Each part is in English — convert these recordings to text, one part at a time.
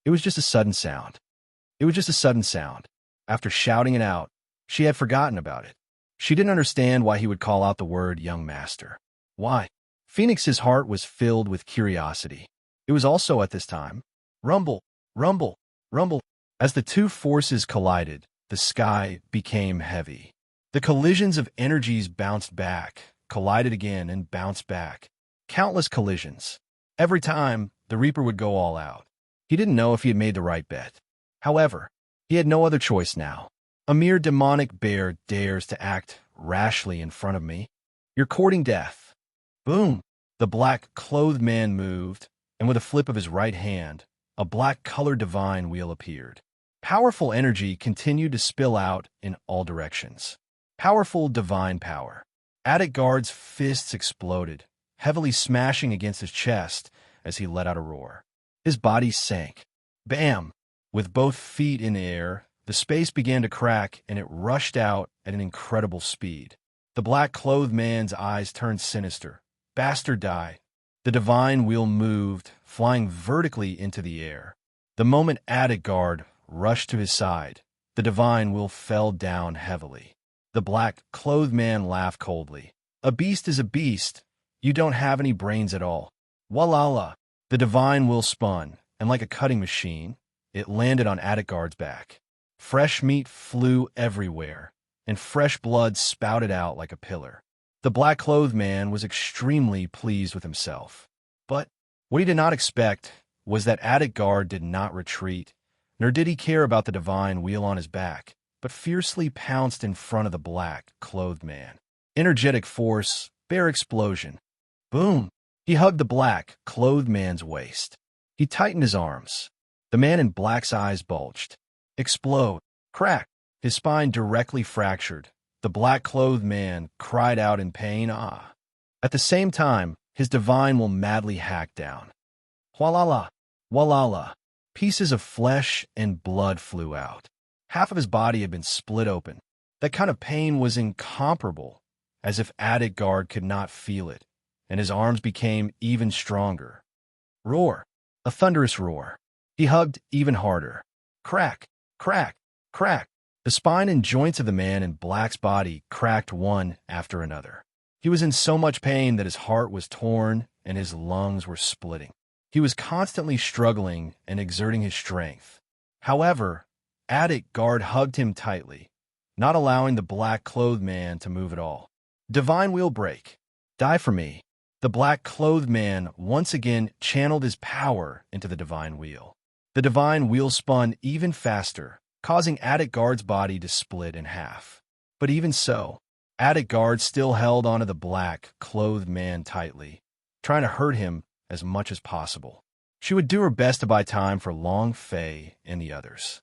It was just a sudden sound. It was just a sudden sound. After shouting it out, she had forgotten about it. She didn't understand why he would call out the word young master. Why? Phoenix's heart was filled with curiosity. It was also at this time. Rumble, rumble, rumble. As the two forces collided, the sky became heavy. The collisions of energies bounced back, collided again, and bounced back. Countless collisions. Every time, the Reaper would go all out. He didn't know if he had made the right bet. However, he had no other choice now. A mere demonic bear dares to act rashly in front of me. You're courting death. Boom! The black-clothed man moved, and with a flip of his right hand, a black-colored divine wheel appeared. Powerful energy continued to spill out in all directions. Powerful divine power. Aditgard's fists exploded, heavily smashing against his chest as he let out a roar. His body sank. Bam! With both feet in the air, the space began to crack and it rushed out at an incredible speed. The black-clothed man's eyes turned sinister. Bastard died. The divine wheel moved, flying vertically into the air. The moment Aditgard rushed to his side, the divine wheel fell down heavily. The black-clothed man laughed coldly. A beast is a beast. You don't have any brains at all. Walala! The divine wheel spun, and like a cutting machine, it landed on Aditgard's back. Fresh meat flew everywhere, and fresh blood spouted out like a pillar. The black-clothed man was extremely pleased with himself. But what he did not expect was that Aditgard did not retreat, nor did he care about the divine wheel on his back, but fiercely pounced in front of the black-clothed man. Energetic force, bear explosion. Boom! He hugged the black-clothed man's waist. He tightened his arms. The man in black's eyes bulged. Explode. Crack. His spine directly fractured. The black-clothed man cried out in pain. Ah! At the same time, his divine will madly hack down. Walala! Walala! Pieces of flesh and blood flew out. Half of his body had been split open. That kind of pain was incomparable, as if Aditgard could not feel it, and his arms became even stronger. Roar! A thunderous roar. He hugged even harder. Crack! Crack! Crack! The spine and joints of the man in black's body cracked one after another. He was in so much pain that his heart was torn and his lungs were splitting. He was constantly struggling and exerting his strength. However, Aditgard hugged him tightly, not allowing the black-clothed man to move at all. Divine wheel break. Die for me. The black-clothed man once again channeled his power into the divine wheel. The divine wheel spun even faster, causing Aditgard's body to split in half. But even so, Aditgard still held onto the black-clothed man tightly, trying to hurt him as much as possible. She would do her best to buy time for Long Fei and the others.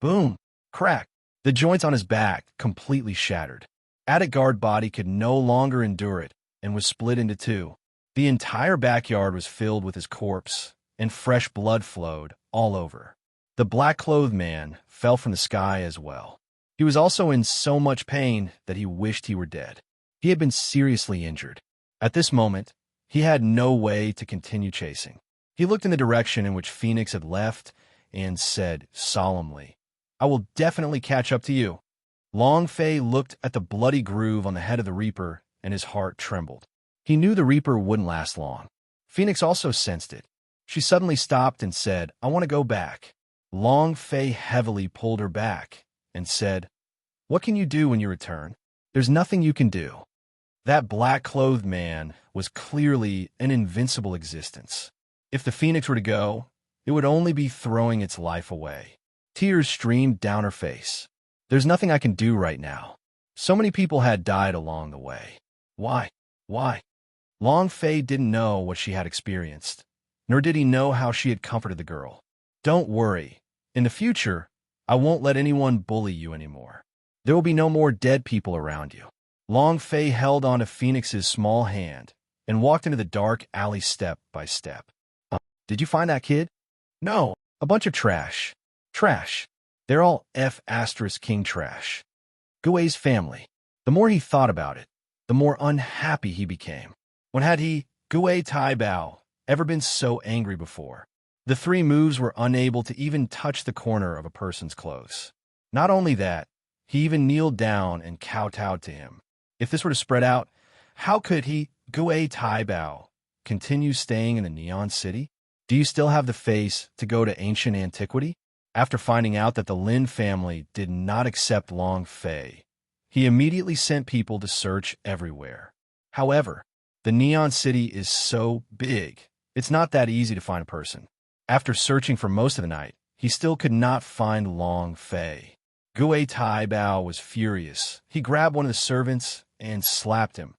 Boom! Crack! The joints on his back completely shattered. Aditgard's body could no longer endure it and was split into two. The entire backyard was filled with his corpse, and fresh blood flowed all over. The black-clothed man fell from the sky as well. He was also in so much pain that he wished he were dead. He had been seriously injured. At this moment, he had no way to continue chasing. He looked in the direction in which Phoenix had left and said solemnly, "I will definitely catch up to you." Long Fei looked at the bloody groove on the head of the Reaper, and his heart trembled. He knew the Reaper wouldn't last long. Phoenix also sensed it. She suddenly stopped and said, "I want to go back." Long Fei heavily pulled her back and said, "What can you do when you return? There's nothing you can do." That black-clothed man was clearly an invincible existence. If the Phoenix were to go, it would only be throwing its life away. Tears streamed down her face. "There's nothing I can do right now. So many people had died along the way. Why? Why?" Long Fei didn't know what she had experienced, nor did he know how she had comforted the girl. "Don't worry. In the future, I won't let anyone bully you anymore. There will be no more dead people around you." Long Fei held onto Phoenix's small hand and walked into the dark alley step by step. "Did you find that kid?" "No, a bunch of trash. Trash. They're all F***king trash." Gui's family. The more he thought about it, the more unhappy he became. When had he, Gui Tai Bao, ever been so angry before? The three moves were unable to even touch the corner of a person's clothes. Not only that, he even kneeled down and kowtowed to him. If this were to spread out, how could he, Gui Tai Bao, continue staying in the Neon City? Do you still have the face to go to ancient antiquity? After finding out that the Lin family did not accept Long Fei, he immediately sent people to search everywhere. However, the Neon City is so big, it's not that easy to find a person. After searching for most of the night, he still could not find Long Fei. Gui Tai Bao was furious. He grabbed one of the servants and slapped him.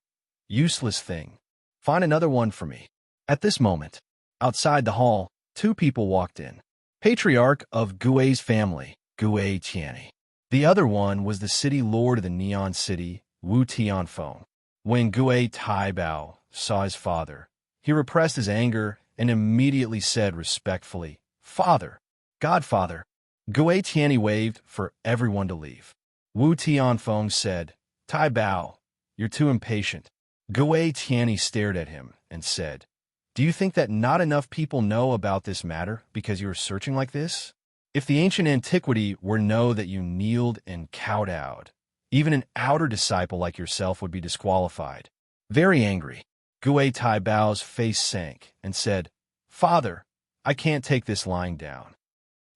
Useless thing. Find another one for me. At this moment, outside the hall, two people walked in. Patriarch of Gui's family, Gui Tianyi. The other one was the city lord of the Neon City, Wu Tianfeng. When Gui Tai Bao saw his father, he repressed his anger and immediately said respectfully, "Father, Godfather." Gui Tianyi waved for everyone to leave. Wu Tianfeng said, "Tai Bao, you're too impatient." Gui Tianyi stared at him and said, "Do you think that not enough people know about this matter because you are searching like this? If the ancient antiquity were know that you kneeled and kowtowed, even an outer disciple like yourself would be disqualified." Very angry, Gui Tai Bao's face sank and said, "Father, I can't take this lying down."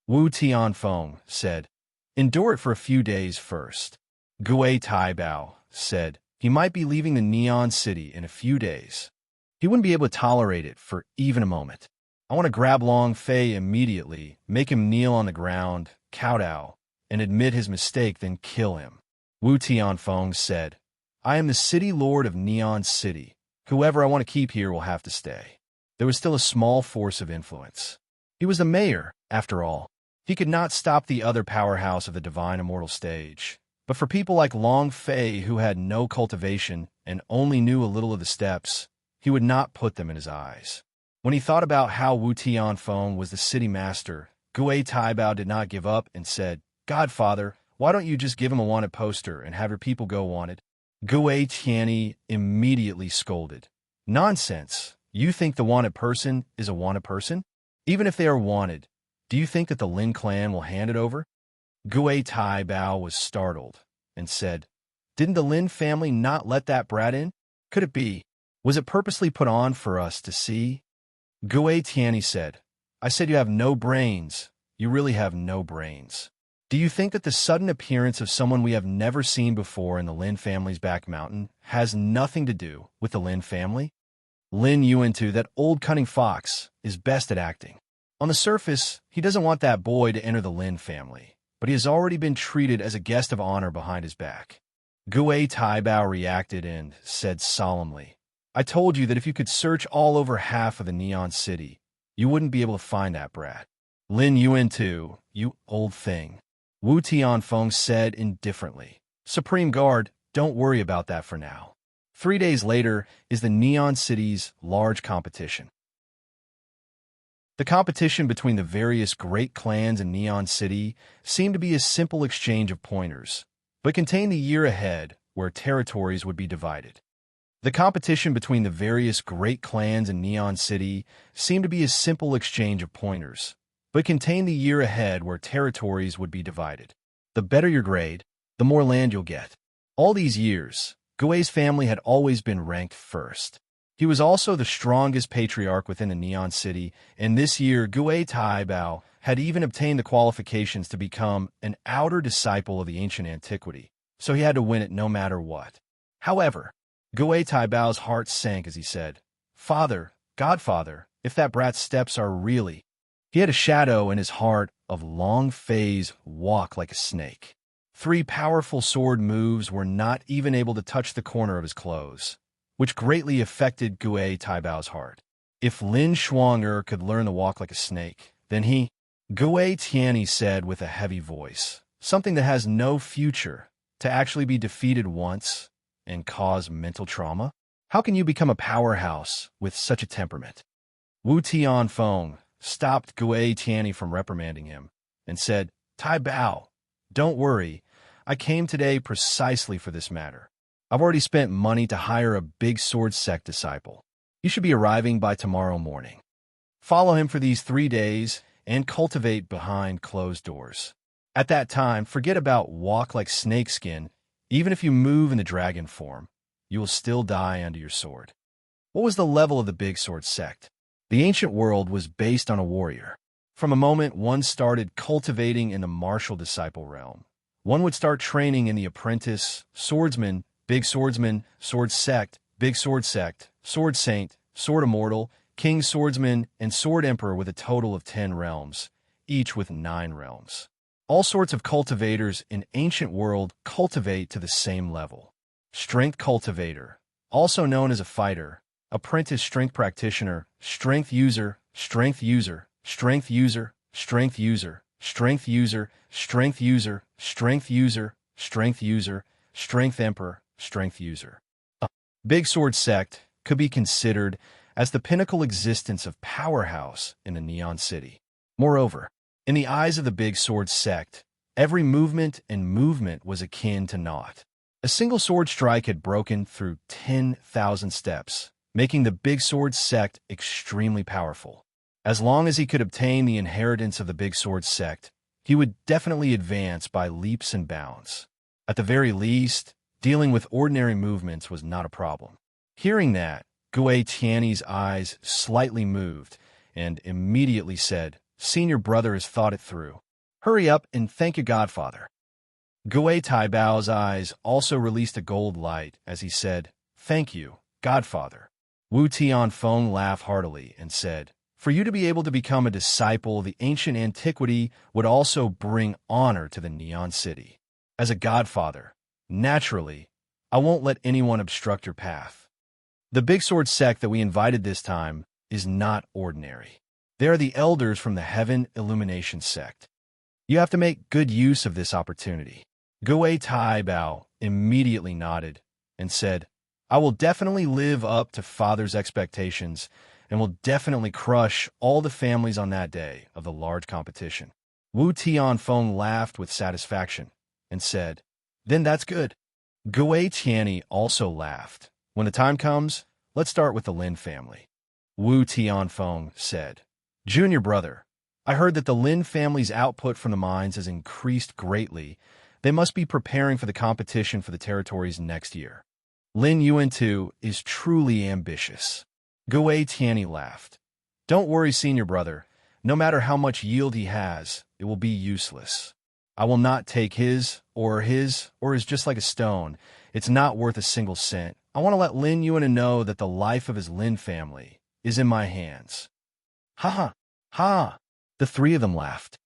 Wu Tianfeng said, "Endure it for a few days first." Gui Tai Bao said he might be leaving the Neon City in a few days. He wouldn't be able to tolerate it for even a moment. "I want to grab Long Fei immediately, make him kneel on the ground, kowtow, and admit his mistake, then kill him." Wu Tianfeng said, "I am the city lord of Neon City. Whoever I want to keep here will have to stay." There was still a small force of influence. He was the mayor, after all. He could not stop the other powerhouse of the divine immortal stage. But for people like Long Fei who had no cultivation and only knew a little of the steps, he would not put them in his eyes. When he thought about how Wu Tianfeng was the city master, Gui Tai Bao did not give up and said, "Godfather, why don't you just give him a wanted poster and have your people go wanted?" Gui Tianyi immediately scolded. "Nonsense! You think the wanted person is a wanted person? Even if they are wanted, do you think that the Lin clan will hand it over?" Gui Tai Bao was startled and said, "Didn't the Lin family not let that brat in? Could it be? Was it purposely put on for us to see?" Gui Tianyi said, "I said you have no brains. You really have no brains. Do you think that the sudden appearance of someone we have never seen before in the Lin family's back mountain has nothing to do with the Lin family? Lin Yuantu, that old cunning fox, is best at acting. On the surface, he doesn't want that boy to enter the Lin family, but he has already been treated as a guest of honor behind his back." Gui Tai Bao reacted and said solemnly, "I told you that if you could search all over half of the Neon City, you wouldn't be able to find that brat. Lin Yuantu, you old thing." Wu Tianfeng said indifferently, "Supreme Guard, don't worry about that for now." 3 days later is the Neon City's large competition. The competition between the various great clans in Neon City seemed to be a simple exchange of pointers, but contained the year ahead where territories would be divided. The competition between the various great clans in Neon City seemed to be a simple exchange of pointers, but contained the year ahead where territories would be divided. The better your grade, the more land you'll get. All these years, Gui's family had always been ranked first. He was also the strongest patriarch within the Neon City, and this year Gui Tai Bao had even obtained the qualifications to become an outer disciple of the ancient antiquity, so he had to win it no matter what. However, Gui Tai Bao's heart sank as he said, "Father, Godfather, if that brat's steps are really—" He had a shadow in his heart of Long Fei's walk like a snake. 3 powerful sword moves were not even able to touch the corner of his clothes, which greatly affected Gui Tai Bao's heart. If Lin Shuang'er could learn to walk like a snake, then he— Gui Tianyi said with a heavy voice, "Something that has no future, to actually be defeated once and cause mental trauma? How can you become a powerhouse with such a temperament?" Wu Tianfeng stopped Gui Tianyi from reprimanding him and said, "Tai Bao, don't worry. I came today precisely for this matter. I've already spent money to hire a big sword sect disciple. You should be arriving by tomorrow morning." Follow him for these 3 days and cultivate behind closed doors. At that time, forget about walk like snakeskin. Even if you move in the dragon form, you will still die under your sword. What was the level of the Big Sword sect? The ancient world was based on a warrior. From a moment one started cultivating in the martial disciple realm, one would start training in the apprentice, swordsman, sword sect, big sword sect, sword saint, sword immortal, king swordsman, and sword emperor with a total of 10 realms, each with 9 realms. All sorts of cultivators in ancient world cultivate to the same level. Strength cultivator, also known as a fighter, apprentice strength practitioner, strength user, strength user, strength user, strength user, strength user, strength user, strength user, strength user, strength emperor, strength user. A big sword sect could be considered as the pinnacle existence of powerhouse in a neon city. Moreover, in the eyes of the big sword sect, every movement was akin to naught. A single sword strike had broken through 10,000 steps, making the big sword sect extremely powerful. As long as he could obtain the inheritance of the big sword sect, he would definitely advance by leaps and bounds. At the very least, dealing with ordinary movements was not a problem. Hearing that, Gui Tiany's eyes slightly moved and immediately said, "Senior brother has thought it through. Hurry up and thank your godfather." Gui Taibao's eyes also released a gold light as he said, "Thank you, godfather." Wu Tianfeng laughed heartily and said, "For you to be able to become a disciple of the ancient antiquity would also bring honor to the Neon City. As a godfather, naturally, I won't let anyone obstruct your path." The big sword sect that we invited this time is not ordinary. They are the elders from the Heaven Illumination sect. You have to make good use of this opportunity. Gui Taibao immediately nodded and said, "I will definitely live up to father's expectations and will definitely crush all the families on that day of the large competition." Wu Tianfeng laughed with satisfaction and said, "Then that's good." Gui Tiany also laughed. "When the time comes, let's start with the Lin family." Wu Tianfeng said, "Junior brother, I heard that the Lin family's output from the mines has increased greatly. They must be preparing for the competition for the territories next year. Lin Yuan too is truly ambitious." Gui Tiany laughed. "Don't worry, senior brother. No matter how much yield he has, it will be useless. I will not take his is just like a stone. It's not worth a single cent. I want to let Lin Yuan know that the life of his Lin family is in my hands." "Ha ha, ha!" The 3 of them laughed.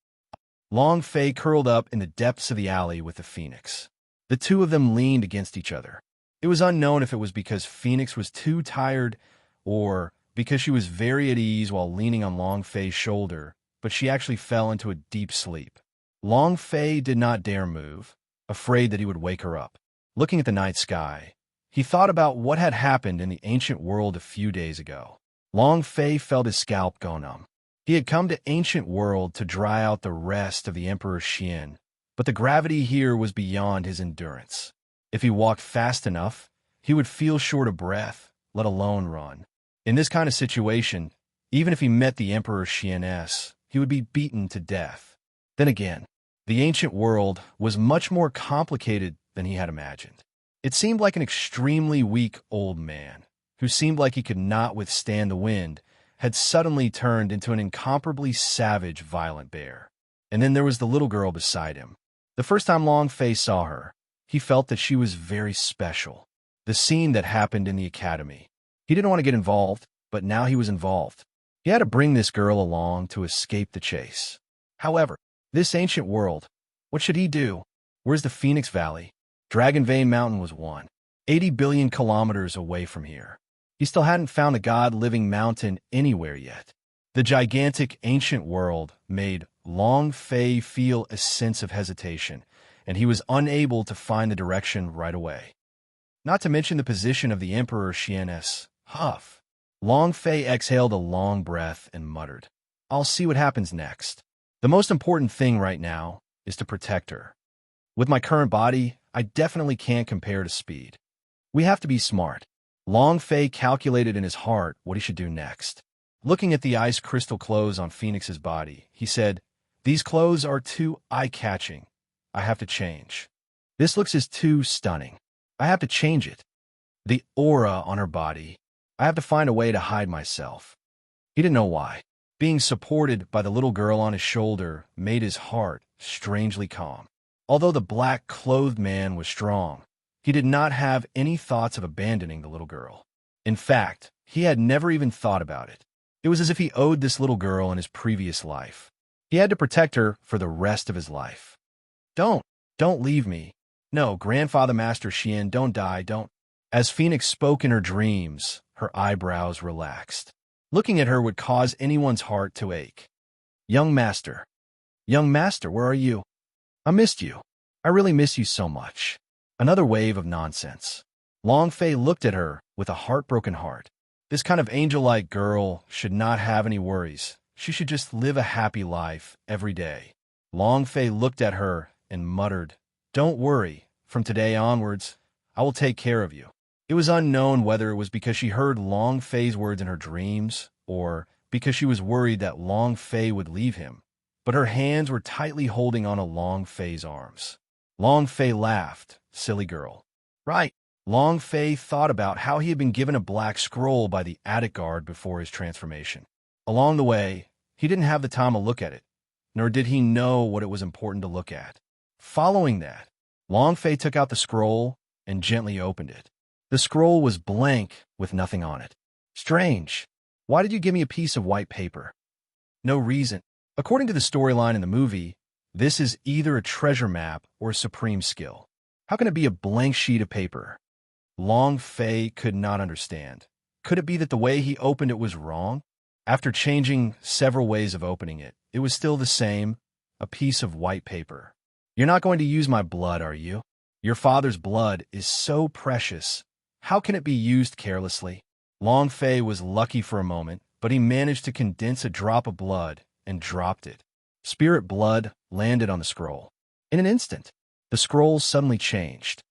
Long Fei curled up in the depths of the alley with the Phoenix. The 2 of them leaned against each other. It was unknown if it was because Phoenix was too tired or because she was very at ease while leaning on Long Fei's shoulder, but she actually fell into a deep sleep. Long Fei did not dare move, afraid that he would wake her up. Looking at the night sky, he thought about what had happened in the ancient world a few days ago. Long Fei felt his scalp go numb. He had come to ancient world to dry out the rest of the Emperor Xian, but the gravity here was beyond his endurance. If he walked fast enough, he would feel short of breath, let alone run. In this kind of situation, even if he met the Emperor Xian, he would be beaten to death. Then again, the ancient world was much more complicated than he had imagined. It seemed like an extremely weak old man, who seemed like he could not withstand the wind, had suddenly turned into an incomparably savage, violent bear. And then there was the little girl beside him. The first time Long Fei saw her, he felt that she was very special. The scene that happened in the academy. He didn't want to get involved, but now he was involved. He had to bring this girl along to escape the chase. However, this ancient world, what should he do? Where's the Phoenix Valley? Dragon Vein Mountain was 80 billion kilometers away from here. He still hadn't found the God-living mountain anywhere yet. The gigantic ancient world made Long Fei feel a sense of hesitation, and he was unable to find the direction right away. Not to mention the position of the Emperor Xian's huff. Long Fei exhaled a long breath and muttered, "I'll see what happens next. The most important thing right now is to protect her. With my current body, I definitely can't compare to speed. We have to be smart." Long Fei calculated in his heart what he should do next. Looking at the ice crystal clothes on Phoenix's body, he said, "These clothes are too eye-catching. I have to change. This looks is too stunning. I have to change it. The aura on her body. I have to find a way to hide myself." He didn't know why. Being supported by the little girl on his shoulder made his heart strangely calm. Although the black-clothed man was strong, he did not have any thoughts of abandoning the little girl. In fact, he had never even thought about it. It was as if he owed this little girl in his previous life. He had to protect her for the rest of his life. Don't leave me. No, Grandfather Master Xian, don't die, don't." As Phoenix spoke in her dreams, her eyebrows relaxed. Looking at her would cause anyone's heart to ache. Young Master, where are you? I missed you. I really miss you so much." Another wave of nonsense. Long Fei looked at her with a heartbroken heart. This kind of angel-like girl should not have any worries. She should just live a happy life every day. Long Fei looked at her and muttered, "Don't worry. From today onwards, I will take care of you." It was unknown whether it was because she heard Long Fei's words in her dreams or because she was worried that Long Fei would leave him, but her hands were tightly holding onto Long Fei's arms. Long Fei laughed. Silly girl. Right. Long Fei thought about how he had been given a black scroll by the attic guard before his transformation. Along the way, he didn't have the time to look at it, nor did he know what it was important to look at. Following that, Long Fei took out the scroll and gently opened it. The scroll was blank with nothing on it. Strange. Why did you give me a piece of white paper? No reason. According to the storyline in the movie, this is either a treasure map or a supreme skill. How can it be a blank sheet of paper? Long Fei could not understand. Could it be that the way he opened it was wrong? After changing several ways of opening it, it was still the same, a piece of white paper. You're not going to use my blood, are you? Your father's blood is so precious. How can it be used carelessly? Long Fei was lucky for a moment, but he managed to condense a drop of blood and dropped it. Spirit blood landed on the scroll. In an instant, the scroll suddenly changed.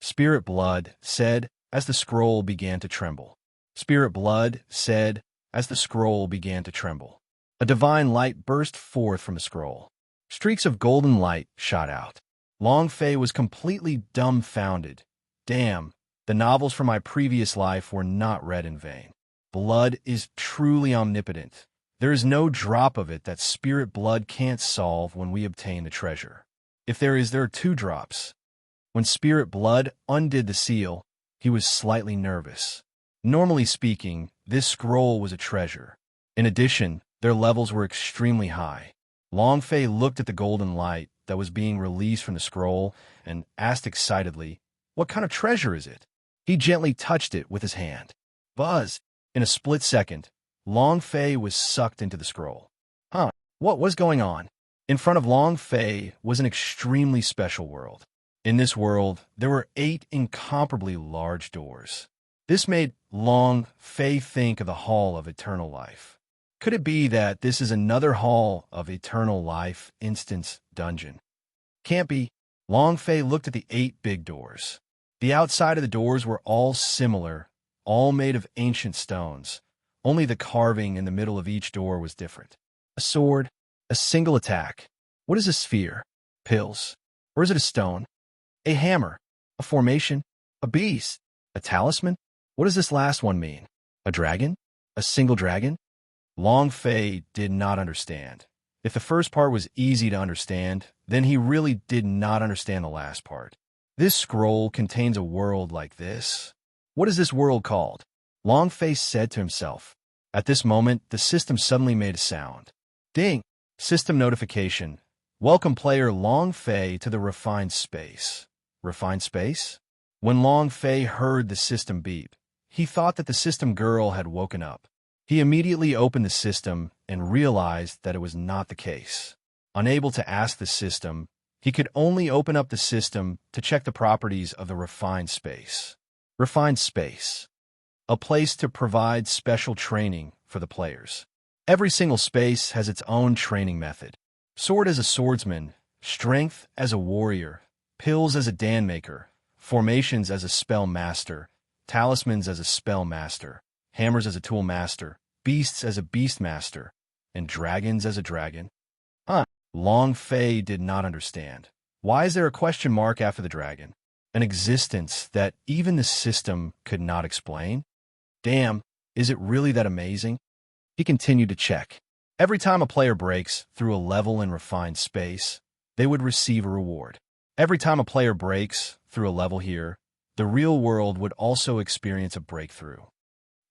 Spirit blood said as the scroll began to tremble. Spirit blood said as the scroll began to tremble. A divine light burst forth from the scroll. Streaks of golden light shot out. Long Fei was completely dumbfounded. Damn, the novels from my previous life were not read in vain. Blood is truly omnipotent. There is no drop of it that spirit blood can't solve when we obtain the treasure. If there is, there are 2 drops. When spirit blood undid the seal, he was slightly nervous. Normally speaking, this scroll was a treasure. In addition, their levels were extremely high. Long Fei looked at the golden light that was being released from the scroll and asked excitedly, "What kind of treasure is it?" He gently touched it with his hand. Buzz! In a split second, Long Fei was sucked into the scroll. What was going on? In front of Long Fei was an extremely special world. In this world, there were 8 incomparably large doors. This made Long Fei think of the Hall of Eternal Life. Could it be that this is another Hall of Eternal Life instance dungeon? Can't be. Long Fei looked at the 8 big doors. The outside of the doors were all similar, all made of ancient stones. Only the carving in the middle of each door was different. A sword, a single attack. What is a sphere? Pills. Or is it a stone? A hammer, a formation, a beast, a talisman? What does this last one mean? A dragon? A single dragon? Long Fei did not understand. If the first part was easy to understand, then he really did not understand the last part. This scroll contains a world like this. What is this world called? Long Fei said to himself. At this moment, the system suddenly made a sound. Ding! System notification. Welcome player Long Fei to the refined space. Refined space? When Long Fei heard the system beep, he thought that the system girl had woken up. He immediately opened the system and realized that it was not the case. Unable to ask the system, he could only open up the system to check the properties of the refined space. Refined space. A place to provide special training for the players. Every single space has its own training method. Sword as a swordsman, strength as a warrior, pills as a danmaker, formations as a spell master, talismans as a spell master, hammers as a tool master, beasts as a beast master, and dragons as a dragon? Huh. Long Fei did not understand. Why is there a question mark after the dragon? An existence that even the system could not explain? Damn, is it really that amazing? He continued to check. Every time a player breaks through a level in refined space, they would receive a reward. Every time a player breaks through a level here, the real world would also experience a breakthrough.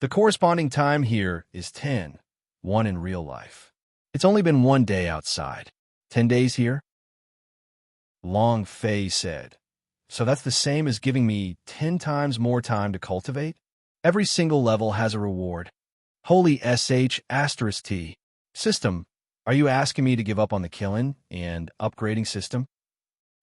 The corresponding time here is 10, 1 in real life. It's only been 1 day outside. 10 days here? Long Fei said. So that's the same as giving me 10 times more time to cultivate? Every single level has a reward. Holy sh**t. System, are you asking me to give up on the killing and upgrading system?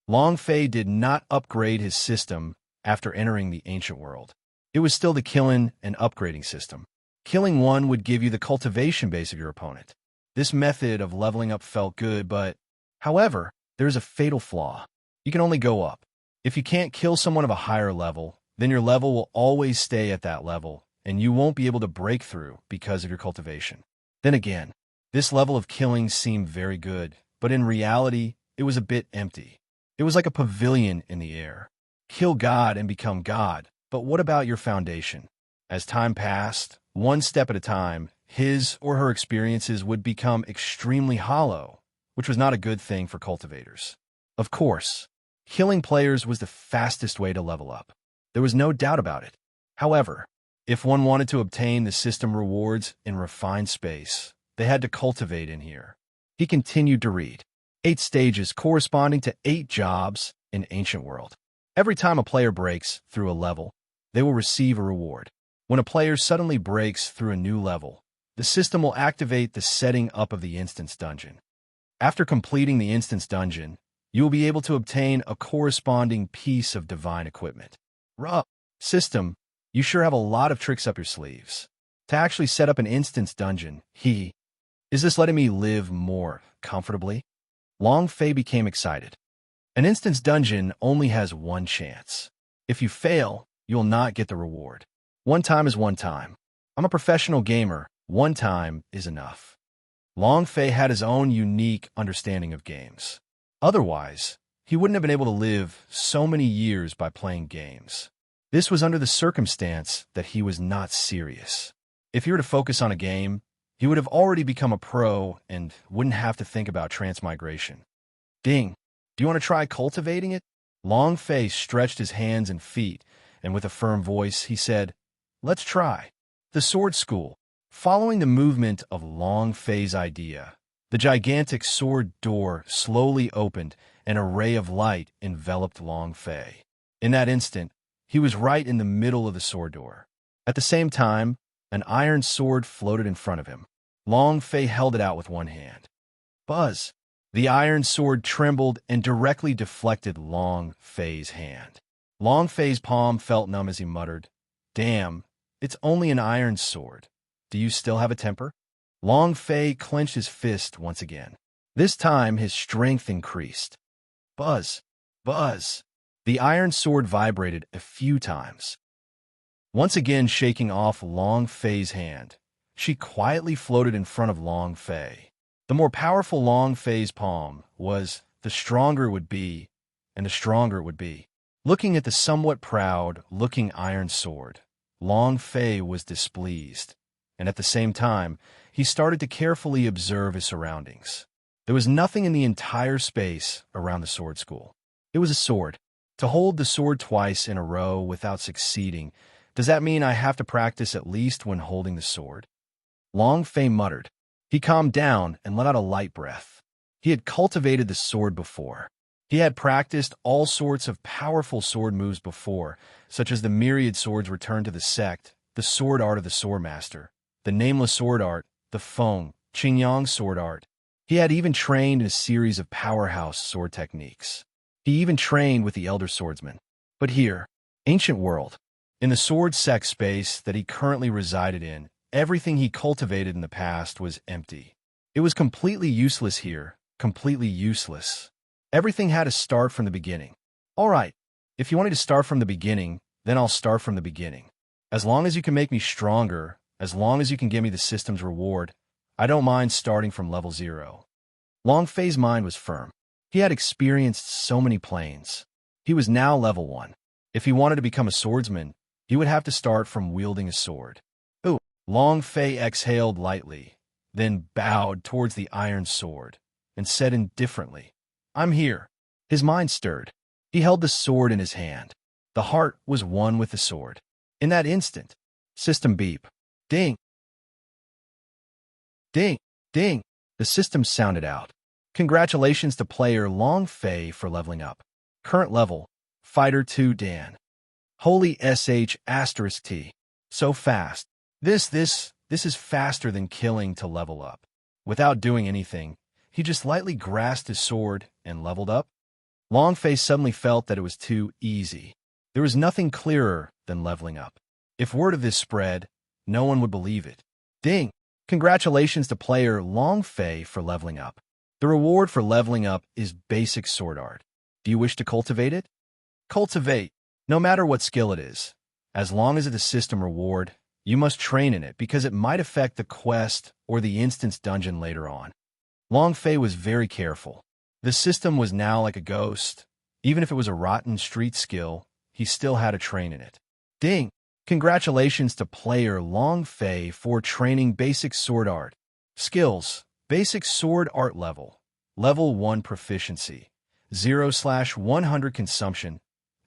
Long Fei did not upgrade his system after entering the ancient world. It was still the killing and upgrading system. Killing one would give you the cultivation base of your opponent. This method of leveling up felt good, but, however, there is a fatal flaw. You can only go up. If you can't kill someone of a higher level, then your level will always stay at that level, and you won't be able to break through because of your cultivation. Then again, this level of killing seemed very good, but in reality, it was a bit empty. It was like a pavilion in the air. Kill God and become God, but what about your foundation? As time passed, one step at a time, his or her experiences would become extremely hollow, which was not a good thing for cultivators. Of course, killing players was the fastest way to level up. There was no doubt about it. However, if one wanted to obtain the system rewards in refined space, they had to cultivate in here. He continued to read. 8 stages corresponding to 8 jobs in Ancient World. Every time a player breaks through a level, they will receive a reward. When a player suddenly breaks through a new level, the system will activate the setting up of the instance dungeon. After completing the instance dungeon, you will be able to obtain a corresponding piece of divine equipment. System, you sure have a lot of tricks up your sleeves. To actually set up an instance dungeon, is this letting me live more comfortably? Long Fei became excited. An instance dungeon only has 1 chance. If you fail, you'll not get the reward. 1 time is 1 time. I'm a professional gamer. 1 time is enough. Long Fei had his own unique understanding of games. Otherwise, he wouldn't have been able to live so many years by playing games. This was under the circumstance that he was not serious. If he were to focus on a game, he would have already become a pro and wouldn't have to think about transmigration. Ding, do you want to try cultivating it? Long Fei stretched his hands and feet, and with a firm voice, he said, let's try. The sword school. Following the movement of Long Fei's idea, the gigantic sword door slowly opened and a ray of light enveloped Long Fei. In that instant, he was right in the middle of the sword door. At the same time, an iron sword floated in front of him. Long Fei held it out with one hand. Buzz! The iron sword trembled and directly deflected Long Fei's hand. Long Fei's palm felt numb as he muttered, damn, it's only an iron sword. Do you still have a temper? Long Fei clenched his fist once again. This time, his strength increased. Buzz! Buzz! The iron sword vibrated a few times. Once again shaking off Long Fei's hand, she quietly floated in front of Long Fei. The more powerful Long Fei's palm was, the stronger it would be, and the stronger it would be. Looking at the somewhat proud-looking iron sword, Long Fei was displeased, and at the same time, he started to carefully observe his surroundings. There was nothing in the entire space around the sword school. It was a sword. To hold the sword twice in a row without succeeding, does that mean I have to practice at least when holding the sword? Long Fei muttered. He calmed down and let out a light breath. He had cultivated the sword before. He had practiced all sorts of powerful sword moves before, such as the myriad swords returned to the sect, the sword art of the sword master, the nameless sword art, the Feng, Qingyang sword art. He had even trained in a series of powerhouse sword techniques. He even trained with the elder swordsman. But here, ancient world, in the sword sect space that he currently resided in, everything he cultivated in the past was empty. It was completely useless here, completely useless. Everything had to start from the beginning. All right, if you want me to start from the beginning, then I'll start from the beginning. As long as you can make me stronger, As long as you can give me the system's reward, I don't mind starting from level 0. Long Fei's mind was firm. He had experienced so many planes. He was now level 1. If he wanted to become a swordsman, he would have to start from wielding a sword. Ooh! Long Fei exhaled lightly, then bowed towards the iron sword, and said indifferently, I'm here. His mind stirred. He held the sword in his hand. The heart was one with the sword. In that instant, system beep. Ding! Ding! Ding! The system sounded out. Congratulations to player Long Fei for leveling up. Current level, Fighter 2 Dan. Holy SH asterisk T. So fast. This is faster than killing to level up. Without doing anything, he just lightly grasped his sword and leveled up. Long Fei suddenly felt that it was too easy. There was nothing clearer than leveling up. If word of this spread, no one would believe it. Ding! Congratulations to player Long Fei for leveling up. The reward for leveling up is basic sword art. Do you wish to cultivate it? Cultivate, no matter what skill it is. As long as it's a system reward, you must train in it because it might affect the quest or the instance dungeon later on. Long Fei was very careful. The system was now like a ghost. Even if it was a rotten street skill, he still had to train in it. Ding! Congratulations to player Long Fei for training basic sword art. Skills. Basic sword art level. Level 1 proficiency. 0/100 consumption.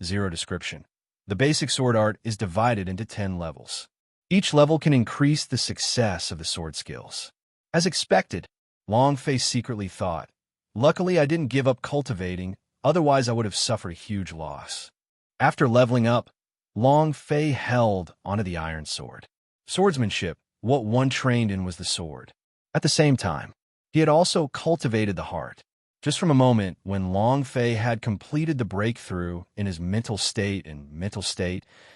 0 description. The basic sword art is divided into 10 levels. Each level can increase the success of the sword skills. As expected, Long Fei secretly thought, luckily I didn't give up cultivating, otherwise I would have suffered a huge loss. After leveling up, Long Fei held onto the iron sword. Swordsmanship, what one trained in was the sword. At the same time, he had also cultivated the heart. Just from a moment when Long Fei had completed the breakthrough in his mental state,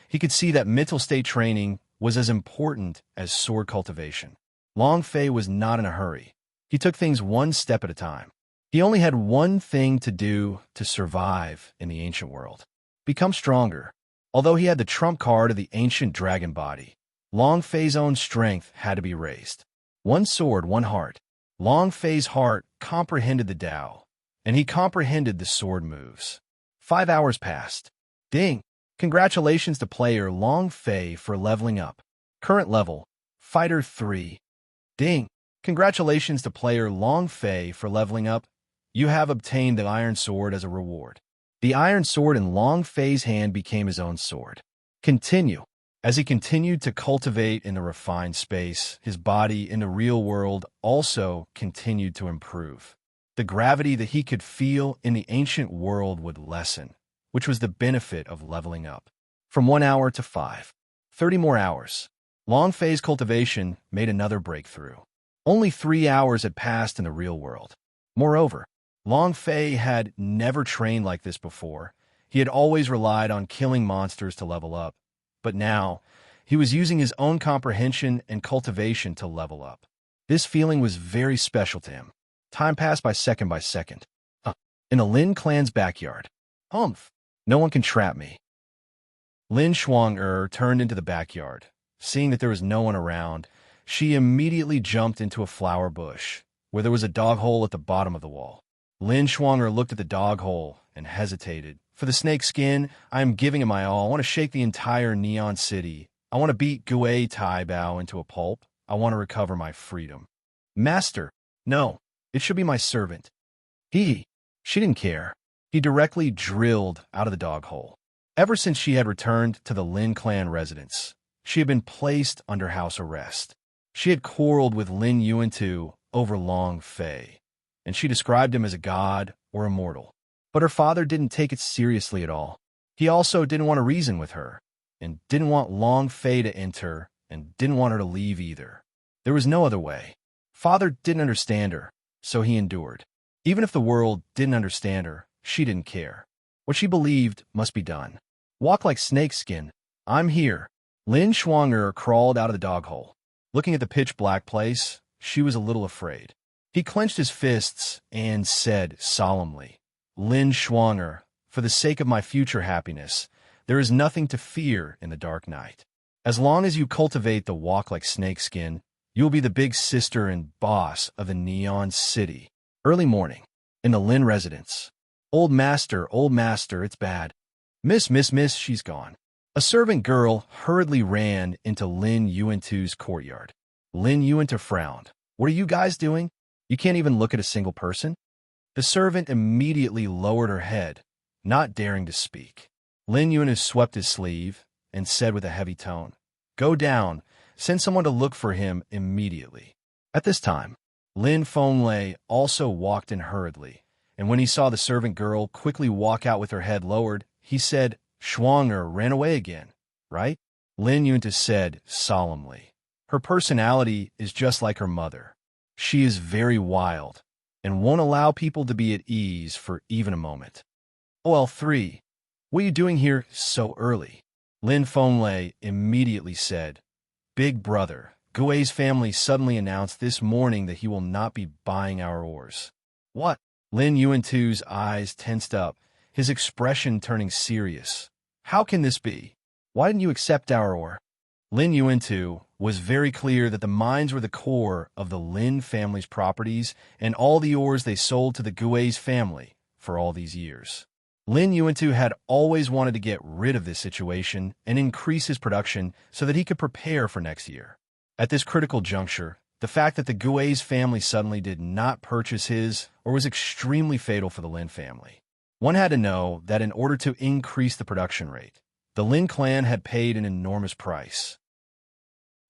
he could see that mental state training was as important as sword cultivation. Long Fei was not in a hurry. He took things one step at a time. He only had one thing to do to survive in the ancient world. Become stronger. Although he had the trump card of the ancient dragon body, Long Fei's own strength had to be raised. One sword, one heart. Long Fei's heart comprehended the Tao, and he comprehended the sword moves. 5 hours passed. Ding! Congratulations to player Long Fei for leveling up. Current level, Fighter 3. Ding! Congratulations to player Long Fei for leveling up. You have obtained the iron sword as a reward. The iron sword in Long Fei's hand became his own sword. Continue. As he continued to cultivate in the refined space, his body in the real world also continued to improve. The gravity that he could feel in the ancient world would lessen, which was the benefit of leveling up. From 1 hour to 5. 30 more hours. Long Fei's cultivation made another breakthrough. Only 3 hours had passed in the real world. Moreover, Long Fei had never trained like this before. He had always relied on killing monsters to level up. But now, he was using his own comprehension and cultivation to level up. This feeling was very special to him. Time passed by second. In the Lin clan's backyard. Humph! No one can trap me. Lin Shuang turned into the backyard. Seeing that there was no one around, she immediately jumped into a flower bush, where there was a dog hole at the bottom of the wall. Lin Shuang looked at the dog hole and hesitated. For the snake skin, I am giving it my all. I want to shake the entire Neon City. I want to beat Gui Taibao into a pulp. I want to recover my freedom. Master, no, it should be my servant. She didn't care. He directly drilled out of the dog hole. Ever since she had returned to the Lin clan residence, she had been placed under house arrest. She had quarreled with Lin Yuantu over Long Fei, and she described him as a god or immortal. But her father didn't take it seriously at all. He also didn't want to reason with her, and didn't want Long Fei to enter, and didn't want her to leave either. There was no other way. Father didn't understand her, so he endured. Even if the world didn't understand her, she didn't care. What she believed must be done. Walk like snakeskin. I'm here. Lin Shuang crawled out of the dog hole. Looking at the pitch-black place, she was a little afraid. He clenched his fists and said solemnly, Lin Shuang, for the sake of my future happiness, there is nothing to fear in the dark night. As long as you cultivate the walk like snakeskin, you will be the big sister and boss of the Neon City. Early morning. In the Lin residence. Old master, it's bad. Miss, she's gone. A servant girl hurriedly ran into Lin Yuantu's courtyard. Lin Yuantu frowned. What are you guys doing? You can't even look at a single person? The servant immediately lowered her head, not daring to speak. Lin Yuantu swept his sleeve and said with a heavy tone, "Go down. Send someone to look for him immediately." At this time, Lin Fenglei also walked in hurriedly, and when he saw the servant girl quickly walk out with her head lowered, he said, "Shuang'er ran away again, right?" Lin Yuantu said solemnly. "Her personality is just like her mother. She is very wild and won't allow people to be at ease for even a moment." OL3, what are you doing here so early? Lin Fenglei immediately said, "Big brother, Gui's family suddenly announced this morning that he will not be buying our oars." What? Lin Yuantu's eyes tensed up, his expression turning serious. How can this be? Why didn't you accept our oar? Lin Yuantu was very clear that the mines were the core of the Lin family's properties and all the oars they sold to the Gui's family for all these years. Lin Yuantu had always wanted to get rid of this situation and increase his production so that he could prepare for next year. At this critical juncture, the fact that the Gui's family suddenly did not purchase his or was extremely fatal for the Lin family. One had to know that in order to increase the production rate, the Lin clan had paid an enormous price.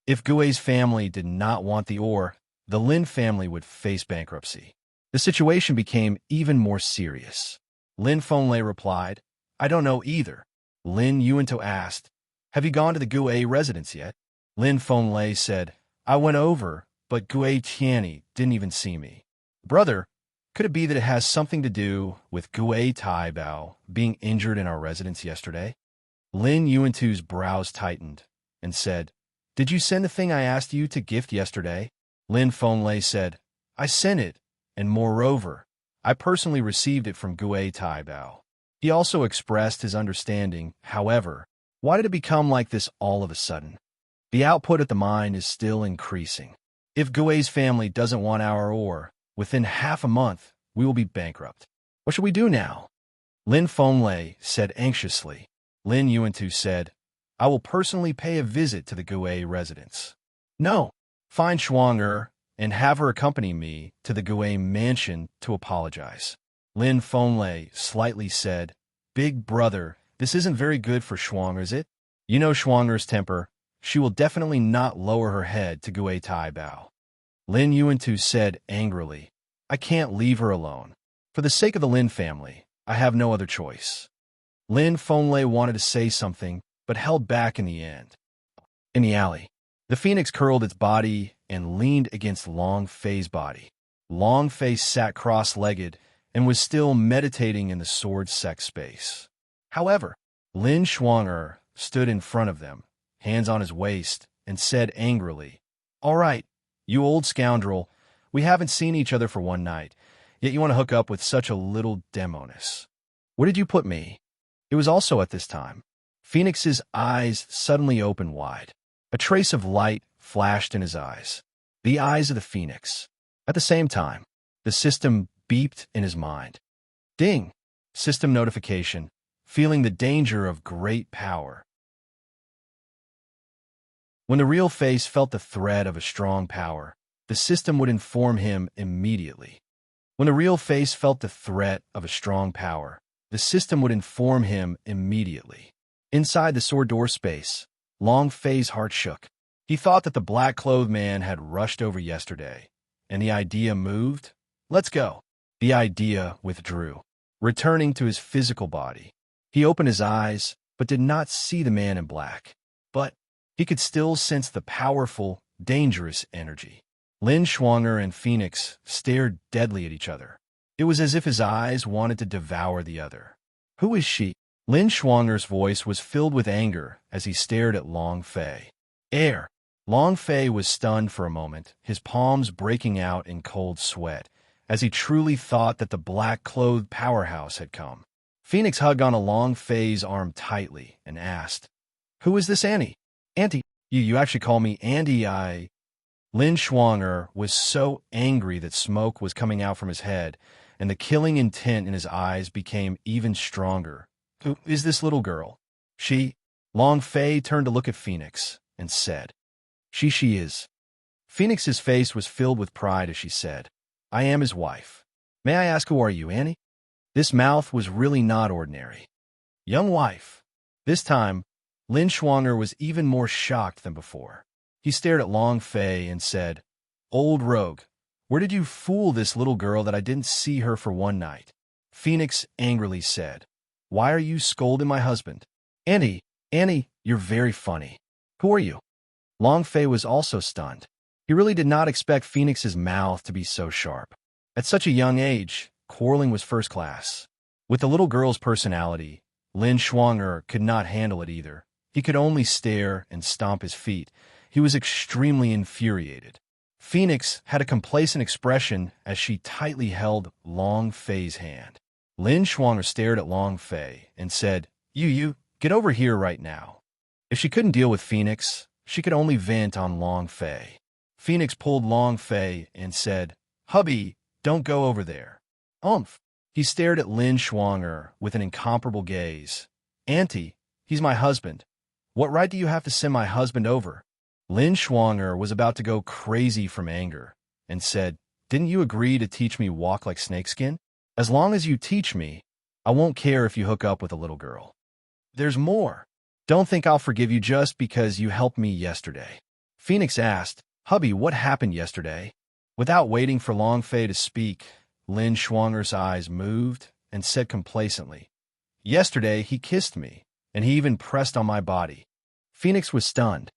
If Gui's family did not want the ore, the Lin family would face bankruptcy. The situation became even more serious. Lin Fenglei replied, "I don't know either." Lin Yuantu asked, "Have you gone to the Gui residence yet?" Lin Fenglei said, "I went over, but Gui Tianyi didn't even see me." Brother, could it be that it has something to do with Gui Taibao being injured in our residence yesterday? Lin Yuantu's brows tightened and said, "Did you send the thing I asked you to gift yesterday?" Lin Fenglei said, "I sent it, and moreover, I personally received it from Gui Taibao." He also expressed his understanding. However, why did it become like this all of a sudden? The output at the mine is still increasing. If Gui's family doesn't want our ore, within half a month, we will be bankrupt. What should we do now? Lin Fenglei said anxiously. Lin Yuantu said, "I will personally pay a visit to the Gui residence." No, find Shuang'er and have her accompany me to the Gui mansion to apologize. Lin Fenglei slightly said, "Big brother, this isn't very good for Shuang'er, is it? You know Shuang'er's temper. She will definitely not lower her head to Gui Taibao." Lin Yuantu said angrily, "I can't leave her alone. For the sake of the Lin family, I have no other choice." Lin Fenglei wanted to say something, but held back in the end. In the alley, the phoenix curled its body and leaned against Long Fei's body. Long Fei sat cross-legged and was still meditating in the sword sex space. However, Lin Shuang'er stood in front of them, hands on his waist, and said angrily, "All right, you old scoundrel, we haven't seen each other for one night, yet you want to hook up with such a little demoness. Where did you put me?" It was also at this time. Phoenix's eyes suddenly opened wide. A trace of light flashed in his eyes. The eyes of the phoenix. At the same time, the system beeped in his mind. Ding! System notification. Feeling the danger of great power. When the real face felt the threat of a strong power, the system would inform him immediately. When the real face felt the threat of a strong power, the system would inform him immediately. Inside the sword door space, Long Fei's heart shook. He thought that the black-clothed man had rushed over yesterday, and the idea moved. Let's go. The idea withdrew, returning to his physical body. He opened his eyes, but did not see the man in black. But he could still sense the powerful, dangerous energy. Lin Shuang'er and Phoenix stared deadly at each other. It was as if his eyes wanted to devour the other. Who is she? Lin Shuang'er's voice was filled with anger as he stared at Long Fei. Air. Long Fei was stunned for a moment, his palms breaking out in cold sweat, as he truly thought that the black-clothed powerhouse had come. Phoenix hugged on Long Fei's arm tightly and asked, "Who is this Annie?" Auntie, you actually call me Auntie, Lin Schwanger was so angry that smoke was coming out from his head, and the killing intent in his eyes became even stronger. Who is this little girl? She. Long Fei turned to look at Phoenix and said, She is. Phoenix's face was filled with pride as she said, I am his wife. May I ask, who are you, Annie? This mouth was really not ordinary. Young wife. This time, Lin Schwanger was even more shocked than before. He stared at Long Fei and said, Old rogue, where did you fool this little girl that I didn't see her for one night? Phoenix angrily said, Why are you scolding my husband? Annie, you're very funny. Who are you? Long Fei was also stunned. He really did not expect Phoenix's mouth to be so sharp. At such a young age, quarreling was first class. With the little girl's personality, Lin Schwanger could not handle it either. He could only stare and stomp his feet. He was extremely infuriated. Phoenix had a complacent expression as she tightly held Long Fei's hand. Lin Schwanger stared at Long Fei and said, You, get over here right now. If she couldn't deal with Phoenix, she could only vent on Long Fei. Phoenix pulled Long Fei and said, Hubby, don't go over there. Umph. He stared at Lin Schwanger with an incomparable gaze. Auntie, he's my husband. What right do you have to send my husband over? Lin Schwanger was about to go crazy from anger and said, Didn't you agree to teach me walk like snakeskin? As long as you teach me, I won't care if you hook up with a little girl. There's more. Don't think I'll forgive you just because you helped me yesterday. Phoenix asked, Hubby, what happened yesterday? Without waiting for Long Fei to speak, Lin Schwanger's eyes moved and said complacently, Yesterday he kissed me, and he even pressed on my body. Phoenix was stunned.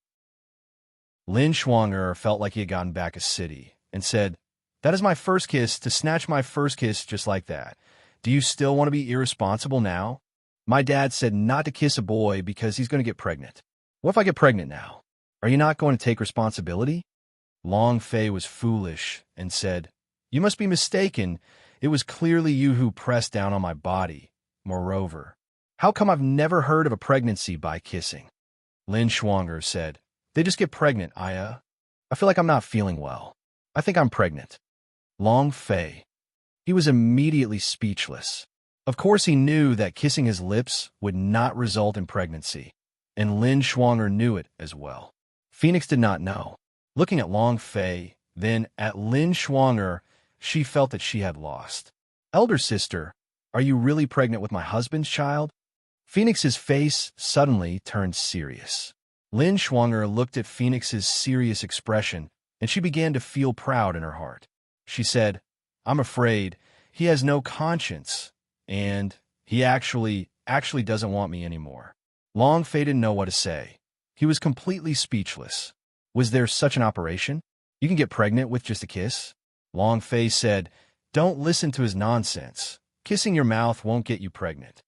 Lin Schwanger felt like he had gotten back a city and said, That is my first kiss, to snatch my first kiss just like that. Do you still want to be irresponsible now? My dad said not to kiss a boy because he's going to get pregnant. What if I get pregnant now? Are you not going to take responsibility? Long Fei was foolish and said, You must be mistaken. It was clearly you who pressed down on my body. Moreover, how come I've never heard of a pregnancy by kissing? Lin Schwanger said, They just get pregnant, I feel like I'm not feeling well. I think I'm pregnant. Long Fei. He was immediately speechless. Of course he knew that kissing his lips would not result in pregnancy, and Lin Schwanger knew it as well. Phoenix did not know. Looking at Long Fei, then at Lin Schwanger, she felt that she had lost. Elder sister, are you really pregnant with my husband's child? Phoenix's face suddenly turned serious. Lin Schwanger looked at Phoenix's serious expression, and she began to feel proud in her heart. She said, I'm afraid he has no conscience, and he actually doesn't want me anymore. Long Fei didn't know what to say. He was completely speechless. Was there such an operation? You can get pregnant with just a kiss? Long Fei said, Don't listen to his nonsense. Kissing your mouth won't get you pregnant.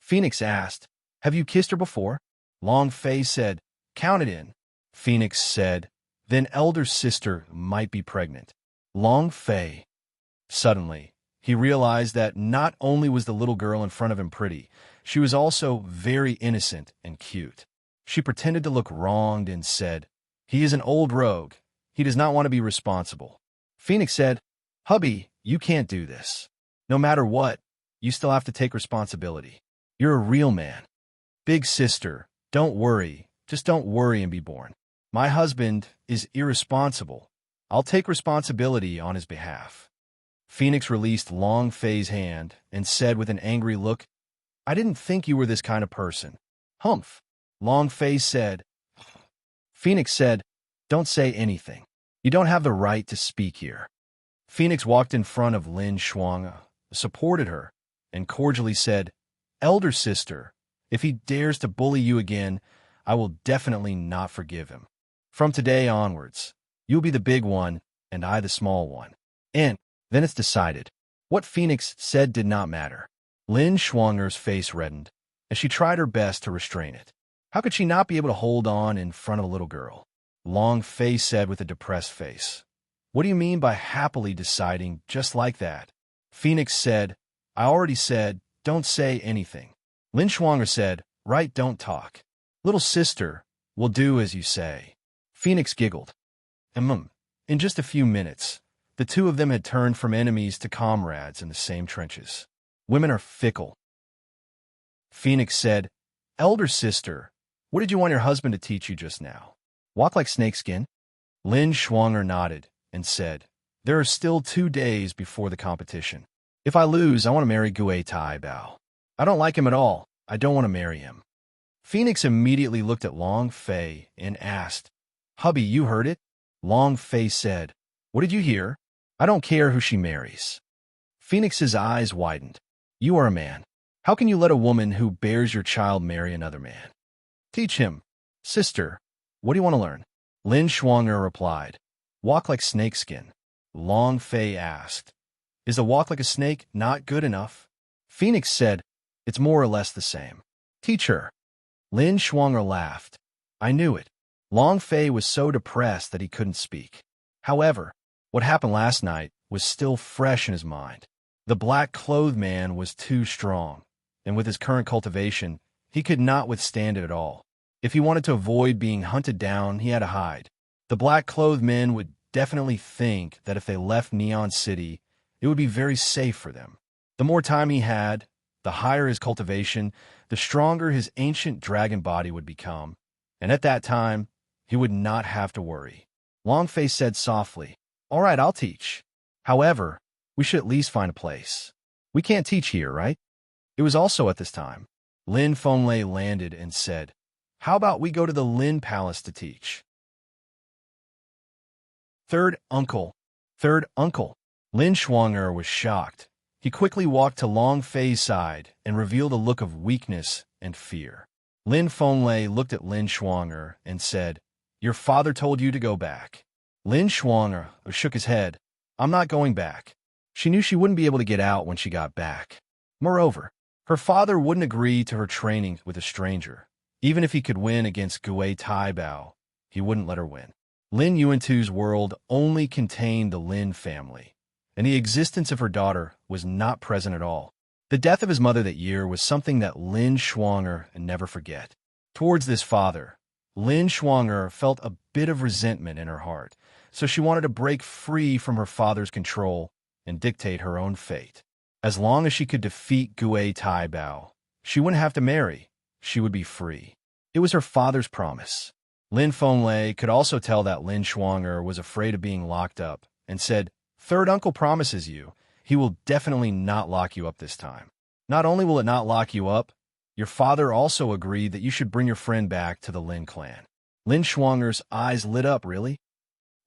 Phoenix asked, Have you kissed her before? Long Fei said, Count it in. Phoenix said, Then elder sister might be pregnant. Long Fei. Suddenly, he realized that not only was the little girl in front of him pretty, she was also very innocent and cute. She pretended to look wronged and said, He is an old rogue. He does not want to be responsible. Phoenix said, Hubby, you can't do this. No matter what, you still have to take responsibility. You're a real man. Big sister, don't worry. Just don't worry and be born. My husband is irresponsible. I'll take responsibility on his behalf. Phoenix released Long Fei's hand and said with an angry look, I didn't think you were this kind of person. Humph. Long Fei said. Phoenix said, Don't say anything. You don't have the right to speak here. Phoenix walked in front of Lin Schwanger, supported her, and cordially said, Elder sister, if he dares to bully you again, I will definitely not forgive him. From today onwards, you'll be the big one and I the small one. And then it's decided. What Phoenix said did not matter. Lin Schwanger's face reddened as she tried her best to restrain it. How could she not be able to hold on in front of a little girl? Long Fei said with a depressed face, What do you mean by happily deciding just like that? Phoenix said, I already said, don't say anything. Lin Schwanger said, Right, don't talk. Little sister, We'll do as you say. Phoenix giggled. In just a few minutes, the two of them had turned from enemies to comrades in the same trenches. Women are fickle. Phoenix said, Elder sister, what did you want your husband to teach you just now? Walk like snakeskin? Lin Schwanger nodded and said, there are still 2 days before the competition. If I lose, I want to marry Gui Tai Bao. I don't like him at all. I don't want to marry him. Phoenix immediately looked at Long Fei and asked, Hubby, you heard it? Long Fei said, what did you hear? I don't care who she marries. Phoenix's eyes widened. You are a man. How can you let a woman who bears your child marry another man? Teach him. Sister, what do you want to learn? Lin Schwanger replied, walk like snakeskin. Long Fei asked, is a walk like a snake not good enough? Phoenix said, it's more or less the same. Teach her. Lin Schwanger laughed. I knew it. Long Fei was so depressed that he couldn't speak. However, what happened last night was still fresh in his mind. The black-clothed man was too strong, and with his current cultivation, he could not withstand it at all. If he wanted to avoid being hunted down, he had to hide. The black-clothed men would definitely think that if they left Neon City, it would be very safe for them. The more time he had, the higher his cultivation, the stronger his ancient dragon body would become, and at that time, he would not have to worry. Long Fei said softly, all right, I'll teach. However, we should at least find a place. We can't teach here, right? It was also at this time. Lin Fenglei landed and said, how about we go to the Lin Palace to teach? Third uncle. Lin Schwanger was shocked. He quickly walked to Long Fei's side and revealed a look of weakness and fear. Lin Fenglei looked at Lin Schwanger and said, your father told you to go back. Lin Schwanger shook his head. I'm not going back. She knew she wouldn't be able to get out when she got back. Moreover, her father wouldn't agree to her training with a stranger. Even if he could win against Gui Tai Bao, he wouldn't let her win. Lin Yuantu's world only contained the Lin family, and the existence of her daughter was not present at all. The death of his mother that year was something that Lin Schwanger would never forget. Towards this father, Lin Schwanger felt a bit of resentment in her heart, so she wanted to break free from her father's control and dictate her own fate. As long as she could defeat Gui Tai Bao, she wouldn't have to marry. She would be free. It was her father's promise. Lin Fenglei could also tell that Lin Schwanger was afraid of being locked up and said, third uncle promises you, he will definitely not lock you up this time. Not only will it not lock you up, your father also agreed that you should bring your friend back to the Lin clan. Lin Schwanger's eyes lit up, really?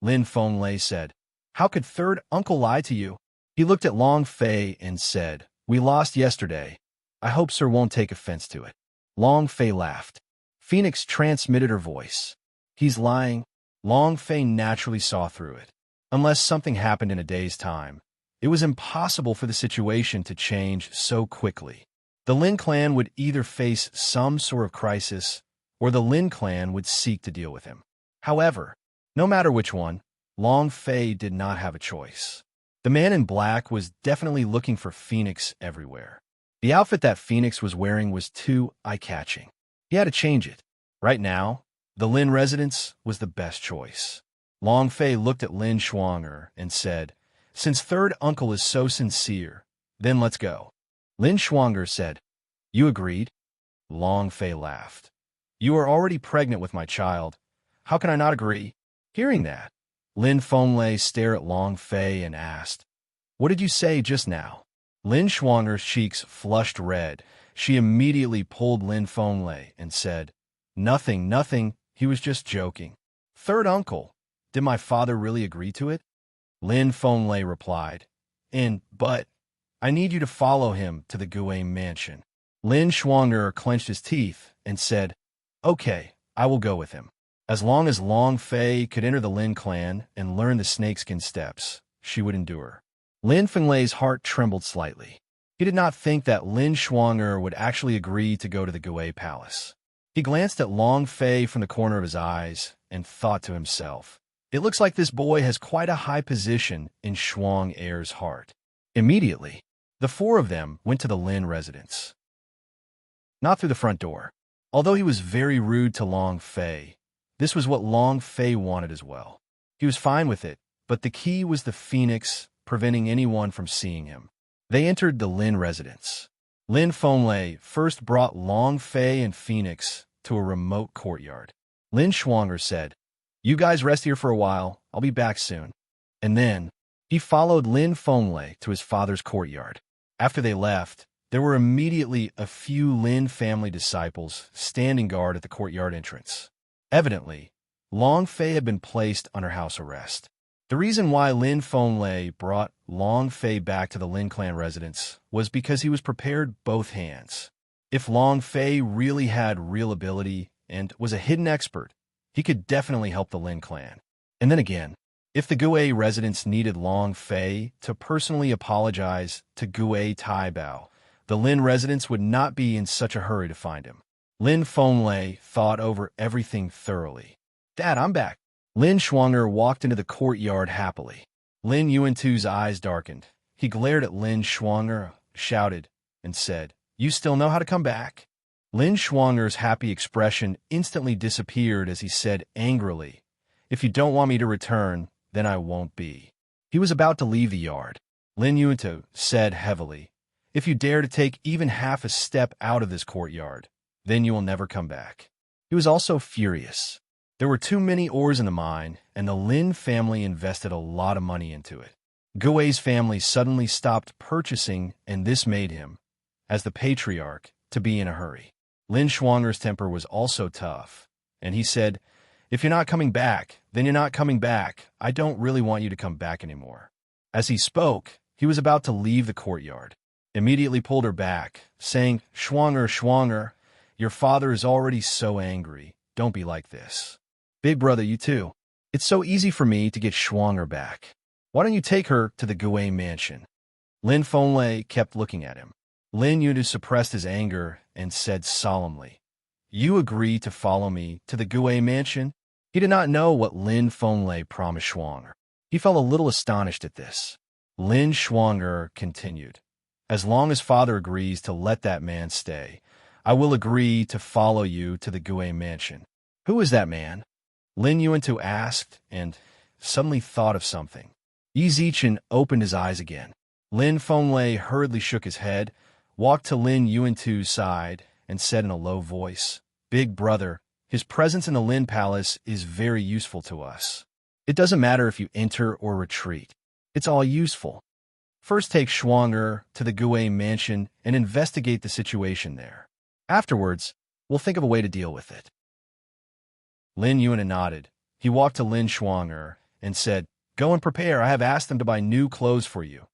Lin Fenglei said, how could third uncle lie to you? He looked at Long Fei and said, we lost yesterday. I hope sir won't take offense to it. Long Fei laughed. Phoenix transmitted her voice. He's lying. Long Fei naturally saw through it. Unless something happened in a day's time, it was impossible for the situation to change so quickly. The Lin clan would either face some sort of crisis, or the Lin clan would seek to deal with him. However, no matter which one, Long Fei did not have a choice. The man in black was definitely looking for Phoenix everywhere. The outfit that Phoenix was wearing was too eye-catching. He had to change it. Right now, the Lin residence was the best choice. Long Fei looked at Lin Schwanger and said, since third uncle is so sincere, then let's go. Lin Schwanger said, you agreed? Long Fei laughed. You are already pregnant with my child. How can I not agree? Hearing that, Lin Fenglei stared at Long Fei and asked, what did you say just now? Lin Schwanger's cheeks flushed red. She immediately pulled Lin Fenglei and said, nothing, he was just joking. Third uncle, did my father really agree to it? Lin Fenglei replied, but I need you to follow him to the Gui mansion. Lin Schwanger clenched his teeth and said, okay, I will go with him. As long as Long Fei could enter the Lin clan and learn the snakeskin steps, she would endure. Lin Fenglei's heart trembled slightly. He did not think that Lin Schwanger would actually agree to go to the Gui palace. He glanced at Long Fei from the corner of his eyes and thought to himself, it looks like this boy has quite a high position in Shuang Heir's heart. Immediately, the four of them went to the Lin residence. Not through the front door. Although he was very rude to Long Fei, This was what Long Fei wanted as well. He was fine with it, but the key was the phoenix preventing anyone from seeing him. They entered the Lin residence. Lin Fenglei first brought Long Fei and Phoenix to a remote courtyard. Lin Shuang'er said, "You guys rest here for a while. I'll be back soon." And then he followed Lin Fenglei to his father's courtyard. After they left, there were immediately a few Lin family disciples standing guard at the courtyard entrance. Evidently, Long Fei had been placed under house arrest. The reason why Lin Fenglei brought Long Fei back to the Lin clan residence was because he was prepared both hands. If Long Fei really had real ability and was a hidden expert, he could definitely help the Lin clan. And then again, if the Gue residents needed Long Fei to personally apologize to Gue Taibao, the Lin residents would not be in such a hurry to find him. Lin Fenglei thought over everything thoroughly. "Dad, I'm back." Lin Shuang'er walked into the courtyard happily. Lin Yuantu's eyes darkened. He glared at Lin Shuang'er, shouted, and said, "You still know how to come back?" Lin Shuang'er's happy expression instantly disappeared as he said angrily, "If you don't want me to return, then I won't be." He was about to leave the yard. Lin Yuantu said heavily, "If you dare to take even half a step out of this courtyard, then you will never come back." He was also furious. There were too many ores in the mine, and the Lin family invested a lot of money into it. Gui's family suddenly stopped purchasing, and this made him, as the patriarch, to be in a hurry. Lin Shuang'er's temper was also tough, and he said, "If you're not coming back, then you're not coming back. I don't really want you to come back anymore." As he spoke, he was about to leave the courtyard. Immediately pulled her back, saying, Shuang'er, your father is already so angry. Don't be like this." "Big brother, you too. It's so easy for me to get Shuang'er back. Why don't you take her to the Gue mansion?" Lin Fenglei kept looking at him. Lin Yuantu suppressed his anger and said solemnly, "You agree to follow me to the Gue mansion?" He did not know what Lin Fenglei promised Shuang'er. He felt a little astonished at this. Lin Shuang'er continued, "As long as father agrees to let that man stay, I will agree to follow you to the Gue mansion." "Who is that man?" Lin Yuantu asked, and suddenly thought of something. Yi Zichen opened his eyes again. Lin Fenglei hurriedly shook his head, walked to Lin Yuantu's side, and said in a low voice, "Big brother, his presence in the Lin palace is very useful to us. It doesn't matter if you enter or retreat. It's all useful. First take Shuang'er to the Gue mansion and investigate the situation there. Afterwards, we'll think of a way to deal with it." Lin Yuantu nodded. He walked to Lin Shuang'er and said, "Go and prepare. I have asked them to buy new clothes for you.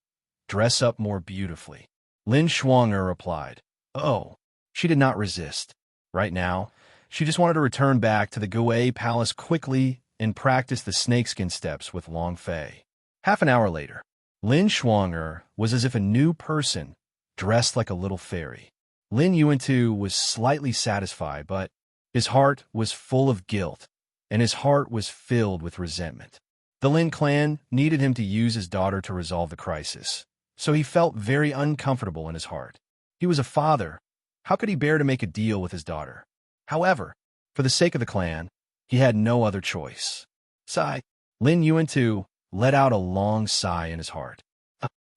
Dress up more beautifully." Lin Shuang'er replied, "Oh." She did not resist. Right now, she just wanted to return back to the Gue palace quickly and practice the snakeskin steps with Long Fei. Half an hour later, Lin Shuang'er was as if a new person, dressed like a little fairy. Lin Yuantu was slightly satisfied, but his heart was full of guilt, and his heart was filled with resentment. The Lin clan needed him to use his daughter to resolve the crisis, so he felt very uncomfortable in his heart. He was a father. How could he bear to make a deal with his daughter? However, for the sake of the clan, he had no other choice. Sigh. Lin Yuantu let out a long sigh in his heart.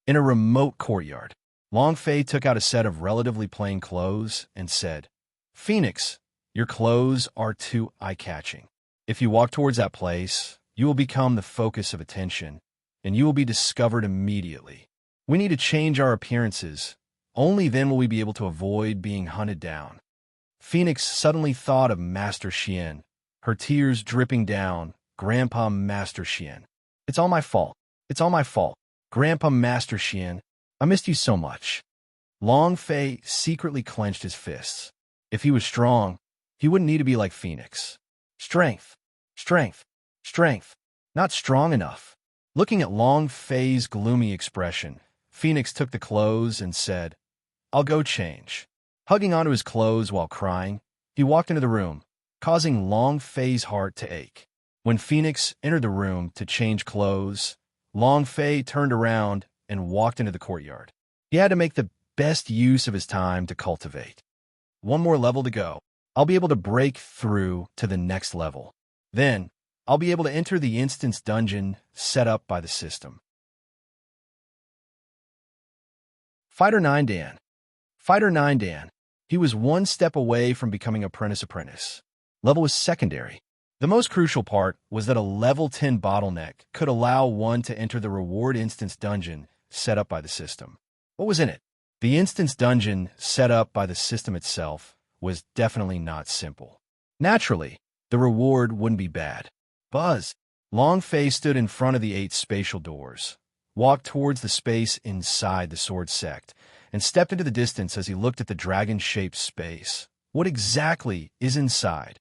In a remote courtyard, Long Fei took out a set of relatively plain clothes and said, "Phoenix, your clothes are too eye-catching. If you walk towards that place, you will become the focus of attention, and you will be discovered immediately. We need to change our appearances. Only then will we be able to avoid being hunted down." Phoenix suddenly thought of Master Xian, her tears dripping down. "Grandpa Master Xian. It's all my fault. It's all my fault. Grandpa Master Xian, I missed you so much." Long Fei secretly clenched his fists. If he was strong, he wouldn't need to be like Phoenix. Strength, strength, strength. Not strong enough. Looking at Long Fei's gloomy expression, Phoenix took the clothes and said, "I'll go change." Hugging onto his clothes while crying, he walked into the room, causing Long Fei's heart to ache. When Phoenix entered the room to change clothes, Long Fei turned around and walked into the courtyard. He had to make the best use of his time to cultivate. One more level to go. I'll be able to break through to the next level. Then, I'll be able to enter the instance dungeon set up by the system. Fighter 9 Dan. Fighter 9 Dan. He was one step away from becoming apprentice. Level was secondary. The most crucial part was that a level 10 bottleneck could allow one to enter the reward instance dungeon set up by the system. What was in it? The instance dungeon set up by the system itself was definitely not simple. Naturally, the reward wouldn't be bad. Buzz. Long Fei stood in front of the 8 spatial doors, walked towards the space inside the sword sect, and stepped into the distance as he looked at the dragon-shaped space. What exactly is inside?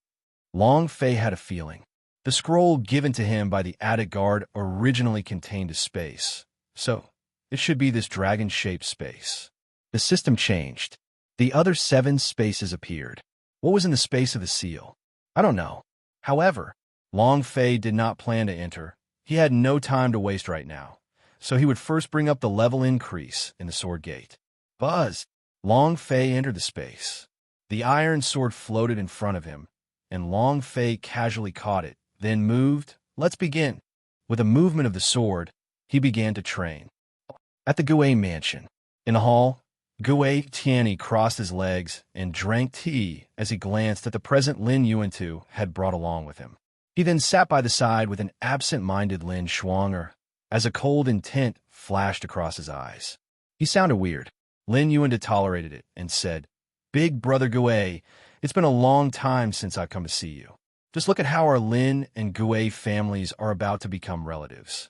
Long Fei had a feeling. The scroll given to him by the attic guard originally contained a space, so it should be this dragon-shaped space. The system changed. The other 7 spaces appeared. What was in the space of the seal? I don't know. However, Long Fei did not plan to enter. He had no time to waste right now, so he would first bring up the level increase in the sword gate. Buzz! Long Fei entered the space. The iron sword floated in front of him, and Long Fei casually caught it, then moved. Let's begin. With a movement of the sword, he began to train. At the Gui mansion. In the hall, Gui Tianyi crossed his legs and drank tea as he glanced at the present Lin Yuantu had brought along with him. He then sat by the side with an absent-minded Lin Shuang'er as a cold intent flashed across his eyes. He sounded weird. Lin Yuantu tolerated it and said, "Big brother Gui, it's been a long time since I've come to see you. Just look at how our Lin and Gui families are about to become relatives."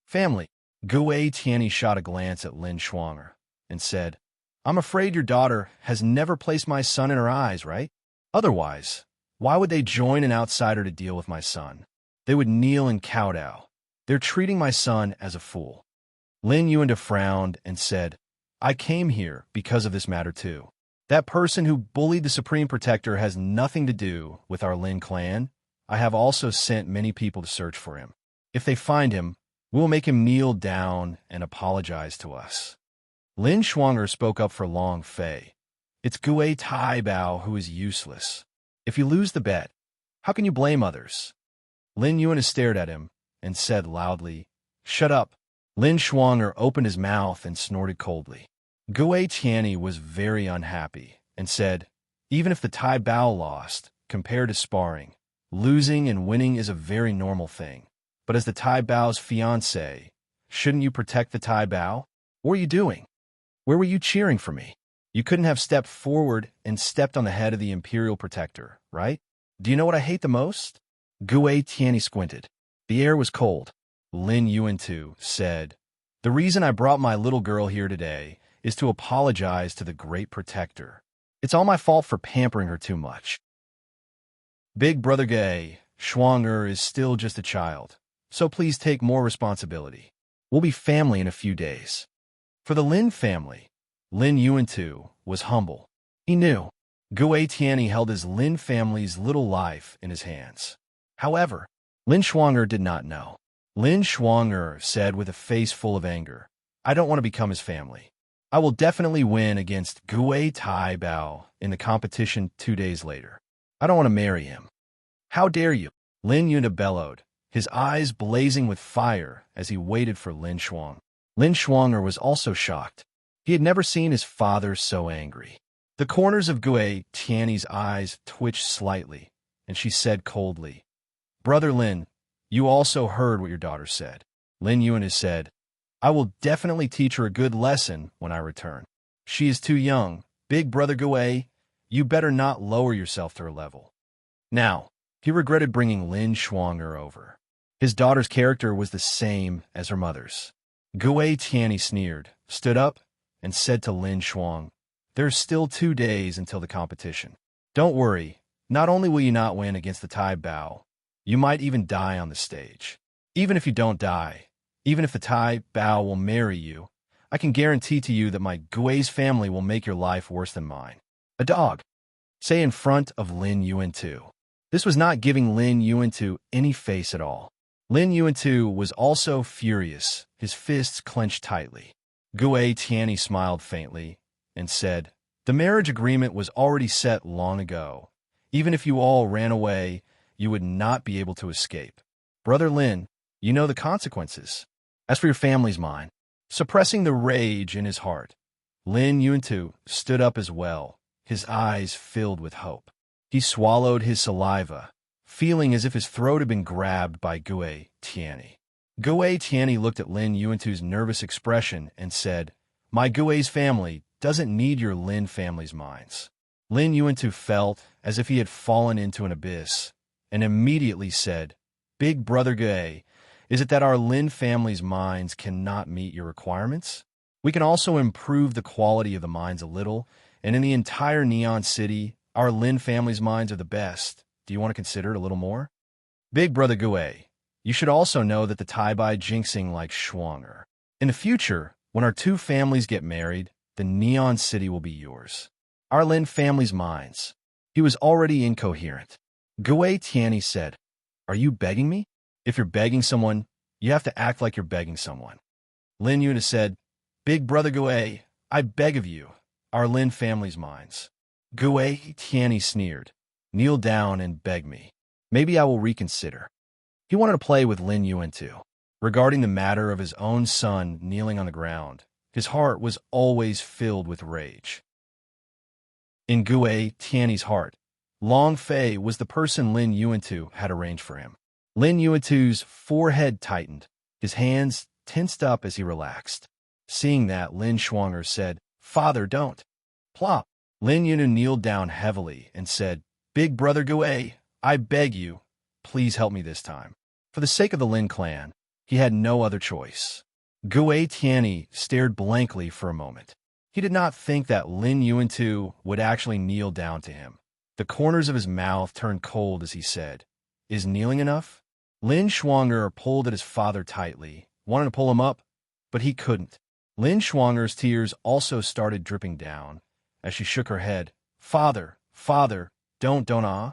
Family. Gui Tianyi shot a glance at Lin Shuang'er and said, "I'm afraid your daughter has never placed my son in her eyes, right? Otherwise, why would they join an outsider to deal with my son? They would kneel and kowtow. They're treating my son as a fool." Lin Yuantu frowned and said, "I came here because of this matter too. That person who bullied the Supreme Protector has nothing to do with our Lin clan. I have also sent many people to search for him. If they find him, we will make him kneel down and apologize to us." Lin Shuang'er spoke up for Long Fei. "It's Gui Taibao who is useless. If you lose the bet, how can you blame others?" Lin Yuantu stared at him and said loudly, "Shut up." Lin Shuang'er opened his mouth and snorted coldly. Gui Tianyi was very unhappy and said, "Even if the Taibao lost, compared to sparring, losing and winning is a very normal thing. But as the Taibao's fiancé, shouldn't you protect the Taibao? What were you doing? Where were you cheering for me? You couldn't have stepped forward and stepped on the head of the Imperial Protector, right? Do you know what I hate the most?" Gui Tianyi squinted. The air was cold. Lin Yuantu said, "The reason I brought my little girl here today is to apologize to the Great Protector. It's all my fault for pampering her too much. Big brother Gui Shuang'er is still just a child, so please take more responsibility. We'll be family in a few days." For the Lin family, Lin Yuantu was humble. He knew Gui Tianyi held his Lin family's little life in his hands. However, Lin Shuang'er did not know. Lin Shuang'er said with a face full of anger, "I don't want to become his family. I will definitely win against Gui Taibao in the competition 2 days later. I don't want to marry him." "How dare you?" Lin Yuantu bellowed, his eyes blazing with fire as he waited for Lin Shuang. Lin Shuang'er was also shocked. He had never seen his father so angry. The corners of Gui Tianyi's eyes twitched slightly, and she said coldly, "Brother Lin, you also heard what your daughter said." Lin Yuantu said, "I will definitely teach her a good lesson when I return. She is too young. Big brother Gui, you better not lower yourself to her level." Now, he regretted bringing Lin Shuang'er over. His daughter's character was the same as her mother's. Gui Tianyi sneered, stood up, and said to Lin Shuang, "There's still 2 days until the competition. Don't worry, not only will you not win against the Taibao, you might even die on the stage. Even if you don't die, even if the Taibao will marry you, I can guarantee to you that my Gui's family will make your life worse than mine." A dog. Say in front of Lin Yuantu. This was not giving Lin Yuantu any face at all. Lin Yuantu was also furious, his fists clenched tightly. Gui Tianyi smiled faintly and said, "The marriage agreement was already set long ago. Even if you all ran away, you would not be able to escape. Brother Lin, you know the consequences. As for your family's mind, suppressing the rage in his heart, Lin Yuantu stood up as well, his eyes filled with hope. He swallowed his saliva, feeling as if his throat had been grabbed by Gue Tianyi. Gue Tianyi looked at Lin Yuantu's nervous expression and said, "My Gue's family doesn't need your Lin family's minds." Lin Yuantu felt as if he had fallen into an abyss, and immediately said, "Big Brother Gue, is it that our Lin family's minds cannot meet your requirements? We can also improve the quality of the minds a little, and in the entire Neon City, our Lin family's minds are the best. Do you want to consider it a little more? Big Brother Gue, you should also know that the Tai-Bai jinxing like Schwanger. In the future, when our two families get married, the Neon City will be yours. Our Lin family's minds." He was already incoherent. Gue Tianyi said, "Are you begging me? If you're begging someone, you have to act like you're begging someone." Lin Yuna said, "Big Brother Gue, I beg of you, our Lin family's minds." Gue Tianyi sneered, "Kneel down and beg me. Maybe I will reconsider." He wanted to play with Lin Yuantu. Regarding the matter of his own son kneeling on the ground, his heart was always filled with rage. In Gue Tianyi's heart, Long Fei was the person Lin Yuantu had arranged for him. Lin Yuantu's forehead tightened, his hands tensed up as he relaxed. Seeing that, Lin Schwanger said, "Father, don't." Plop. Lin Yuantu kneeled down heavily and said, "Big Brother Gue, I beg you, please help me this time." For the sake of the Lin clan, he had no other choice. Gue Tianyi stared blankly for a moment. He did not think that Lin Yuantu would actually kneel down to him. The corners of his mouth turned cold as he said, "Is kneeling enough?" Lin Schwanger pulled at his father tightly, wanted to pull him up, but he couldn't. Lin Schwanger's tears also started dripping down as she shook her head. Father, don't ah."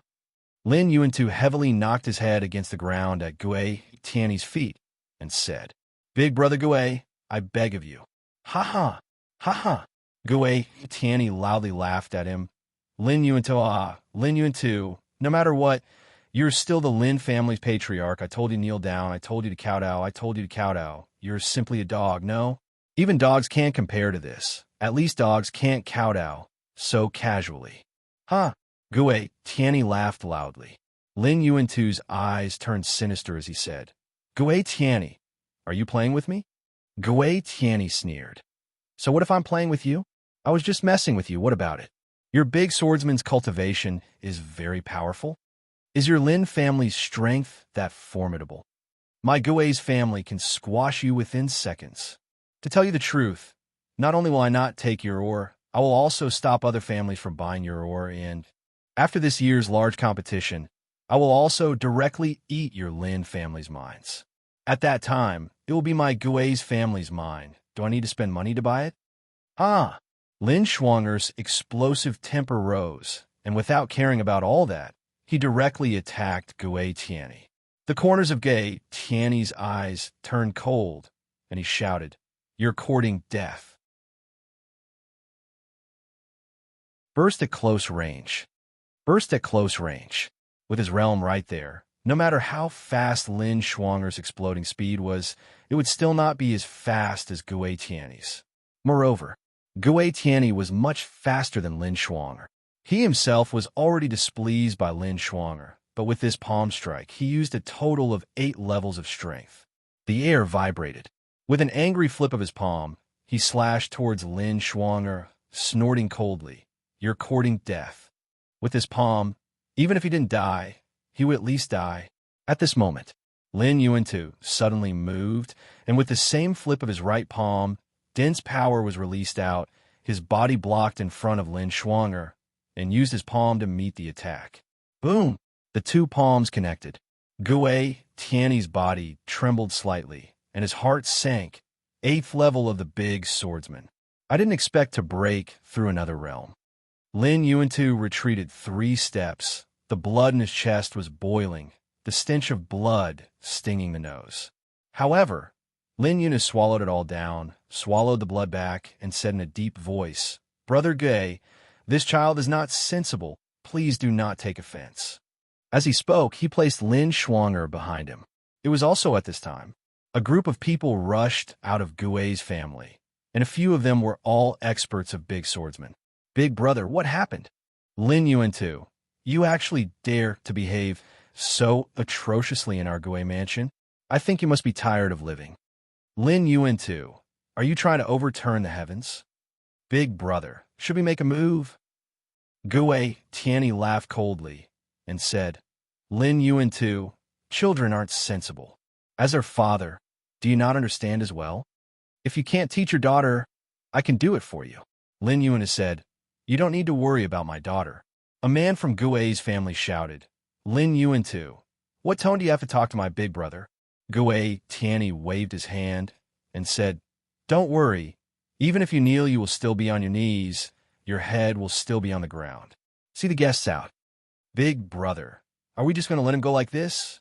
Lin Yuantu heavily knocked his head against the ground at Gue Tianyi's feet and said, "Big Brother Gue, I beg of you." "Ha ha, ha ha." Gue Tianyi loudly laughed at him. Lin Yuantu, no matter what, you're still the Lin family's patriarch. I told you to kneel down. I told you to kowtow. You're simply a dog, no? Even dogs can't compare to this. At least dogs can't kowtow so casually. Ha! Gue Tianyi laughed loudly. Lin Yuantu's eyes turned sinister as he said, "Gue Tianyi, are you playing with me?" Gue Tianyi sneered. "So what if I'm playing with you? I was just messing with you. What about it? Your big swordsman's cultivation is very powerful. Is your Lin family's strength that formidable? My Gue's family can squash you within seconds. To tell you the truth, not only will I not take your ore, I will also stop other families from buying your ore, and after this year's large competition, I will also directly eat your Lin family's mines. At that time, it will be my Gue's family's mine. Do I need to spend money to buy it?" Ah! Lin Schwanger's explosive temper rose, and without caring about all that, he directly attacked Gue Tianyi. The corners of Gue Tianyi's eyes turned cold, and he shouted, "You're courting death." Burst at close range. Burst at close range. With his realm right there, no matter how fast Lin Schwanger's exploding speed was, it would still not be as fast as Gue Tianyi's. Moreover, Gue Tianyi was much faster than Lin Schwanger. He himself was already displeased by Lin Schwanger, but with this palm strike, he used a total of 8 levels of strength. The air vibrated. With an angry flip of his palm, he slashed towards Lin Schwanger, snorting coldly, "You're courting death." With his palm, even if he didn't die, he would at least die. At this moment, Lin Yuantu suddenly moved, and with the same flip of his right palm, dense power was released out, his body blocked in front of Lin Schwanger, and used his palm to meet the attack. Boom! The two palms connected. Gue Tianyi's body trembled slightly, and his heart sank, 8th level of the big swordsman. I didn't expect to break through another realm. Lin Yuantu retreated 3 steps. The blood in his chest was boiling, the stench of blood stinging the nose. However, Lin Yuantu swallowed it all down, swallowed the blood back, and said in a deep voice, "Brother Gue, this child is not sensible. Please do not take offense." As he spoke, he placed Lin Schwanger behind him. It was also at this time. A group of people rushed out of Gui's family, and a few of them were all experts of big swordsmen. Big brother, what happened? Lin Yuan too. You actually dare to behave so atrociously in our Gui mansion? I think you must be tired of living. Lin Yuan too. Are you trying to overturn the heavens? Big brother, should we make a move? Gui Tianyi laughed coldly and said, Lin Yuan too, children aren't sensible. As their father, do you not understand as well? If you can't teach your daughter, I can do it for you. Lin Yuan has said, you don't need to worry about my daughter. A man from Gui's family shouted, Lin Yuan too. What tone do you have to talk to my big brother? Gui Tianyi waved his hand and said, don't worry. Even if you kneel, you will still be on your knees. Your head will still be on the ground. See the guests out. Big brother, are we just going to let him go like this?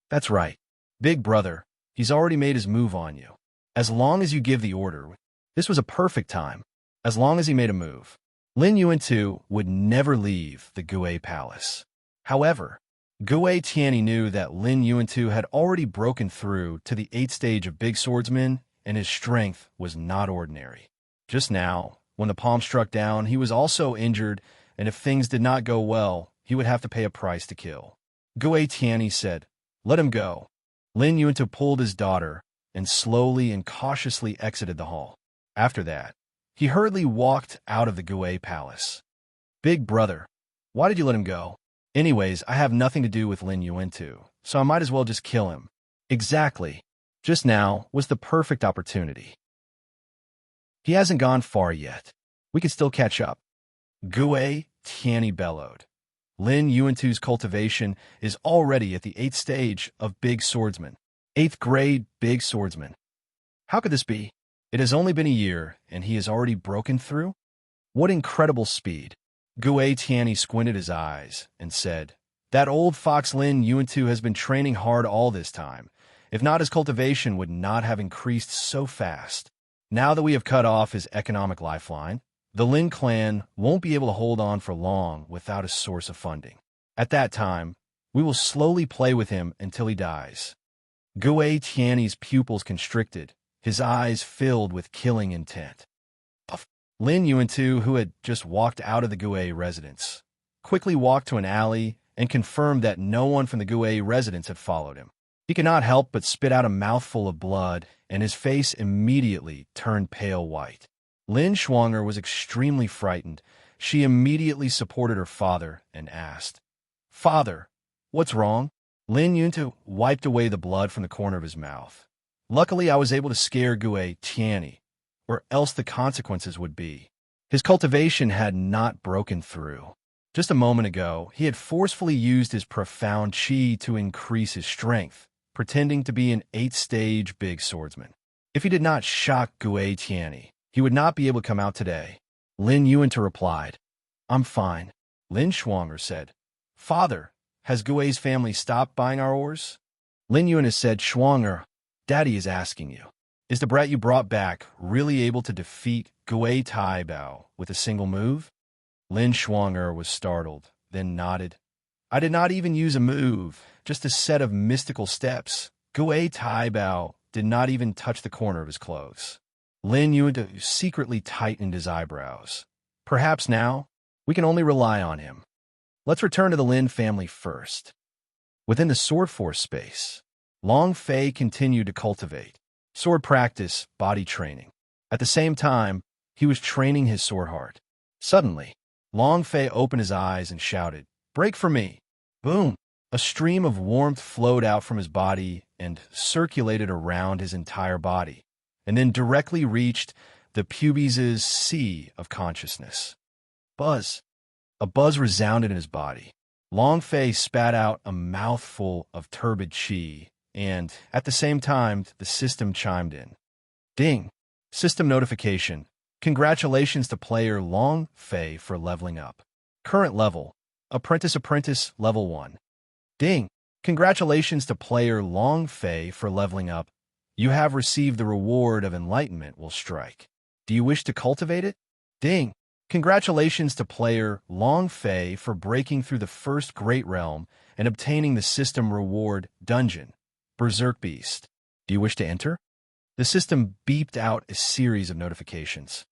That's right. Big brother, he's already made his move on you. As long as you give the order, this was a perfect time. As long as he made a move. Lin Yuan too would never leave the Gui palace. However, Gui Tianyi knew that Lin Yuan too had already broken through to the 8th stage of big swordsman, and his strength was not ordinary. Just now, when the palm struck down, he was also injured, and if things did not go well, he would have to pay a price to kill. Gui Tianyi said, let him go. Lin Yuan too pulled his daughter and slowly and cautiously exited the hall. After that, he hurriedly walked out of the Gui palace. Big brother, why did you let him go? Anyways, I have nothing to do with Lin Yuan too, so I might as well just kill him. Exactly. Just now was the perfect opportunity. He hasn't gone far yet. We can still catch up. Gui Tianyi bellowed. Lin Yuan too's cultivation is already at the 8th stage of big swordsman. 8th grade big swordsman. How could this be? It has only been a year, and he has already broken through? What incredible speed. Gui Tianyi squinted his eyes and said, that old fox Lin Yuan too has been training hard all this time. If not, his cultivation would not have increased so fast. Now that we have cut off his economic lifeline, the Lin clan won't be able to hold on for long without a source of funding. At that time, we will slowly play with him until he dies. Gui Tianyi's pupils constricted, his eyes filled with killing intent. Lin Yuan too, who had just walked out of the Gui residence, quickly walked to an alley and confirmed that no one from the Gui residence had followed him. He could not help but spit out a mouthful of blood, and his face immediately turned pale white. Lin Schwanger was extremely frightened. She immediately supported her father and asked, Father, what's wrong? Lin Yuan too wiped away the blood from the corner of his mouth. Luckily, I was able to scare Gui Tianyi, or else the consequences would be. His cultivation had not broken through. Just a moment ago, he had forcefully used his profound qi to increase his strength, pretending to be an 8th stage big swordsman. If he did not shock Gui Tianyi, he would not be able to come out today. Lin Yuan too replied, I'm fine. Lin Schwanger said, Father, has Gui's family stopped buying our ores? Lin Yuan has said, Schwanger, Daddy is asking you. Is the brat you brought back really able to defeat Gui Taibao with a single move? Lin Schwanger was startled, then nodded. I did not even use a move, just a set of mystical steps. Gui Taibao did not even touch the corner of his clothes. Lin Yuan too secretly tightened his eyebrows. Perhaps now, we can only rely on him. Let's return to the Lin family first. Within the Sword Force space, Long Fei continued to cultivate sword practice, body training. At the same time, he was training his sword heart. Suddenly, Long Fei opened his eyes and shouted, Break for me! Boom! A stream of warmth flowed out from his body and circulated around his entire body, and then directly reached the pubes' sea of consciousness. Buzz! A buzz resounded in his body. Long Fei spat out a mouthful of turbid qi, and, at the same time, the system chimed in. Ding! System notification. Congratulations to player Long Fei for leveling up. Current level, Apprentice level 1. Ding! Congratulations to player Long Fei for leveling up. You have received the reward of enlightenment will strike. Do you wish to cultivate it? Ding! Congratulations to player Long Fei for breaking through the first Great Realm and obtaining the system reward dungeon, Berserk Beast. Do you wish to enter? The system beeped out a series of notifications.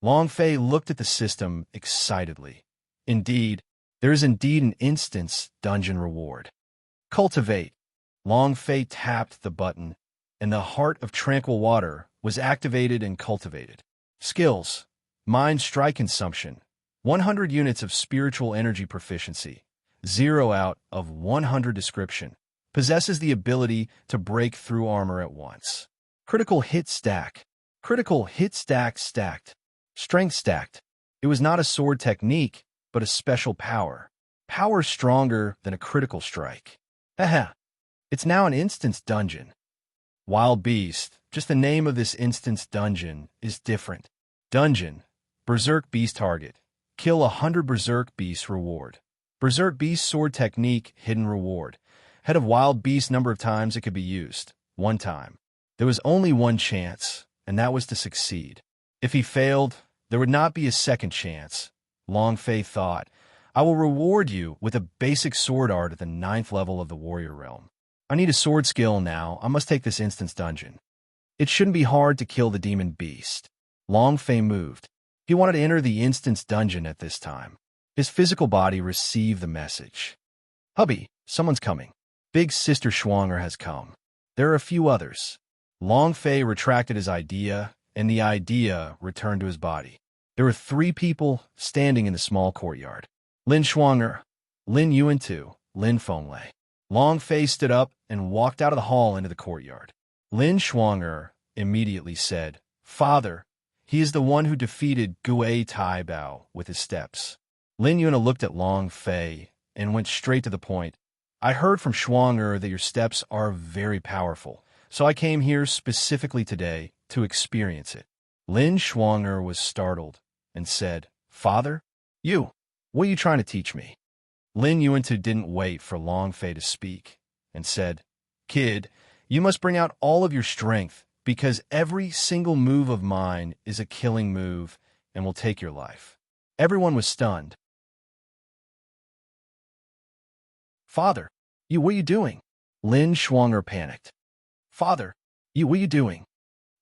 Long Fei looked at the system excitedly. Indeed, there is indeed an instance dungeon reward. Cultivate. Long Fei tapped the button, and the heart of tranquil water was activated and cultivated. Skills. Mind strike consumption. 100 units of spiritual energy proficiency. 0 out of 100 description. Possesses the ability to break through armor at once. Critical hit stack. Critical hit stack stacked. Strength stacked. It was not a sword technique, but a special power. Power stronger than a critical strike. Haha. It's now an instance dungeon. Wild Beast. Just the name of this instance dungeon is different. Dungeon. Berserk Beast target. Kill 100 Berserk Beasts reward. Berserk Beast sword technique hidden reward. Head of Wild Beast number of times it could be used. 1 time. There was only one chance, and that was to succeed. If he failed, there would not be a second chance. Long Fei thought, I will reward you with a basic sword art at the 9th level of the warrior realm. I need a sword skill now. I must take this instance dungeon. It shouldn't be hard to kill the demon beast. Long Fei moved. He wanted to enter the instance dungeon at this time. His physical body received the message. Hubby, someone's coming. Big Sister Schwanger has come. There are a few others. Long Fei retracted his idea, and the idea returned to his body. There were 3 people standing in the small courtyard. Lin Schwanger, Lin Yuan-tu, Lin Fenglei. Long Fei stood up and walked out of the hall into the courtyard. Lin Schwanger immediately said, Father, he is the one who defeated Gui Tai Bao with his steps. Lin Yuna looked at Long Fei and went straight to the point. I heard from Schwanger that your steps are very powerful, so I came here specifically today to experience it. Lin Schwanger was startled and said, Father, what are you trying to teach me? Lin Yuan-tu didn't wait for Long Fei to speak and said, Kid, you must bring out all of your strength because every single move of mine is a killing move and will take your life. Everyone was stunned. Father, what are you doing? Lin Schwanger panicked. Father, what are you doing?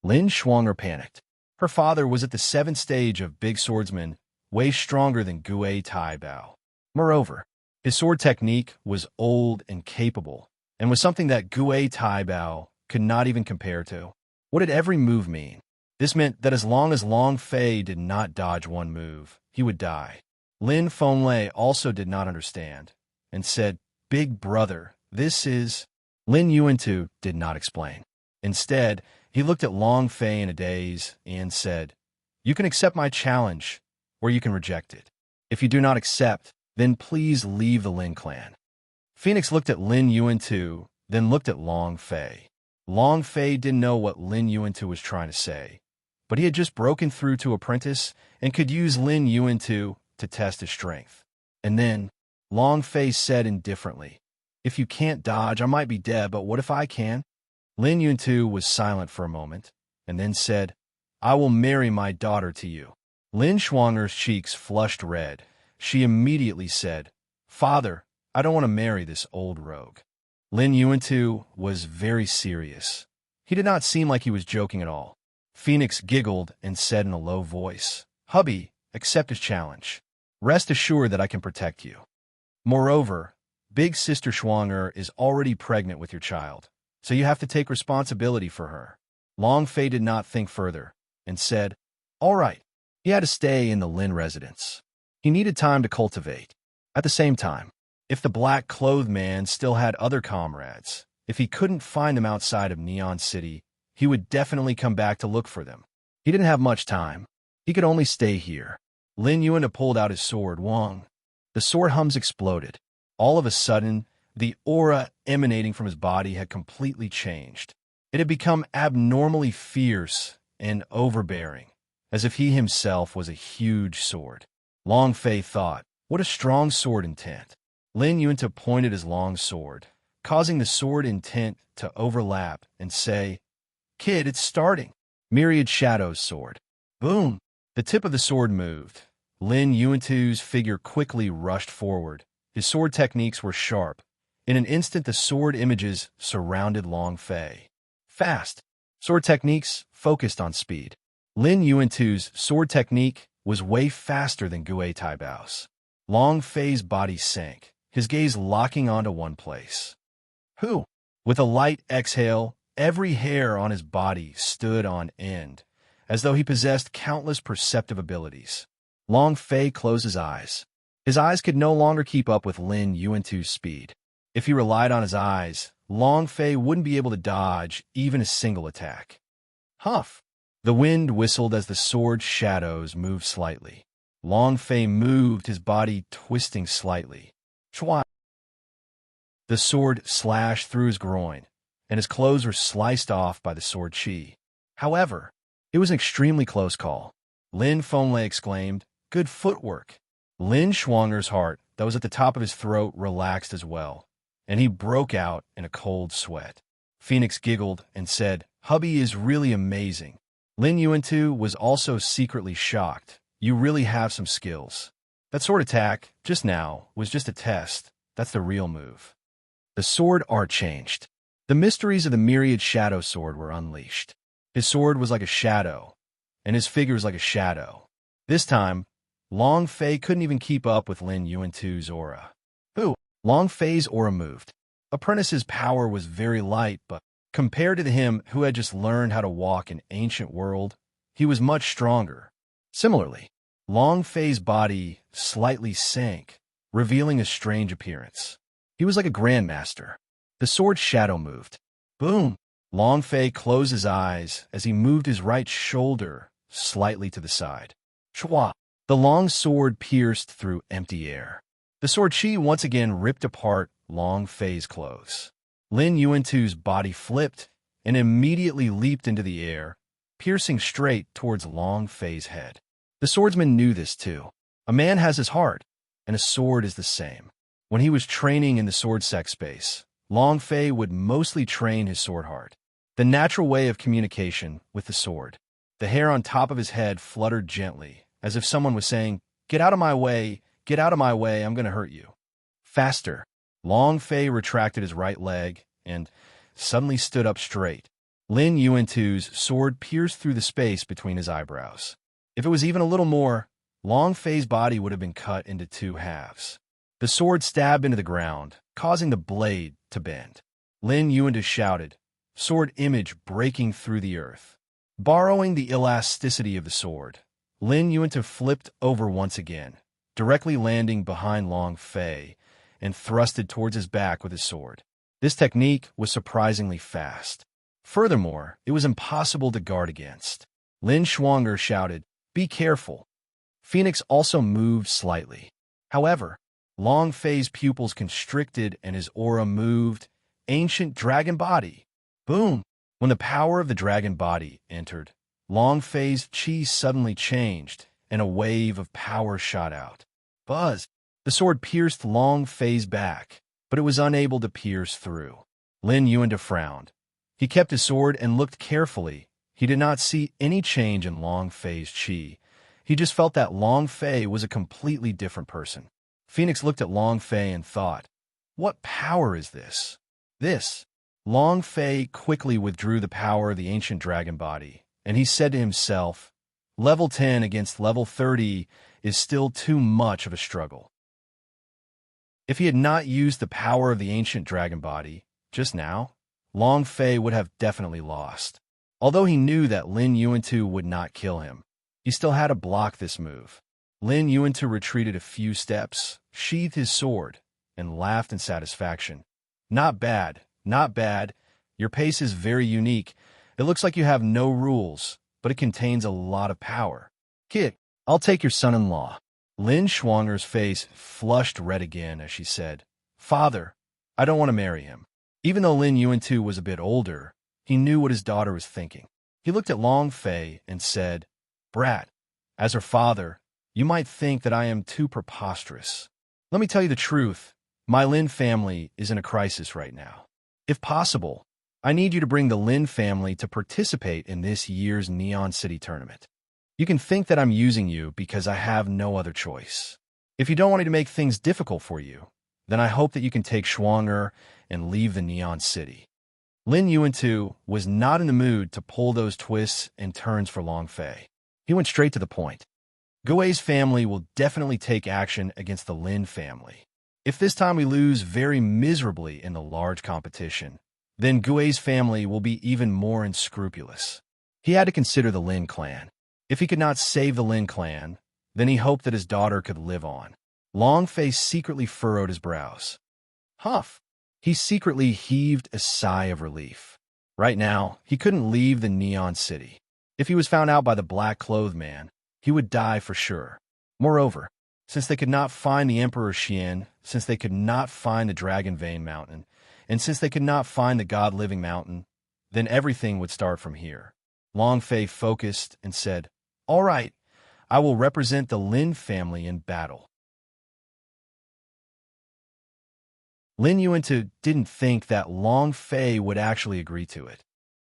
Lin Schwanger panicked. Her father was at the 7th stage of Big Swordsman, way stronger than Gui Tai Bao. Moreover, his sword technique was old and capable, and was something that Gui Tai Bao could not even compare to. What did every move mean? This meant that as Long Fei did not dodge one move, he would die. Lin Fenglei also did not understand, and said, Big brother, this is... Lin Yuan-tu did not explain. Instead, he looked at Long Fei in a daze and said, You can accept my challenge, or you can reject it. If you do not accept, then please leave the Lin clan. Phoenix looked at Lin Yuan-tu, then looked at Long Fei. Long Fei didn't know what Lin Yuan-tu was trying to say, but he had just broken through to apprentice and could use Lin Yuan-tu to test his strength. And then, Long Fei said indifferently, If you can't dodge, I might be dead, but what if I can? Lin Yuan-tu was silent for a moment, and then said, I will marry my daughter to you. Lin Schwanger's cheeks flushed red. She immediately said, Father, I don't want to marry this old rogue. Lin Yuan-tu was very serious. He did not seem like he was joking at all. Phoenix giggled and said in a low voice, Hubby, accept his challenge. Rest assured that I can protect you. Moreover, Big Sister Schwanger is already pregnant with your child, so you have to take responsibility for her. Long Fei did not think further and said, All right. He had to stay in the Lin residence. He needed time to cultivate. At the same time, if the black-clothed man still had other comrades, if he couldn't find them outside of Neon City, he would definitely come back to look for them. He didn't have much time. He could only stay here. Lin Yuan pulled out his sword, Wang. The sword hums exploded. All of a sudden, the aura emanating from his body had completely changed. It had become abnormally fierce and overbearing, as if he himself was a huge sword. Long Fei thought, what a strong sword intent. Lin Yuan pointed his long sword, causing the sword intent to overlap and say, Kid, it's starting. Myriad Shadows sword. Boom. The tip of the sword moved. Lin Yuantu's figure quickly rushed forward. His sword techniques were sharp. In an instant, the sword images surrounded Long Fei. Fast. Sword techniques focused on speed. Lin Yuantu's sword technique was way faster than Gue Taibao's. Long Fei's body sank, his gaze locking onto one place. Who? With a light exhale, every hair on his body stood on end, as though he possessed countless perceptive abilities. Long Fei closed his eyes. His eyes could no longer keep up with Lin Yuantu's speed. If he relied on his eyes, Long Fei wouldn't be able to dodge even a single attack. Huff! The wind whistled as the sword's shadows moved slightly. Long Fei moved, his body twisting slightly. Chua! The sword slashed through his groin, and his clothes were sliced off by the sword chi. However, it was an extremely close call. Lin Fenglei exclaimed, "Good footwork." Lin Schwanger's heart, that was at the top of his throat, relaxed as well, and he broke out in a cold sweat. Phoenix giggled and said, "Hubby is really amazing." Lin Yuantu was also secretly shocked. "You really have some skills. That sword attack, just now, was just a test. That's the real move." The sword art changed. The mysteries of the myriad shadow sword were unleashed. His sword was like a shadow, and his figure was like a shadow. This time, Long Fei couldn't even keep up with Lin Yuantu's aura. Who? Long Fei's aura moved. Apprentice's power was very light, but compared to him who had just learned how to walk in ancient world, he was much stronger. Similarly, Long Fei's body slightly sank, revealing a strange appearance. He was like a grandmaster. The sword's shadow moved. Boom! Long Fei closed his eyes as he moved his right shoulder slightly to the side. Chua! The long sword pierced through empty air. The sword chi once again ripped apart Long Fei's clothes. Lin Yuantu's body flipped and immediately leaped into the air, piercing straight towards Long Fei's head. The swordsman knew this too. A man has his heart, and a sword is the same. When he was training in the sword sex space, Long Fei would mostly train his sword heart, the natural way of communication with the sword. The hair on top of his head fluttered gently, as if someone was saying, "Get out of my way, get out of my way, I'm going to hurt you." Faster. Long Fei retracted his right leg and suddenly stood up straight. Lin Yuantu's sword pierced through the space between his eyebrows. If it was even a little more, Long Fei's body would have been cut into two halves. The sword stabbed into the ground, causing the blade to bend. Lin Yuantu shouted, sword image breaking through the earth. Borrowing the elasticity of the sword, Lin Yuantu flipped over once again, directly landing behind Long Fei, and thrusted towards his back with his sword. This technique was surprisingly fast. Furthermore, it was impossible to guard against. Lin Schwanger shouted, "Be careful." Phoenix also moved slightly. However, Long Fei's pupils constricted and his aura moved. Ancient dragon body. Boom! When the power of the dragon body entered, Long Fei's chi suddenly changed, and a wave of power shot out. Buzz! The sword pierced Long Fei's back, but it was unable to pierce through. Lin Yuantu frowned. He kept his sword and looked carefully. He did not see any change in Long Fei's chi. He just felt that Long Fei was a completely different person. Phoenix looked at Long Fei and thought, "What power is this?" Long Fei quickly withdrew the power of the ancient dragon body, and he said to himself, "Level 10 against level 30 is still too much of a struggle." If he had not used the power of the ancient dragon body just now, Long Fei would have definitely lost. Although he knew that Lin Yuantu would not kill him, he still had to block this move. Lin Yuantu retreated a few steps, sheathed his sword, and laughed in satisfaction. "Not bad, not bad. Your pace is very unique. It looks like you have no rules, but it contains a lot of power. Kid, I'll take your son-in-law." Lin Schwanger's face flushed red again as she said, "Father, I don't want to marry him." Even though Lin Yuantu was a bit older, he knew what his daughter was thinking. He looked at Long Fei and said, "Brat, as her father, you might think that I am too preposterous. Let me tell you the truth. My Lin family is in a crisis right now. If possible, I need you to bring the Lin family to participate in this year's Neon City tournament." You can think that I'm using you because I have no other choice. If you don't want me to make things difficult for you, then I hope that you can take Schwanger and leave the Neon City. Lin Yuan was not in the mood to pull those twists and turns for Long Fei. He went straight to the point. Gui's family will definitely take action against the Lin family. If this time we lose very miserably in the large competition, then Gui's family will be even more unscrupulous. He had to consider the Lin clan. If he could not save the Lin clan, then he hoped that his daughter could live on. Long Fei secretly furrowed his brows. Huff! He secretly heaved a sigh of relief. Right now, he couldn't leave the Neon City. If he was found out by the black-clothed man, he would die for sure. Moreover, since they could not find the Emperor Xian, since they could not find the Dragon Vein Mountain, and since they could not find the God-Living Mountain, then everything would start from here. Long Fei focused and said, "All right, I will represent the Lin family in battle." Lin Yuan didn't think that Long Fei would actually agree to it.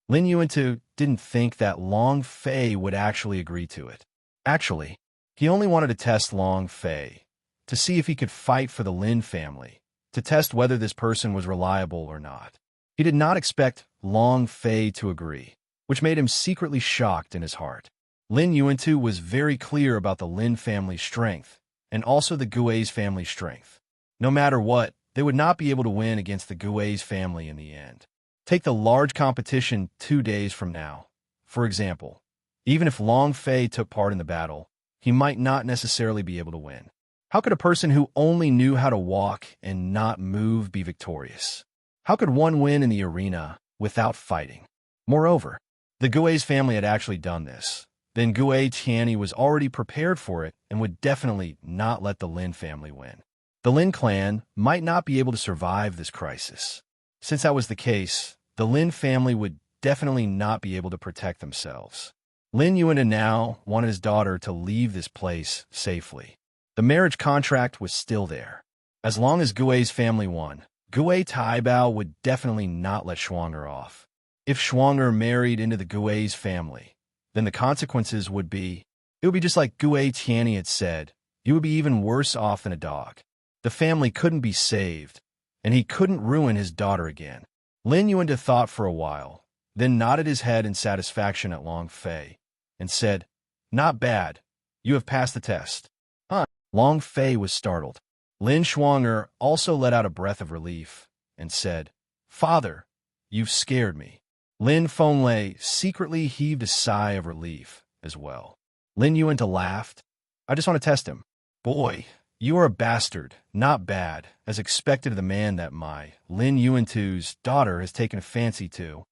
Lin Yuan didn't think that Long Fei would actually agree to it. Actually, he only wanted to test Long Fei, to see if he could fight for the Lin family, to test whether this person was reliable or not. He did not expect Long Fei to agree, which made him secretly shocked in his heart. Lin Yuan was very clear about the Lin family's strength, and also the Gui's family's strength. No matter what, they would not be able to win against the Gui's family in the end. Take the large competition 2 days from now. For example, even if Long Fei took part in the battle, he might not necessarily be able to win. How could a person who only knew how to walk and not move be victorious? How could one win in the arena without fighting? Moreover, the Gui's family had actually done this. Then Gui Tianyi was already prepared for it and would definitely not let the Lin family win. The Lin clan might not be able to survive this crisis. Since that was the case, the Lin family would definitely not be able to protect themselves. Lin Yuan now wanted his daughter to leave this place safely. The marriage contract was still there. As long as Gui's family won, Gui Taibao would definitely not let Schwanger off. If Schwanger married into the Gui's family, then the consequences would be, it would be just like Gui Tianyi had said, he would be even worse off than a dog. The family couldn't be saved, and he couldn't ruin his daughter again. Lin Yuan thought for a while, then nodded his head in satisfaction at Long Fei, and said, "Not bad. You have passed the test." Huh? Long Fei was startled. Lin Schwanger also let out a breath of relief, and said, "Father, you've scared me." Lin Fenglei secretly heaved a sigh of relief as well. Lin Yuan laughed. "I just want to test him." "Boy, you are a bastard, not bad, as expected of the man that my Lin Yuan-2's daughter has taken a fancy to.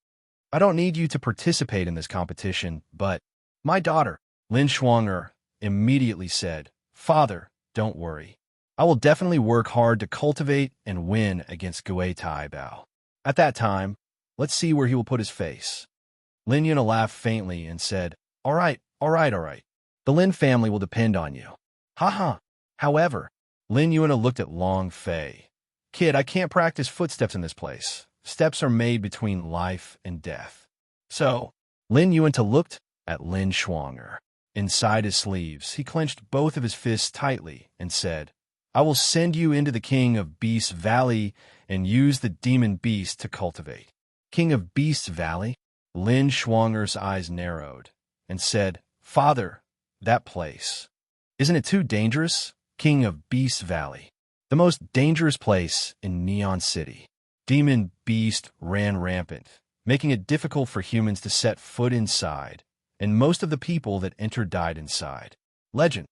I don't need you to participate in this competition, but my daughter," Lin Schwanger immediately said, "Father, don't worry. I will definitely work hard to cultivate and win against Gui Taibao. At that time, let's see where he will put his face." Lin Yuan laughed faintly and said, all right. The Lin family will depend on you." Haha. However, Lin Yuan looked at Long Fei. "Kid, I can't practice footsteps in this place. Steps are made between life and death." So, Lin Yuan looked at Lin Schwanger. Inside his sleeves, he clenched both of his fists tightly and said, "I will send you into the King of Beasts Valley and use the demon beast to cultivate." King of Beasts Valley? Lin Schwanger's eyes narrowed and said, "Father, that place. Isn't it too dangerous? King of Beasts Valley. The most dangerous place in Neon City." Demon beast ran rampant, making it difficult for humans to set foot inside, and most of the people that entered died inside. Legend.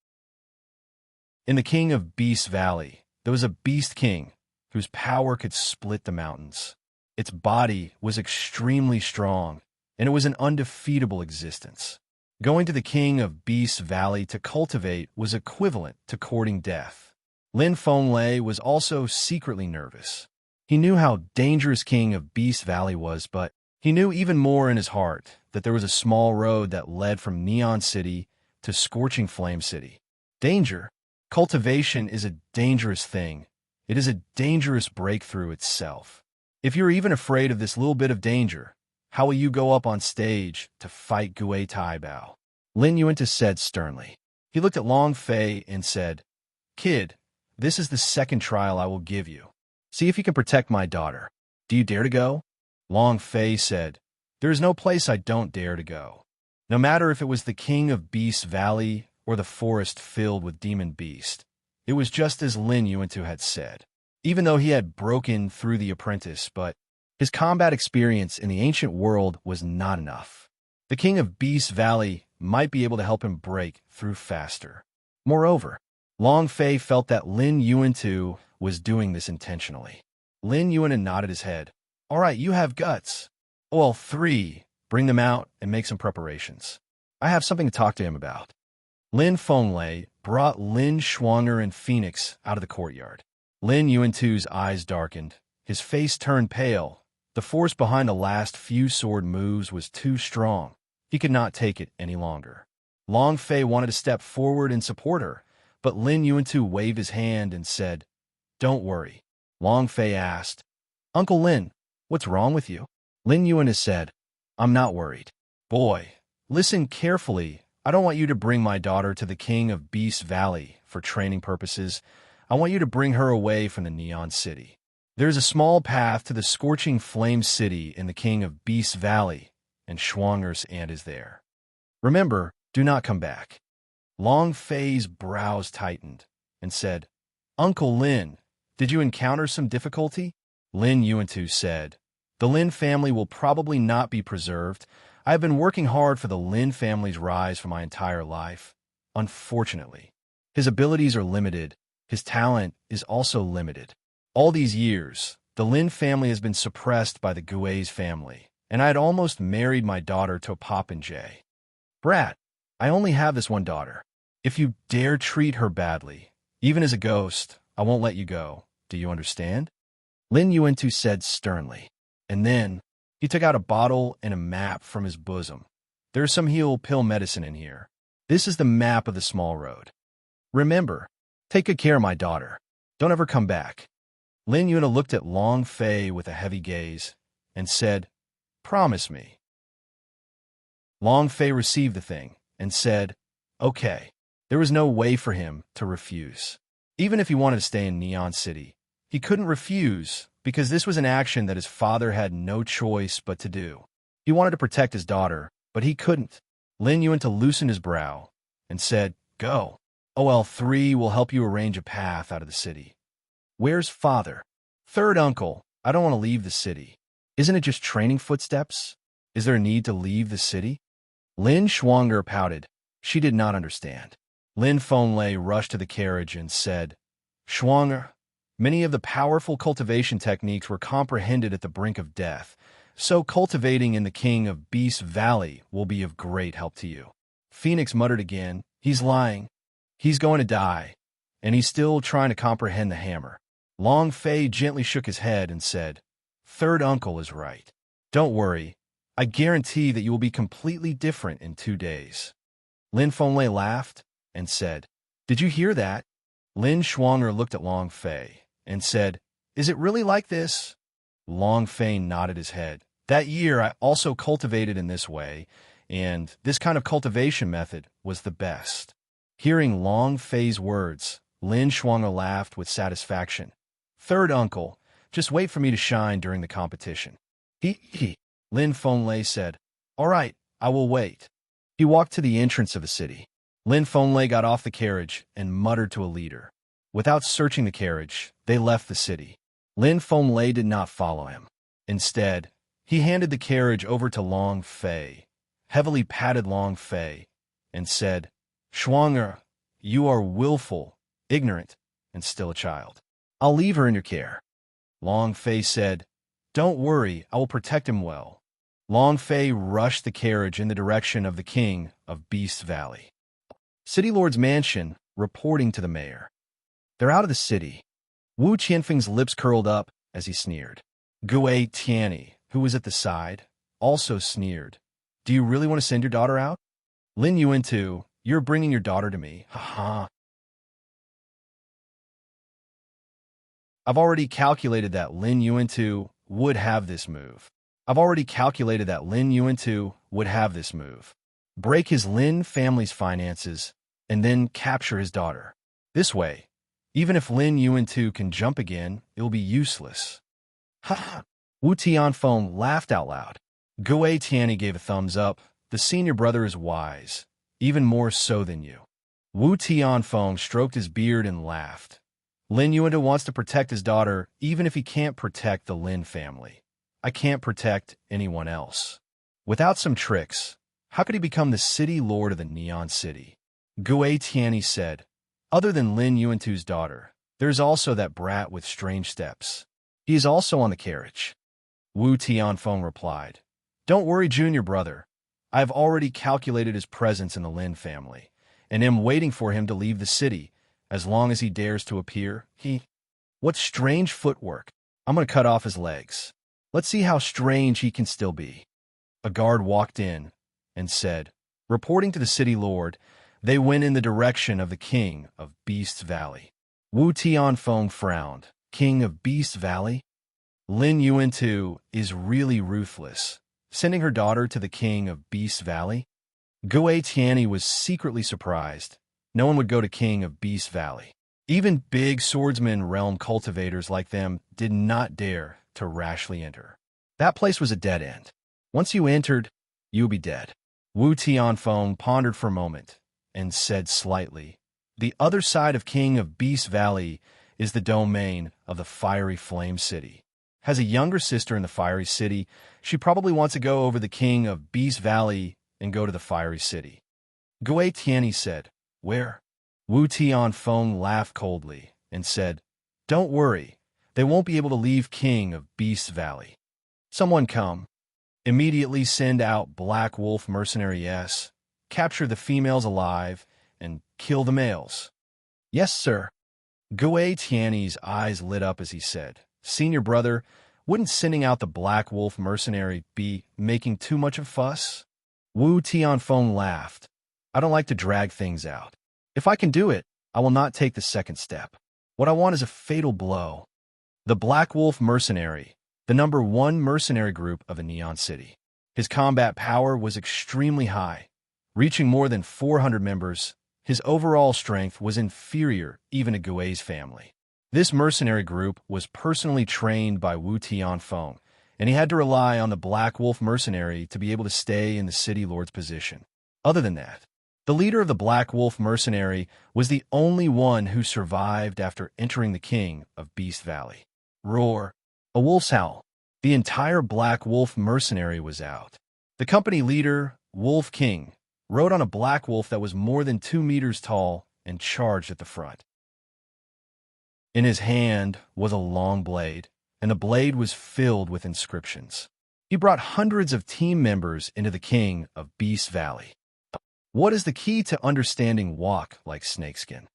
In the King of Beasts Valley, there was a beast king whose power could split the mountains. Its body was extremely strong, and it was an undefeatable existence. Going to the King of Beasts Valley to cultivate was equivalent to courting death. Lin Fenglei was also secretly nervous. He knew how dangerous King of Beasts Valley was, but he knew even more in his heart that there was a small road that led from Neon City to Scorching Flame City. Danger. Cultivation is a dangerous thing. It is a dangerous breakthrough itself. If you're even afraid of this little bit of danger, how will you go up on stage to fight Gui Taibao? Lin Yuanta said sternly. He looked at Long Fei and said, "Kid, this is the second trial I will give you. See if you can protect my daughter. Do you dare to go?" Long Fei said, "There is no place I don't dare to go. No matter if it was the king of Beast Valley or the forest filled with demon beast." It was just as Lin Yuantu had said. Even though he had broken through the apprentice, but his combat experience in the ancient world was not enough. The king of Beast Valley might be able to help him break through faster. Moreover, Long Fei felt that Lin Yuantu was doing this intentionally. Lin Yuantu nodded his head. "All right, you have guts. OL3, bring them out and make some preparations. I have something to talk to him about." Lin Fenglei brought Lin Schwanger and Phoenix out of the courtyard. Lin Yuantu's eyes darkened. His face turned pale. The force behind the last few sword moves was too strong. He could not take it any longer. Long Fei wanted to step forward and support her, but Lin Yuantu waved his hand and said, "Don't worry." Long Fei asked, "Uncle Lin, what's wrong with you?" Lin Yuantu said, "I'm not worried. Boy, listen carefully. I don't want you to bring my daughter to the king of Beast Valley for training purposes. I want you to bring her away from the Neon City. There's a small path to the Scorching Flame City in the king of Beast Valley, and Schwanger's aunt is there. Remember, do not come back." Long Fei's brows tightened and said, "Uncle Lin, did you encounter some difficulty?" Lin Yuantu said, "The Lin family will probably not be preserved. I have been working hard for the Lin family's rise for my entire life. Unfortunately, his abilities are limited. His talent is also limited. All these years, the Lin family has been suppressed by the Gui's family, and I had almost married my daughter to a popinjay. Brat, I only have this one daughter. If you dare treat her badly, even as a ghost, I won't let you go. Do you understand?" Lin Yuantu said sternly. And then he took out a bottle and a map from his bosom. "There's some heal pill medicine in here. This is the map of the small road. Remember, take good care of my daughter. Don't ever come back." Lin Yuantu looked at Long Fei with a heavy gaze and said, "Promise me." Long Fei received the thing and said, "Okay." There was no way for him to refuse. Even if he wanted to stay in Neon City, he couldn't refuse because this was an action that his father had no choice but to do. He wanted to protect his daughter, but he couldn't. Lin Yuantu loosened his brow and said, "Go. OL3 will help you arrange a path out of the city." "Where's father?" "Third uncle, I don't want to leave the city." "Isn't it just training footsteps? Is there a need to leave the city?" Lin Schwanger pouted. She did not understand. Lin Fenglei rushed to the carriage and said, "Schwanger, many of the powerful cultivation techniques were comprehended at the brink of death, so cultivating in the king of Beast Valley will be of great help to you." Phoenix muttered again, "He's lying. He's going to die, and he's still trying to comprehend the hammer." Long Fei gently shook his head and said, "Third uncle is right. Don't worry. I guarantee that you will be completely different in 2 days." Lin Fenglei laughed and said, "Did you hear that?" Lin Schwanger looked at Long Fei and said, "Is it really like this?" Long Fei nodded his head. "That year I also cultivated in this way, and this kind of cultivation method was the best." Hearing Long Fei's words, Lin Schwanger laughed with satisfaction. "Third uncle, just wait for me to shine during the competition." He. Lin Fenglei said, "All right, I will wait." He walked to the entrance of the city. Lin Fenglei got off the carriage and muttered to a leader. Without searching the carriage, they left the city. Lin Fenglei did not follow him. Instead, he handed the carriage over to Long Fei, heavily patted Long Fei, and said, "Schwanger, you are willful, ignorant, and still a child. I'll leave her in your care." Long Fei said, "Don't worry, I will protect him well." Long Fei rushed the carriage in the direction of the king of Beast Valley. City Lord's mansion, reporting to the mayor. "They're out of the city." Wu Qianfeng's lips curled up as he sneered. Gui Tianyi, who was at the side, also sneered. "Do you really want to send your daughter out?" Lin Yuantu, "You're bringing your daughter to me. Ha. I've already calculated that Lin Yuantu would have this move. break his Lin family's finances, and then capture his daughter. This way, even if Lin Yuan-tu can jump again, it will be useless. Ha ha! Wu Tianfeng laughed out loud. Gui Tianyi gave a thumbs up. The senior brother is wise, even more so than you. Wu Tianfeng stroked his beard and laughed. Lin Yuan-tu wants to protect his daughter, even if he can't protect the Lin family. I can't protect anyone else. Without some tricks, how could he become the city lord of the Neon City? Gui Tianyi said, other than Lin Yuan-tu's daughter, there's also that brat with strange steps. He is also on the carriage. Wu Tianfeng replied, don't worry, junior brother. I have already calculated his presence in the Lin family, and am waiting for him to leave the city. As long as he dares to appear, What strange footwork. I'm going to cut off his legs. Let's see how strange he can still be. A guard walked in and said, reporting to the city lord, they went in the direction of the king of Beast Valley. Wu Tianfeng frowned. King of Beast Valley? Lin Yuan-tu is really ruthless, sending her daughter to the king of Beast Valley? Gui Tianyi was secretly surprised. No one would go to king of Beast Valley. Even big swordsman realm cultivators like them did not dare to rashly enter. That place was a dead end. Once you entered, you would be dead. Wu Tianfeng pondered for a moment and said slightly, the other side of king of Beast Valley is the domain of the Fiery Flame City. Has a younger sister in the Fiery City. She probably wants to go over the king of Beast Valley and go to the Fiery City. Gui Tianyi said, where? Wu Tianfeng laughed coldly and said, don't worry, they won't be able to leave king of Beast Valley. Someone come. Immediately send out Black Wolf Mercenary S, capture the females alive, and kill the males. Yes, sir. Gui Tianyi's eyes lit up as he said, senior brother, wouldn't sending out the Black Wolf Mercenary be making too much of fuss? Wu Tianfeng laughed. I don't like to drag things out. If I can do it, I will not take the second step. What I want is a fatal blow. The Black Wolf Mercenary, the #1 mercenary group of a Neon City. His combat power was extremely high, reaching more than 400 members. His overall strength was inferior even to Gui's family. This mercenary group was personally trained by Wu Tianfeng, and he had to rely on the Black Wolf Mercenary to be able to stay in the city lord's position. Other than that, the leader of the Black Wolf Mercenary was the only one who survived after entering the king of Beast Valley. Roar. A wolf's howl. The entire Black Wolf Mercenary was out. The company leader, Wolf King, rode on a black wolf that was more than 2 meters tall and charged at the front. In his hand was a long blade, and the blade was filled with inscriptions. He brought hundreds of team members into the king of Beast Valley. What is the key to understanding walk like snakeskin?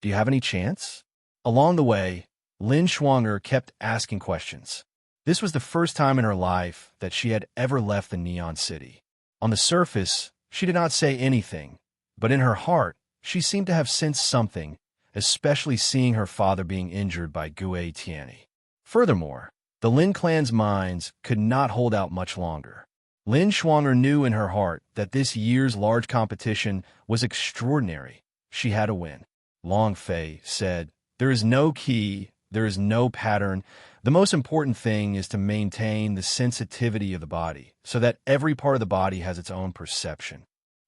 Do you have any chance? Along the way, Lin Shuang'er kept asking questions. This was the first time in her life that she had ever left the Neon City. On the surface, she did not say anything, but in her heart, she seemed to have sensed something, especially seeing her father being injured by Gui Tianyi. Furthermore, the Lin clan's minds could not hold out much longer. Lin Shuang'er knew in her heart that this year's large competition was extraordinary. She had to win. Long Fei said, there is no key, there is no pattern. The most important thing is to maintain the sensitivity of the body so that every part of the body has its own perception.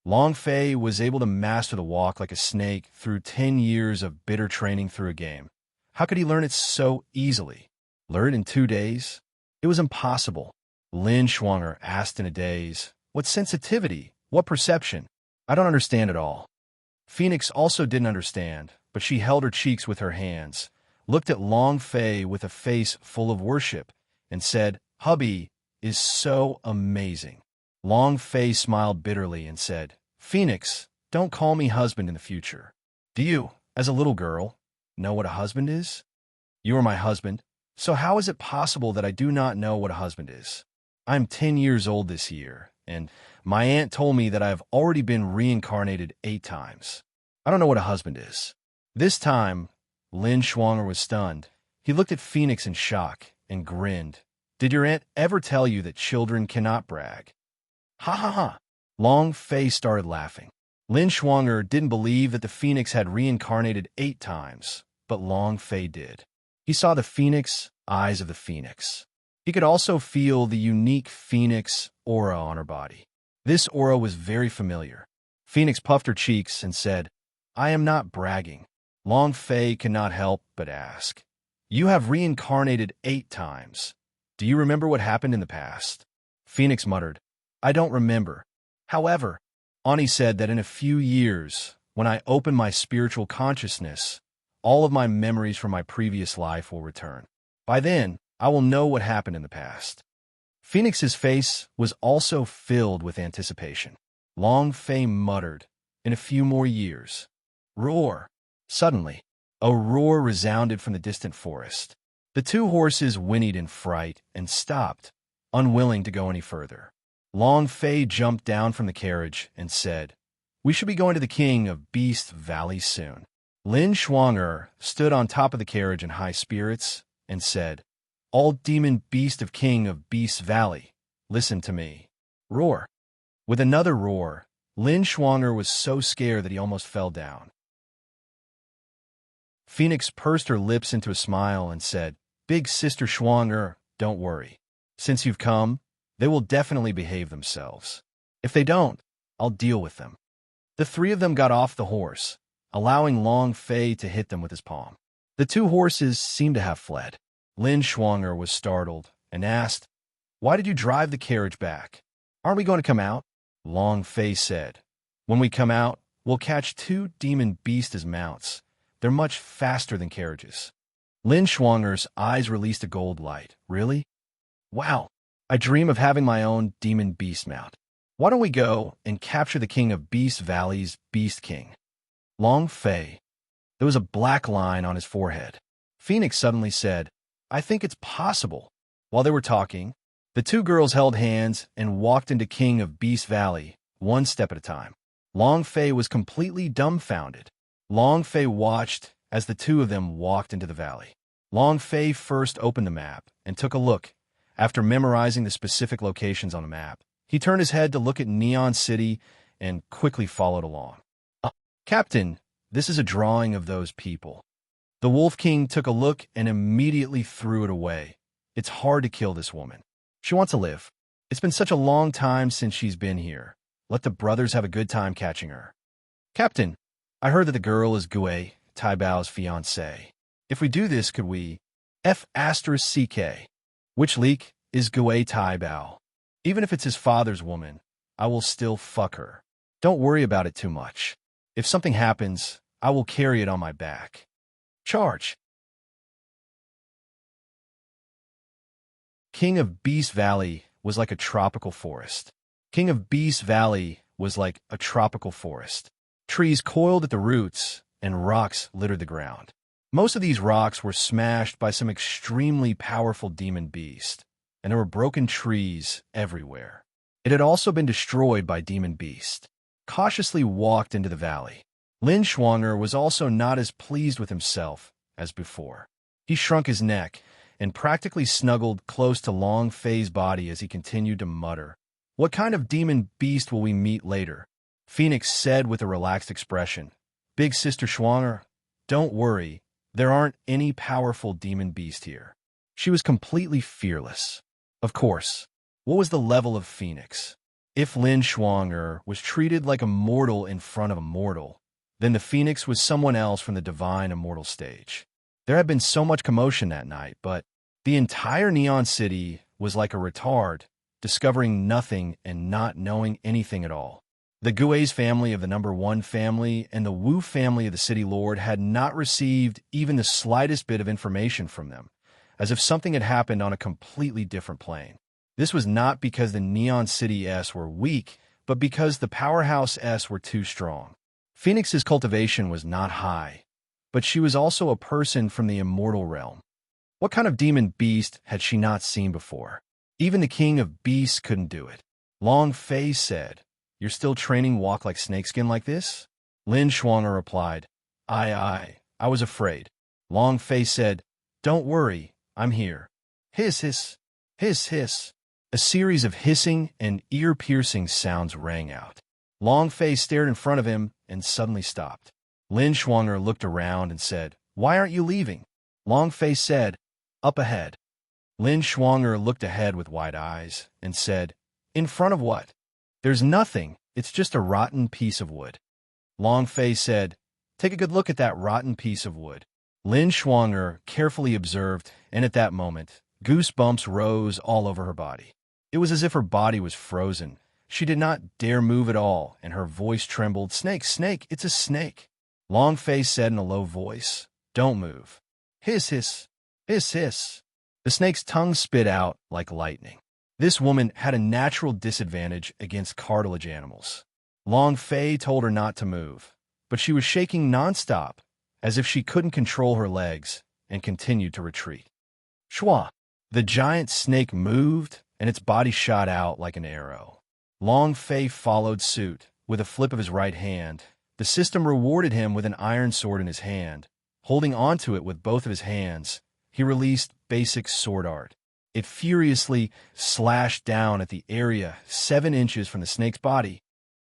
Long Fei was able to master the walk like a snake through 10 years of bitter training through a game. How could he learn it so easily? Learn it in 2 days? It was impossible. Lin Shuang'er asked in a daze, what sensitivity? What perception? I don't understand at all. Phoenix also didn't understand, but she held her cheeks with her hands, looked at Long Fei with a face full of worship, and said, hubby is so amazing. Long Fei smiled bitterly and said, Phoenix, don't call me husband in the future. Do you, as a little girl, know what a husband is? You are my husband, so how is it possible that I do not know what a husband is? I'm 10 years old this year, and my aunt told me that I have already been reincarnated 8 times. I don't know what a husband is. This time, Lin Shuang'er was stunned. He looked at Phoenix in shock and grinned. Did your aunt ever tell you that children cannot brag? Ha ha ha. Long Fei started laughing. Lin Shuang'er didn't believe that the phoenix had reincarnated 8 times, but Long Fei did. He saw the phoenix eyes of the phoenix. He could also feel the unique phoenix aura on her body. This aura was very familiar. Phoenix puffed her cheeks and said, "I am not bragging." Long Fei could not help but ask, "You have reincarnated 8 times. Do you remember what happened in the past?" Phoenix muttered, "I don't remember. However, Ani said that in a few years, when I open my spiritual consciousness, all of my memories from my previous life will return. By then, I will know what happened in the past." Phoenix's face was also filled with anticipation. Long Fei muttered, "In a few more years." Roar! Suddenly, a roar resounded from the distant forest. The 2 horses whinnied in fright and stopped, unwilling to go any further. Long Fei jumped down from the carriage and said, "We should be going to the King of Beast Valley soon." Lin Shuang'er stood on top of the carriage in high spirits and said, "All demon beast of King of Beast Valley, listen to me." Roar! With another roar, Lin Shuang'er was so scared that he almost fell down. Phoenix pursed her lips into a smile and said, "Big Sister Shuang'er, don't worry. Since you've come, they will definitely behave themselves. If they don't, I'll deal with them." The 3 of them got off the horse, allowing Long Fei to hit them with his palm. The 2 horses seemed to have fled. Lin Shuang'er was startled and asked, "Why did you drive the carriage back? Aren't we going to come out?" Long Fei said, "When we come out, we'll catch 2 demon beasts as mounts. They're much faster than carriages." Lin Shuang'er's eyes released a gold light. "Really? Wow, I dream of having my own demon beast mount. Why don't we go and capture the King of Beast Valley's Beast King?" Long Fei. There was a black line on his forehead. Phoenix suddenly said, "I think it's possible." While they were talking, the 2 girls held hands and walked into King of Beast Valley, 1 step at a time. Long Fei was completely dumbfounded. Long Fei watched as the 2 of them walked into the valley. Long Fei first opened the map and took a look. After memorizing the specific locations on the map, he turned his head to look at Neon City and quickly followed along. "Captain, this is a drawing of those people." The Wolf King took a look and immediately threw it away. "It's hard to kill this woman. She wants to live. It's been such a long time since she's been here. Let the brothers have a good time catching her." "Captain, I heard that the girl is Gue, Tai Bao's fiancée. If we do this, could we F***CK? Which leak is Gue Tai Bao? Even if it's his father's woman, I will still fuck her. Don't worry about it too much. If something happens, I will carry it on my back. Charge." King of Beast Valley was like a tropical forest. King of Beast Valley was like a tropical forest. Trees coiled at the roots and rocks littered the ground. Most of these rocks were smashed by some extremely powerful demon beast, and there were broken trees everywhere. It had also been destroyed by demon beast. Cautiously walked into the valley. Lin Shuang'er was also not as pleased with himself as before. He shrunk his neck and practically snuggled close to Long Fei's body as he continued to mutter, "What kind of demon beast will we meet later?" Phoenix said with a relaxed expression, "Big Sister Shuang'er, don't worry, there aren't any powerful demon beast here." She was completely fearless. Of course, what was the level of Phoenix? If Lin Shuang'er was treated like a mortal in front of a mortal, then the Phoenix was someone else from the divine immortal stage. There had been so much commotion that night, but the entire Neon City was like a retard, discovering nothing and not knowing anything at all. The Gui's family of the number 1 family and the Wu family of the city lord had not received even the slightest bit of information from them, as if something had happened on a completely different plane. This was not because the Neon City S were weak, but because the Powerhouse S were too strong. Phoenix's cultivation was not high, but she was also a person from the immortal realm. What kind of demon beast had she not seen before? Even the King of Beasts couldn't do it. Long Fei said, "You're still training walk like snakeskin like this?" Lin Shuang'er replied, I was afraid." Long Fei said, "Don't worry, I'm here." Hiss, hiss, hiss, hiss. A series of hissing and ear-piercing sounds rang out. Long Fei stared in front of him and suddenly stopped. Lin Shuang'er looked around and said, "Why aren't you leaving?" Long Fei said, "Up ahead." Lin Shuang'er looked ahead with wide eyes and said, "In front of what?" "There's nothing. It's just a rotten piece of wood." Long Fei said, "Take a good look at that rotten piece of wood." Lin Shuang'er carefully observed, and at that moment, goosebumps rose all over her body. It was as if her body was frozen. She did not dare move at all, and her voice trembled. "Snake, snake, it's a snake." Long Fei said in a low voice, "Don't move." Hiss, hiss, hiss, hiss. The snake's tongue spit out like lightning. This woman had a natural disadvantage against cartilage animals. Long Fei told her not to move, but she was shaking nonstop, as if she couldn't control her legs, and continued to retreat. Shwa! The giant snake moved, and its body shot out like an arrow. Long Fei followed suit. With a flip of his right hand, the system rewarded him with an iron sword in his hand. Holding onto it with both of his hands, he released basic sword art. It furiously slashed down at the area 7 inches from the snake's body.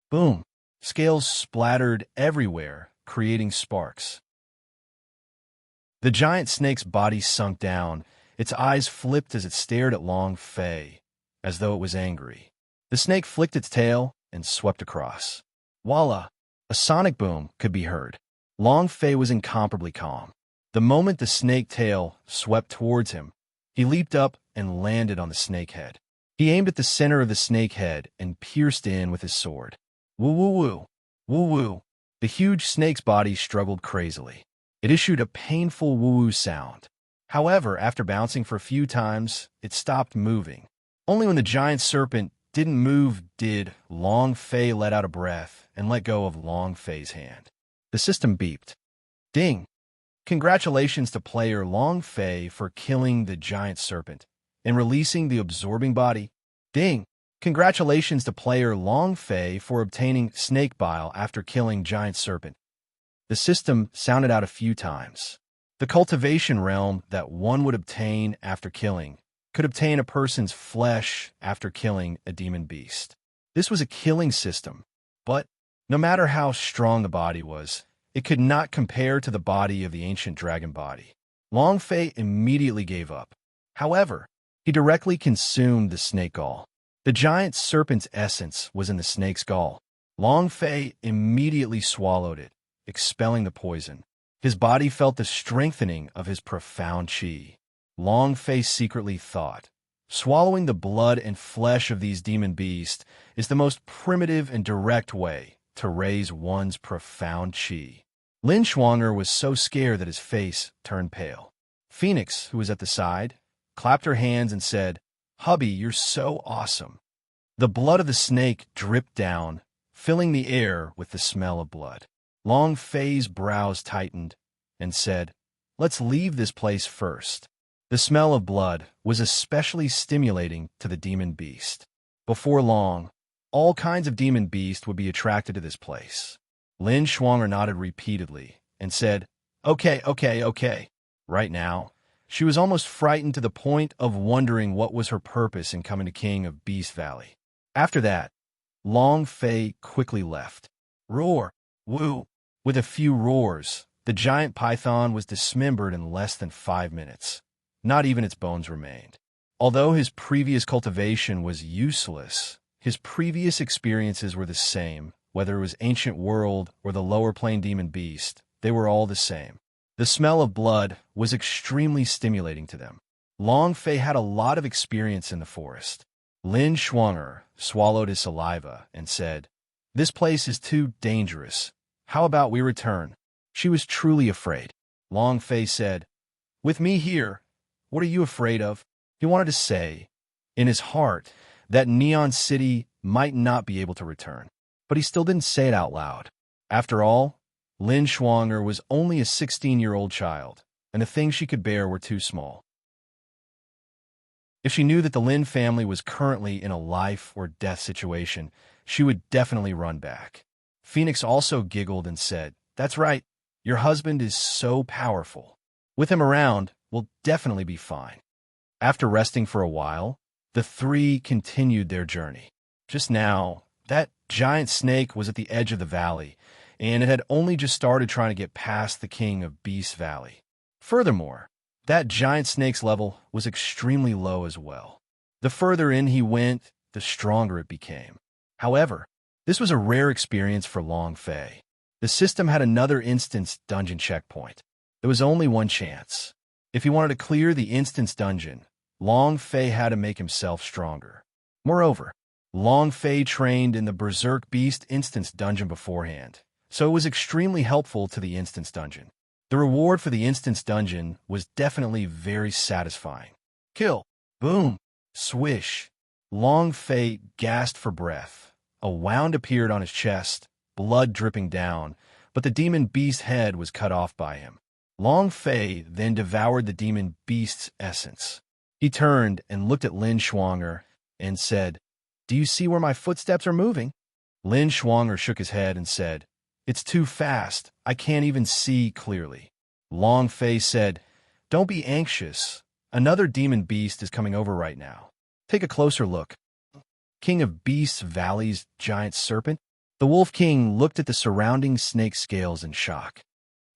Boom! Scales splattered everywhere, creating sparks. The giant snake's body sunk down. Its eyes flipped as it stared at Long Fei, as though it was angry. The snake flicked its tail and swept across. Voila! A sonic boom could be heard. Long Fei was incomparably calm. The moment the snake tail swept towards him, he leaped up and landed on the snake head. He aimed at the center of the snake head and pierced in with his sword. Woo-woo-woo! Woo-woo! The huge snake's body struggled crazily. It issued a painful woo-woo sound. However, after bouncing for a few times, it stopped moving. Only when the giant serpent didn't move did Long Fei let out a breath and let go of Long Fei's hand. The system beeped. Ding! Congratulations to player Long Fei for killing the giant serpent and releasing the absorbing body. Ding! Congratulations to player Long Fei for obtaining snake bile after killing giant serpent. The system sounded out a few times. The cultivation realm that one would obtain after killing could obtain a person's flesh after killing a demon beast. This was a killing system, but no matter how strong the body was, it could not compare to the body of the ancient dragon body. Long Fei immediately gave up. However, he directly consumed the snake gall. The giant serpent's essence was in the snake's gall. Long Fei immediately swallowed it, expelling the poison. His body felt the strengthening of his profound qi. Long Fei secretly thought, swallowing the blood and flesh of these demon beasts is the most primitive and direct way to raise one's profound qi. Lin Shuang'er was so scared that his face turned pale. Phoenix, who was at the side, clapped her hands and said, "Hubby, you're so awesome." The blood of the snake dripped down, filling the air with the smell of blood. Long Fei's brows tightened and said, "Let's leave this place first." The smell of blood was especially stimulating to the demon beast. Before long, all kinds of demon beasts would be attracted to this place. Lin Shuang'er nodded repeatedly and said, "Okay, okay, okay." Right now, she was almost frightened to the point of wondering what was her purpose in coming to King of Beast Valley. After that, Long Fei quickly left. Roar! Woo! With a few roars, the giant python was dismembered in less than 5 minutes. Not even its bones remained. Although his previous cultivation was useless, his previous experiences were the same. Whether it was ancient world or the lower plane demon beast, they were all the same. The smell of blood was extremely stimulating to them. Long Fei had a lot of experience in the forest. Lin Shuang'er swallowed his saliva and said, "This place is too dangerous. How about we return?" She was truly afraid. Long Fei said, "With me here, what are you afraid of?" He wanted to say, in his heart, that Neon City might not be able to return, but he still didn't say it out loud. After all, Lin Shuang'er was only a 16-year-old child, and the things she could bear were too small. If she knew that the Lin family was currently in a life or death situation, she would definitely run back. Phoenix also giggled and said, "That's right, your husband is so powerful. With him around, we'll definitely be fine." After resting for a while, The three continued their journey. Just now, that giant snake was at the edge of the valley, and it had only just started trying to get past the king of Beast Valley. Furthermore, that giant snake's level was extremely low as well. The further in he went, the stronger it became. However, this was a rare experience for Long Fei. The system had another instance dungeon checkpoint. There was only one chance. If he wanted to clear the instance dungeon, Long Fei had to make himself stronger. Moreover, Long Fei trained in the Berserk Beast instance dungeon beforehand, so it was extremely helpful to the instance dungeon. The reward for the instance dungeon was definitely very satisfying. Kill. Boom. Swish. Long Fei gasped for breath. A wound appeared on his chest, blood dripping down, but the demon beast head was cut off by him. Long Fei then devoured the demon beast's essence. He turned and looked at Lin Schwanger and said, "Do you see where my footsteps are moving?" Lin Schwanger shook his head and said, "It's too fast. I can't even see clearly." Long Fei said, "Don't be anxious. Another demon beast is coming over right now. Take a closer look." King of Beasts Valley's giant serpent? The Wolf King looked at the surrounding snake scales in shock.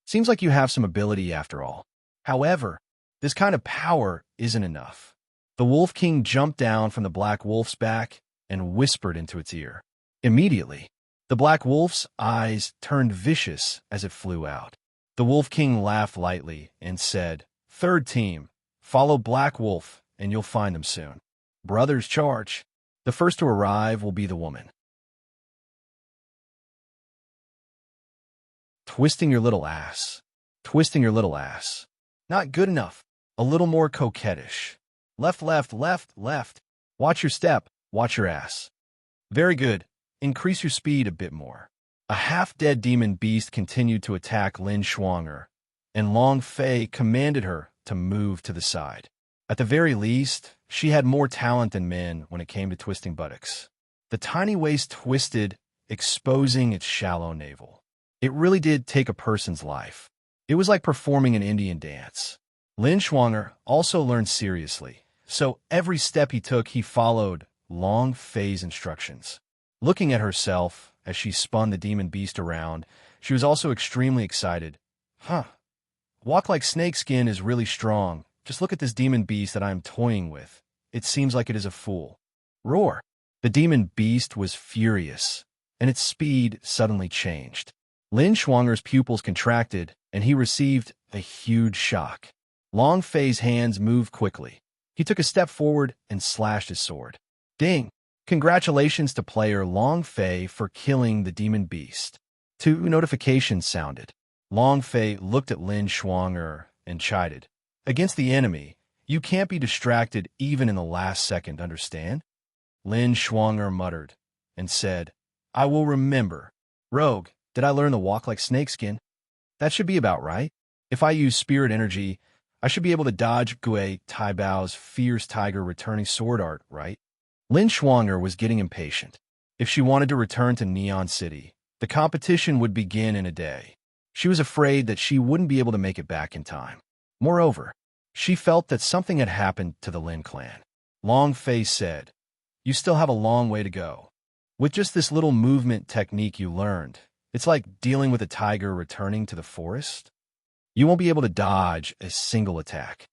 "Seems like you have some ability after all. However, this kind of power isn't enough." The Wolf King jumped down from the black wolf's back and whispered into its ear. Immediately, the black wolf's eyes turned vicious as it flew out. The Wolf King laughed lightly and said, "Third team, follow Black Wolf and you'll find them soon. Brothers charge. The first to arrive will be the woman." Twisting your little ass. Twisting your little ass. Not good enough. A little more coquettish. Left, left, left, left. Watch your step. Watch your ass. Very good. Increase your speed a bit more. A half-dead demon beast continued to attack Lin Schwanger, and Long Fei commanded her to move to the side. At the very least, she had more talent than men when it came to twisting buttocks. The tiny waist twisted, exposing its shallow navel. It really did take a person's life. It was like performing an Indian dance. Lin Schwanger also learned seriously, so every step he took, he followed Long Fei's instructions. Looking at herself as she spun the demon beast around, she was also extremely excited. Walk like snakeskin is really strong. Just look at this demon beast that I am toying with. It seems like it is a fool. Roar! The demon beast was furious, and its speed suddenly changed. Lin Schwanger's pupils contracted, and he received a huge shock. Long Fei's hands moved quickly. He took a step forward and slashed his sword. Ding! Congratulations to player Long Fei for killing the demon beast. 2 notifications sounded. Long Fei looked at Lin Schwanger and chided. Against the enemy, you can't be distracted even in the last second, understand? Lin Schwanger muttered and said, "I will remember. Rogue, did I learn to walk like snakeskin? That should be about right. If I use spirit energy, I should be able to dodge Gui Taibao's fierce tiger returning sword art, right?" Lin Schwanger was getting impatient. If she wanted to return to Neon City, the competition would begin in a day. She was afraid that she wouldn't be able to make it back in time. Moreover, she felt that something had happened to the Lin clan. Long Fei said, "You still have a long way to go. With just this little movement technique you learned, it's like dealing with a tiger returning to the forest. You won't be able to dodge a single attack."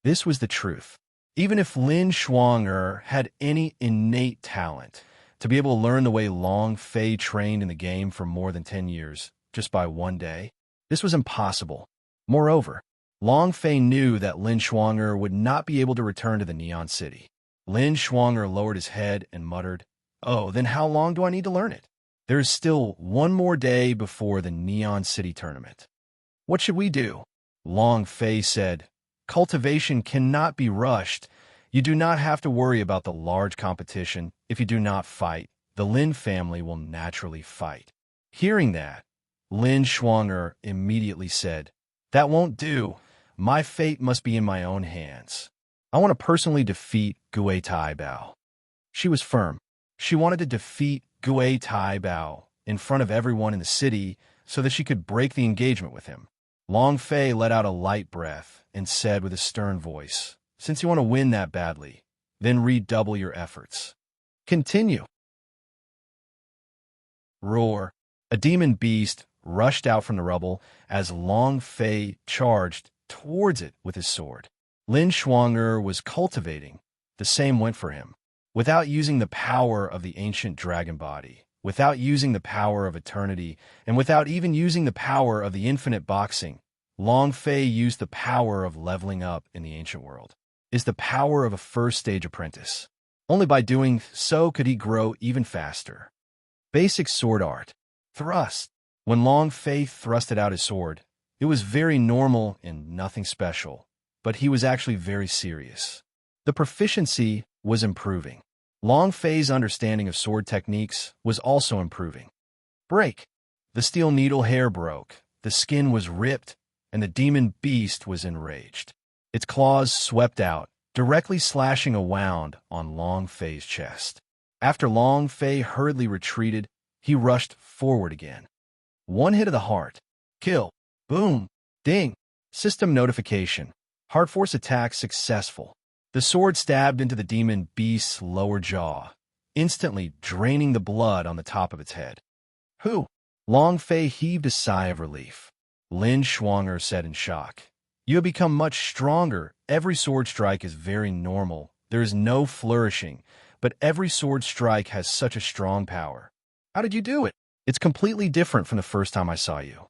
This was the truth. Even if Lin Schwanger had any innate talent to be able to learn the way Long Fei trained in the game for more than 10 years, just by one day, this was impossible. Moreover, Long Fei knew that Lin Schwanger would not be able to return to the Neon City. Lin Schwanger lowered his head and muttered, "Oh, then how long do I need to learn it? There is still one more day before the Neon City tournament." "What should we do?" Long Fei said, "Cultivation cannot be rushed. You do not have to worry about the large competition. If you do not fight, the Lin family will naturally fight." Hearing that, Lin Schwanger immediately said, "That won't do. My fate must be in my own hands. I want to personally defeat Gui Taibao." She was firm. She wanted to defeat Gui Taibao in front of everyone in the city so that she could break the engagement with him. Long Fei let out a light breath and said with a stern voice, "Since you want to win that badly, then redouble your efforts. Continue. Roar. A demon beast rushed out from the rubble as Long Fei charged towards it with his sword. Lin Shuang'er was cultivating. The same went for him. Without using the power of the ancient dragon body, without using the power of eternity, and without even using the power of the infinite boxing, Long Fei used the power of leveling up in the ancient world. Is the power of a first-stage apprentice. Only by doing so could he grow even faster. Basic sword art. Thrust. When Long Fei thrusted out his sword, it was very normal and nothing special, but he was actually very serious. The proficiency was improving. Long Fei's understanding of sword techniques was also improving. Break. The steel needle hair broke, the skin was ripped, and the demon beast was enraged. Its claws swept out, directly slashing a wound on Long Fei's chest. After Long Fei hurriedly retreated, he rushed forward again. One hit of the heart. Kill. Boom. Ding. System notification. Heart force attack successful. The sword stabbed into the demon beast's lower jaw, instantly draining the blood on the top of its head. Who? Long Fei heaved a sigh of relief. Lin Shuang'er said in shock. You have become much stronger. Every sword strike is very normal. There is no flourishing, but every sword strike has such a strong power. How did you do it? It's completely different from the first time I saw you.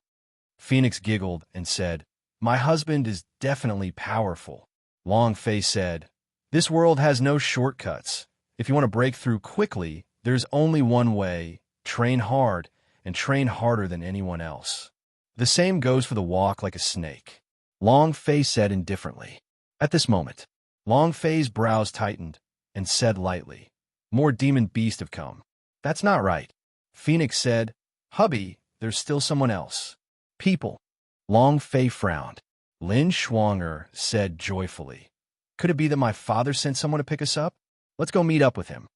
Phoenix giggled and said, My husband is definitely powerful. Long Fei said, This world has no shortcuts. If you want to break through quickly, there's only one way. Train hard, and train harder than anyone else. The same goes for the walk like a snake. Long Fei said indifferently. At this moment, Long Fei's brows tightened and said lightly, More demon beasts have come. That's not right. Phoenix said, Hubby, there's still someone else. People. Long Fei frowned. Lin Shuang'er said joyfully, Could it be that my father sent someone to pick us up? Let's go meet up with him.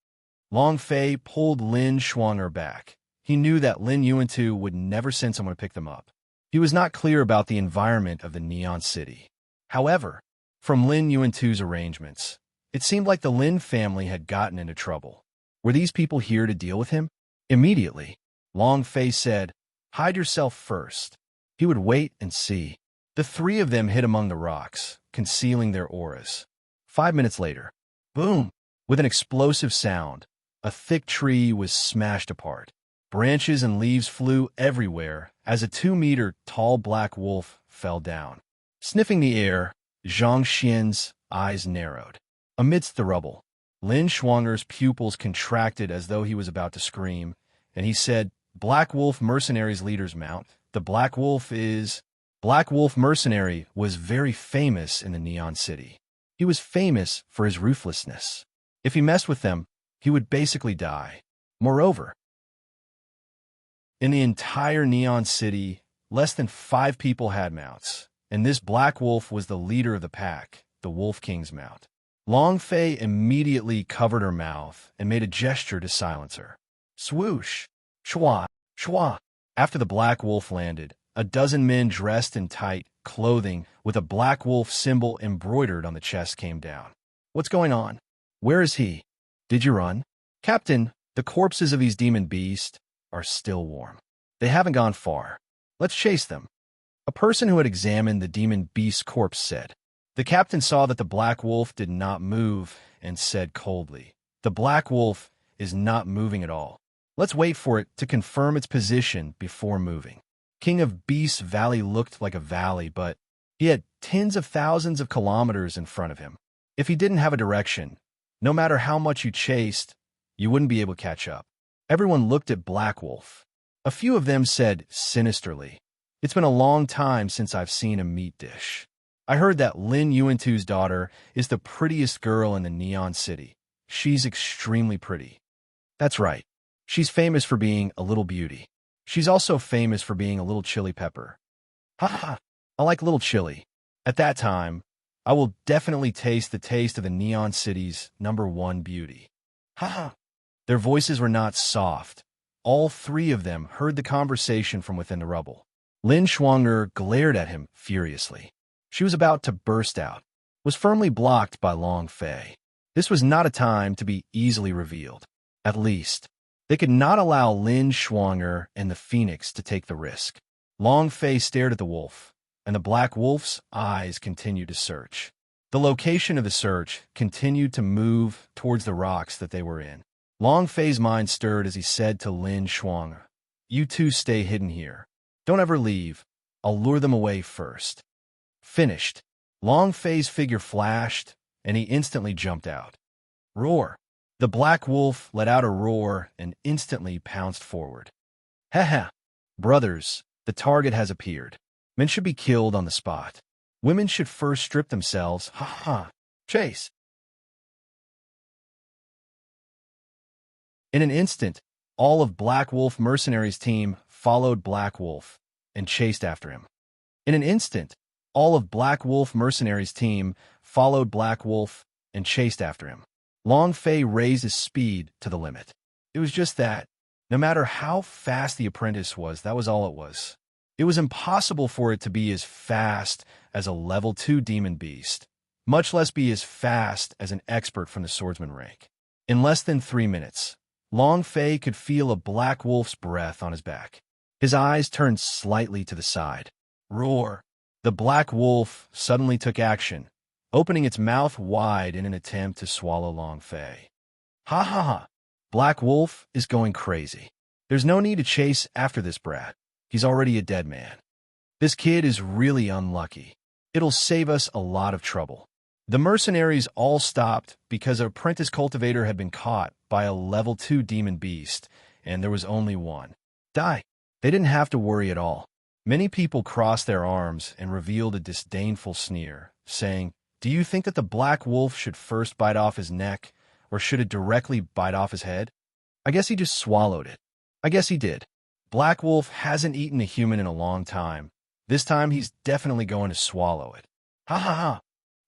Long Fei pulled Lin Shuang'er back. He knew that Lin Yuantu would never send someone to pick them up. He was not clear about the environment of the Neon City. However, from Lin Yuantu's arrangements, it seemed like the Lin family had gotten into trouble. Were these people here to deal with him? Immediately, Long Fei said, Hide yourself first. He would wait and see. The three of them hid among the rocks, concealing their auras. 5 minutes later, boom! With an explosive sound, a thick tree was smashed apart. Branches and leaves flew everywhere as a 2-meter-tall black wolf fell down. Sniffing the air, Zhang Xian's eyes narrowed. Amidst the rubble, Lin Shuang'er's pupils contracted as though he was about to scream, and he said, Black Wolf Mercenaries leader's mount. The Black Wolf is... Black Wolf Mercenary was very famous in the Neon City. He was famous for his ruthlessness. If he messed with them, he would basically die. Moreover, in the entire Neon City, less than 5 people had mounts, and this Black Wolf was the leader of the pack, the Wolf King's mount. Long Fei immediately covered her mouth and made a gesture to silence her. Swoosh! Shwa! Shwa! After the Black Wolf landed, a dozen men dressed in tight clothing with a Black Wolf symbol embroidered on the chest came down. What's going on? Where is he? Did you run? Captain, the corpses of these demon beasts are still warm. They haven't gone far. Let's chase them. A person who had examined the demon beast's corpse said. The captain saw that the Black Wolf did not move and said coldly, The Black Wolf is not moving at all. Let's wait for it to confirm its position before moving. King of Beasts Valley looked like a valley, but he had tens of thousands of kilometers in front of him. If he didn't have a direction, no matter how much you chased, you wouldn't be able to catch up. Everyone looked at Black Wolf. A few of them said sinisterly, It's been a long time since I've seen a meat dish. I heard that Lin Yuantu's daughter is the prettiest girl in the Neon City. She's extremely pretty. That's right. She's famous for being a little beauty. She's also famous for being a little chili pepper. Ha ha! I like little chili. At that time, I will definitely taste the taste of the Neon City's #1 beauty. Ha ha! Their voices were not soft. All 3 of them heard the conversation from within the rubble. Lin Shuang'er glared at him furiously. She was about to burst out, was firmly blocked by Long Fei. This was not a time to be easily revealed. At least, they could not allow Lin Schwanger and the Phoenix to take the risk. Long Fei stared at the wolf, and the black wolf's eyes continued to search. The location of the search continued to move towards the rocks that they were in. Long Fei's mind stirred as he said to Lin Schwanger, "You two stay hidden here. Don't ever leave. I'll lure them away first." Finished. Long Fei's figure flashed, and he instantly jumped out. Roar! The black wolf let out a roar and instantly pounced forward. Ha! Brothers, the target has appeared. Men should be killed on the spot. Women should first strip themselves. Ha! Chase! In an instant, all of Black Wolf Mercenaries' team followed Black Wolf and chased after him. In an instant, all of Black Wolf Mercenaries' team followed Black Wolf and chased after him. Long Fei raised his speed to the limit. It was just that. No matter how fast the apprentice was, that was all it was. It was impossible for it to be as fast as a level 2 demon beast, much less be as fast as an expert from the swordsman rank. In less than 3 minutes, Long Fei could feel a black wolf's breath on his back. His eyes turned slightly to the side. Roar! The black wolf suddenly took action, opening its mouth wide in an attempt to swallow Long Fei. Ha! Black Wolf is going crazy. There's no need to chase after this brat. He's already a dead man. This kid is really unlucky. It'll save us a lot of trouble. The mercenaries all stopped because an apprentice cultivator had been caught by a level 2 demon beast, and there was only one. Die. They didn't have to worry at all. Many people crossed their arms and revealed a disdainful sneer, saying, "Do you think that the black wolf should first bite off his neck, or should it directly bite off his head? I guess he just swallowed it. I guess he did. Black Wolf hasn't eaten a human in a long time. This time he's definitely going to swallow it. Ha!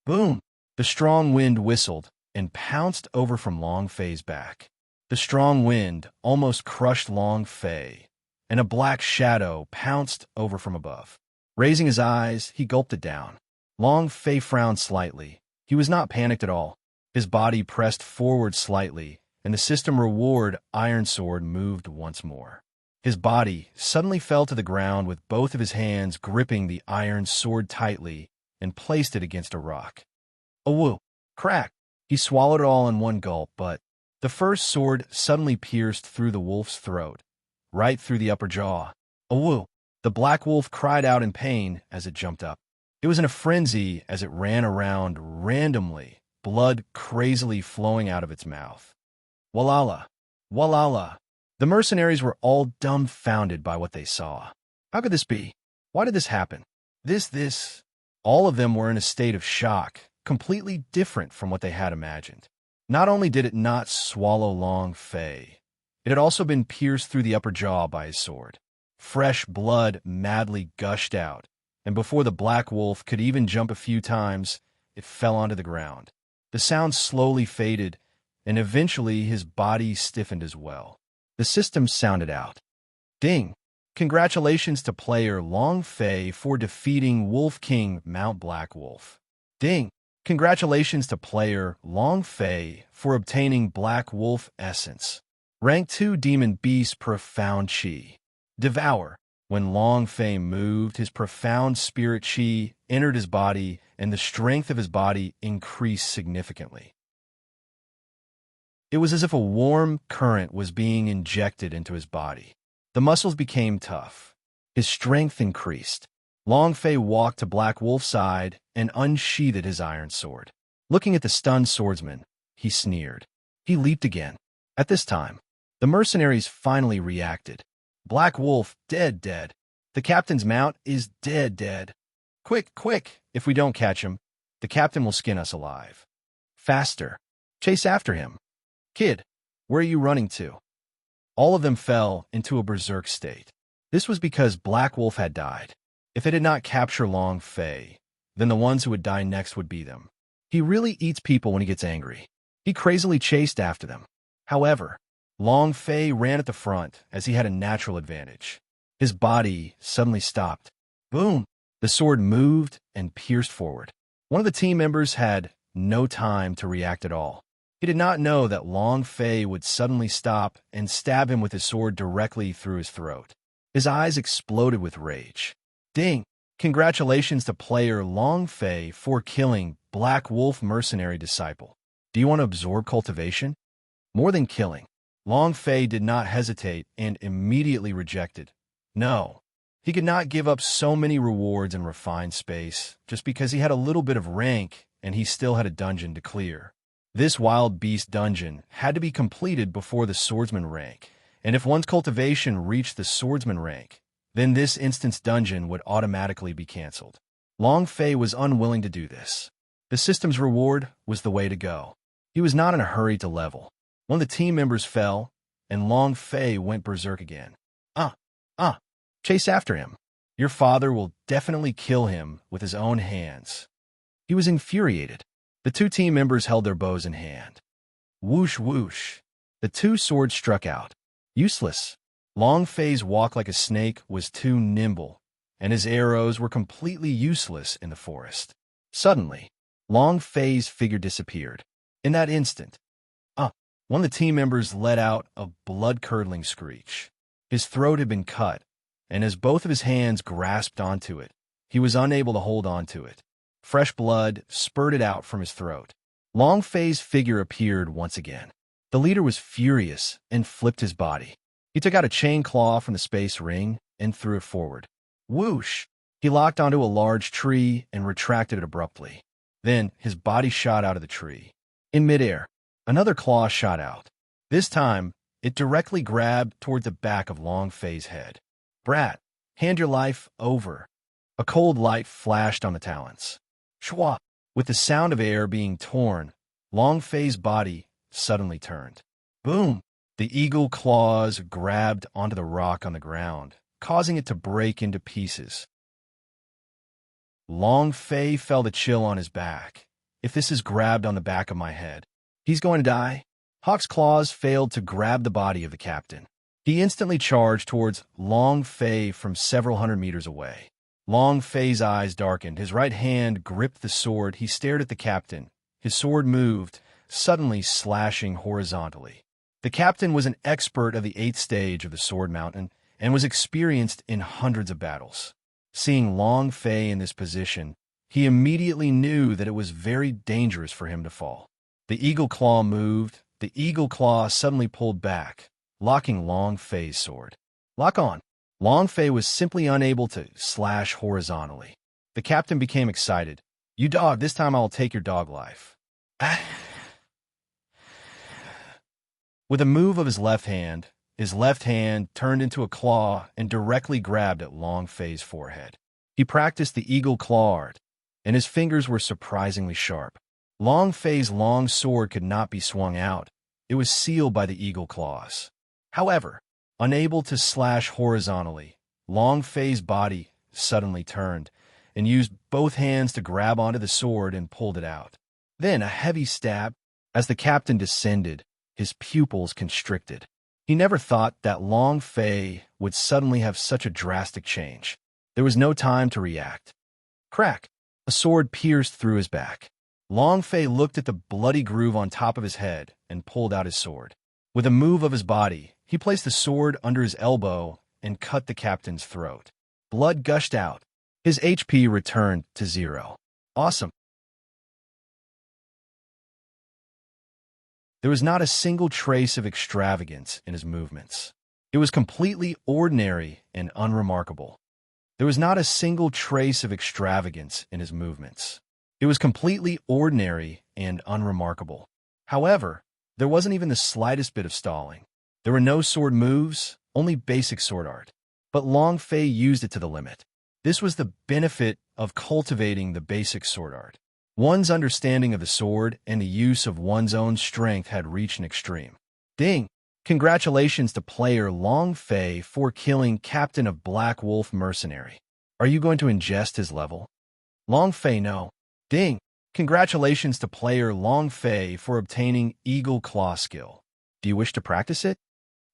Boom! The strong wind whistled and pounced over from Long Fei's back. The strong wind almost crushed Long Fei, and a black shadow pounced over from above. Raising his eyes, he gulped it down. Long Fei frowned slightly. He was not panicked at all. His body pressed forward slightly, and the system reward iron sword moved once more. His body suddenly fell to the ground with both of his hands gripping the iron sword tightly and placed it against a rock. Woo! Crack! He swallowed it all in one gulp, but the first sword suddenly pierced through the wolf's throat, right through the upper jaw. Woo! The black wolf cried out in pain as it jumped up. It was in a frenzy as it ran around randomly, blood crazily flowing out of its mouth. Walala! Walala! The mercenaries were all dumbfounded by what they saw. How could this be? Why did this happen? This. All of them were in a state of shock, completely different from what they had imagined. Not only did it not swallow Long Fei, it had also been pierced through the upper jaw by his sword. Fresh blood madly gushed out, and before the black wolf could even jump a few times, it fell onto the ground. The sound slowly faded, and eventually his body stiffened as well. The system sounded out. Ding! Congratulations to player Long Fei for defeating Wolf King Mount Black Wolf. Ding! Congratulations to player Long Fei for obtaining Black Wolf Essence. Rank 2 Demon Beast Profound Chi. Devour. When Long Fei moved, his profound spirit chi entered his body, and the strength of his body increased significantly. It was as if a warm current was being injected into his body. The muscles became tough. His strength increased. Long Fei walked to Black Wolf's side and unsheathed his iron sword. Looking at the stunned swordsman, he sneered. He leaped again. At this time, the mercenaries finally reacted. Black Wolf, dead. The captain's mount is dead. Quick, if we don't catch him, the captain will skin us alive. Faster. Chase after him. Kid, where are you running to? All of them fell into a berserk state. This was because Black Wolf had died. If they did not capture Long Fei, then the ones who would die next would be them. He really eats people when he gets angry. He crazily chased after them. However, Long Fei ran at the front as he had a natural advantage. His body suddenly stopped. Boom! The sword moved and pierced forward. One of the team members had no time to react at all. He did not know that Long Fei would suddenly stop and stab him with his sword directly through his throat. His eyes exploded with rage. Ding! Congratulations to player Long Fei for killing Black Wolf Mercenary Disciple. Do you want to absorb cultivation? More than killing, Long Fei did not hesitate and immediately rejected. No, he could not give up so many rewards and refined space just because he had a little bit of rank and he still had a dungeon to clear. This wild beast dungeon had to be completed before the swordsman rank, and if one's cultivation reached the swordsman rank, then this instance dungeon would automatically be cancelled. Long Fei was unwilling to do this. The system's reward was the way to go. He was not in a hurry to level. One of the team members fell, and Long Fei went berserk again. Chase after him. Your father will definitely kill him with his own hands. He was infuriated. The two team members held their bows in hand. Whoosh, whoosh. The two swords struck out. Useless. Long Fei's walk like a snake was too nimble, and his arrows were completely useless in the forest. Suddenly, Long Fei's figure disappeared. In that instant, one of the team members let out a blood-curdling screech. His throat had been cut, and as both of his hands grasped onto it, he was unable to hold onto it. Fresh blood spurted out from his throat. Long Fei's figure appeared once again. The leader was furious and flipped his body. He took out a chain claw from the space ring and threw it forward. Whoosh! He locked onto a large tree and retracted it abruptly. Then his body shot out of the tree. In midair, another claw shot out. This time, it directly grabbed toward the back of Long Fei's head. Brat, hand your life over. A cold light flashed on the talons. Shwa! With the sound of air being torn, Long Fei's body suddenly turned. Boom! The eagle claws grabbed onto the rock on the ground, causing it to break into pieces. Long Fei felt a chill on his back. If this is grabbed on the back of my head, he's going to die. Hawk's claws failed to grab the body of the captain. He instantly charged towards Long Fei from several hundred meters away. Long Fei's eyes darkened. His right hand gripped the sword. He stared at the captain. His sword moved, suddenly slashing horizontally. The captain was an expert of the 8th stage of the Sword Mountain and was experienced in hundreds of battles. Seeing Long Fei in this position, he immediately knew that it was very dangerous for him to fall. The eagle claw moved. The eagle claw suddenly pulled back, locking Long Fei's sword. Lock on. Long Fei was simply unable to slash horizontally. The captain became excited. You dog, this time I'll take your dog life. With a move of his left hand turned into a claw and directly grabbed at Long Fei's forehead. He practiced the eagle claw art, and his fingers were surprisingly sharp. Long Fei's long sword could not be swung out. It was sealed by the eagle claws. However, unable to slash horizontally, Long Fei's body suddenly turned and used both hands to grab onto the sword and pulled it out. Then a heavy stab. As the captain descended, his pupils constricted. He never thought that Long Fei would suddenly have such a drastic change. There was no time to react. Crack! A sword pierced through his back. Long Fei looked at the bloody groove on top of his head and pulled out his sword. With a move of his body, he placed the sword under his elbow and cut the captain's throat. Blood gushed out. His HP returned to 0. Awesome. There was not a single trace of extravagance in his movements. It was completely ordinary and unremarkable. There was not a single trace of extravagance in his movements. It was completely ordinary and unremarkable. However, there wasn't even the slightest bit of stalling. There were no sword moves, only basic sword art. But Long Fei used it to the limit. This was the benefit of cultivating the basic sword art. One's understanding of the sword and the use of one's own strength had reached an extreme. Ding! Congratulations to player Long Fei for killing Captain of Black Wolf Mercenary. Are you going to ingest his level? Long Fei, no. Ding! Congratulations to player Long Fei for obtaining Eagle Claw skill. Do you wish to practice it?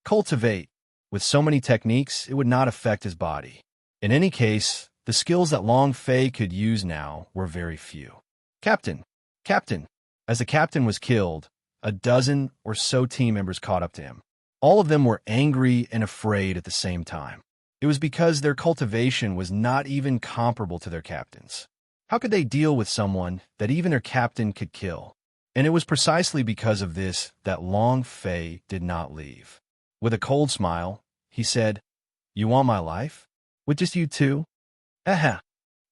Cultivate. With so many techniques, it would not affect his body. In any case, the skills that Long Fei could use now were very few. Captain! Captain! As the captain was killed, a dozen or so team members caught up to him. All of them were angry and afraid at the same time. It was because their cultivation was not even comparable to their captain's. How could they deal with someone that even their captain could kill? And it was precisely because of this that Long Fei did not leave. With a cold smile, he said, "You want my life? With just you two?" Aha!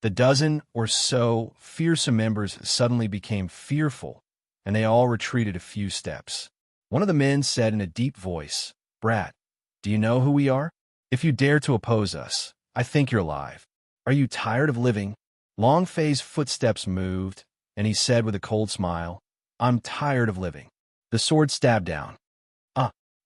The dozen or so fearsome members suddenly became fearful, and they all retreated a few steps. One of the men said in a deep voice, "Brat, do you know who we are? If you dare to oppose us, I think you're alive. Are you tired of living?" Long Fei's footsteps moved, and he said with a cold smile, "I'm tired of living." The sword stabbed down.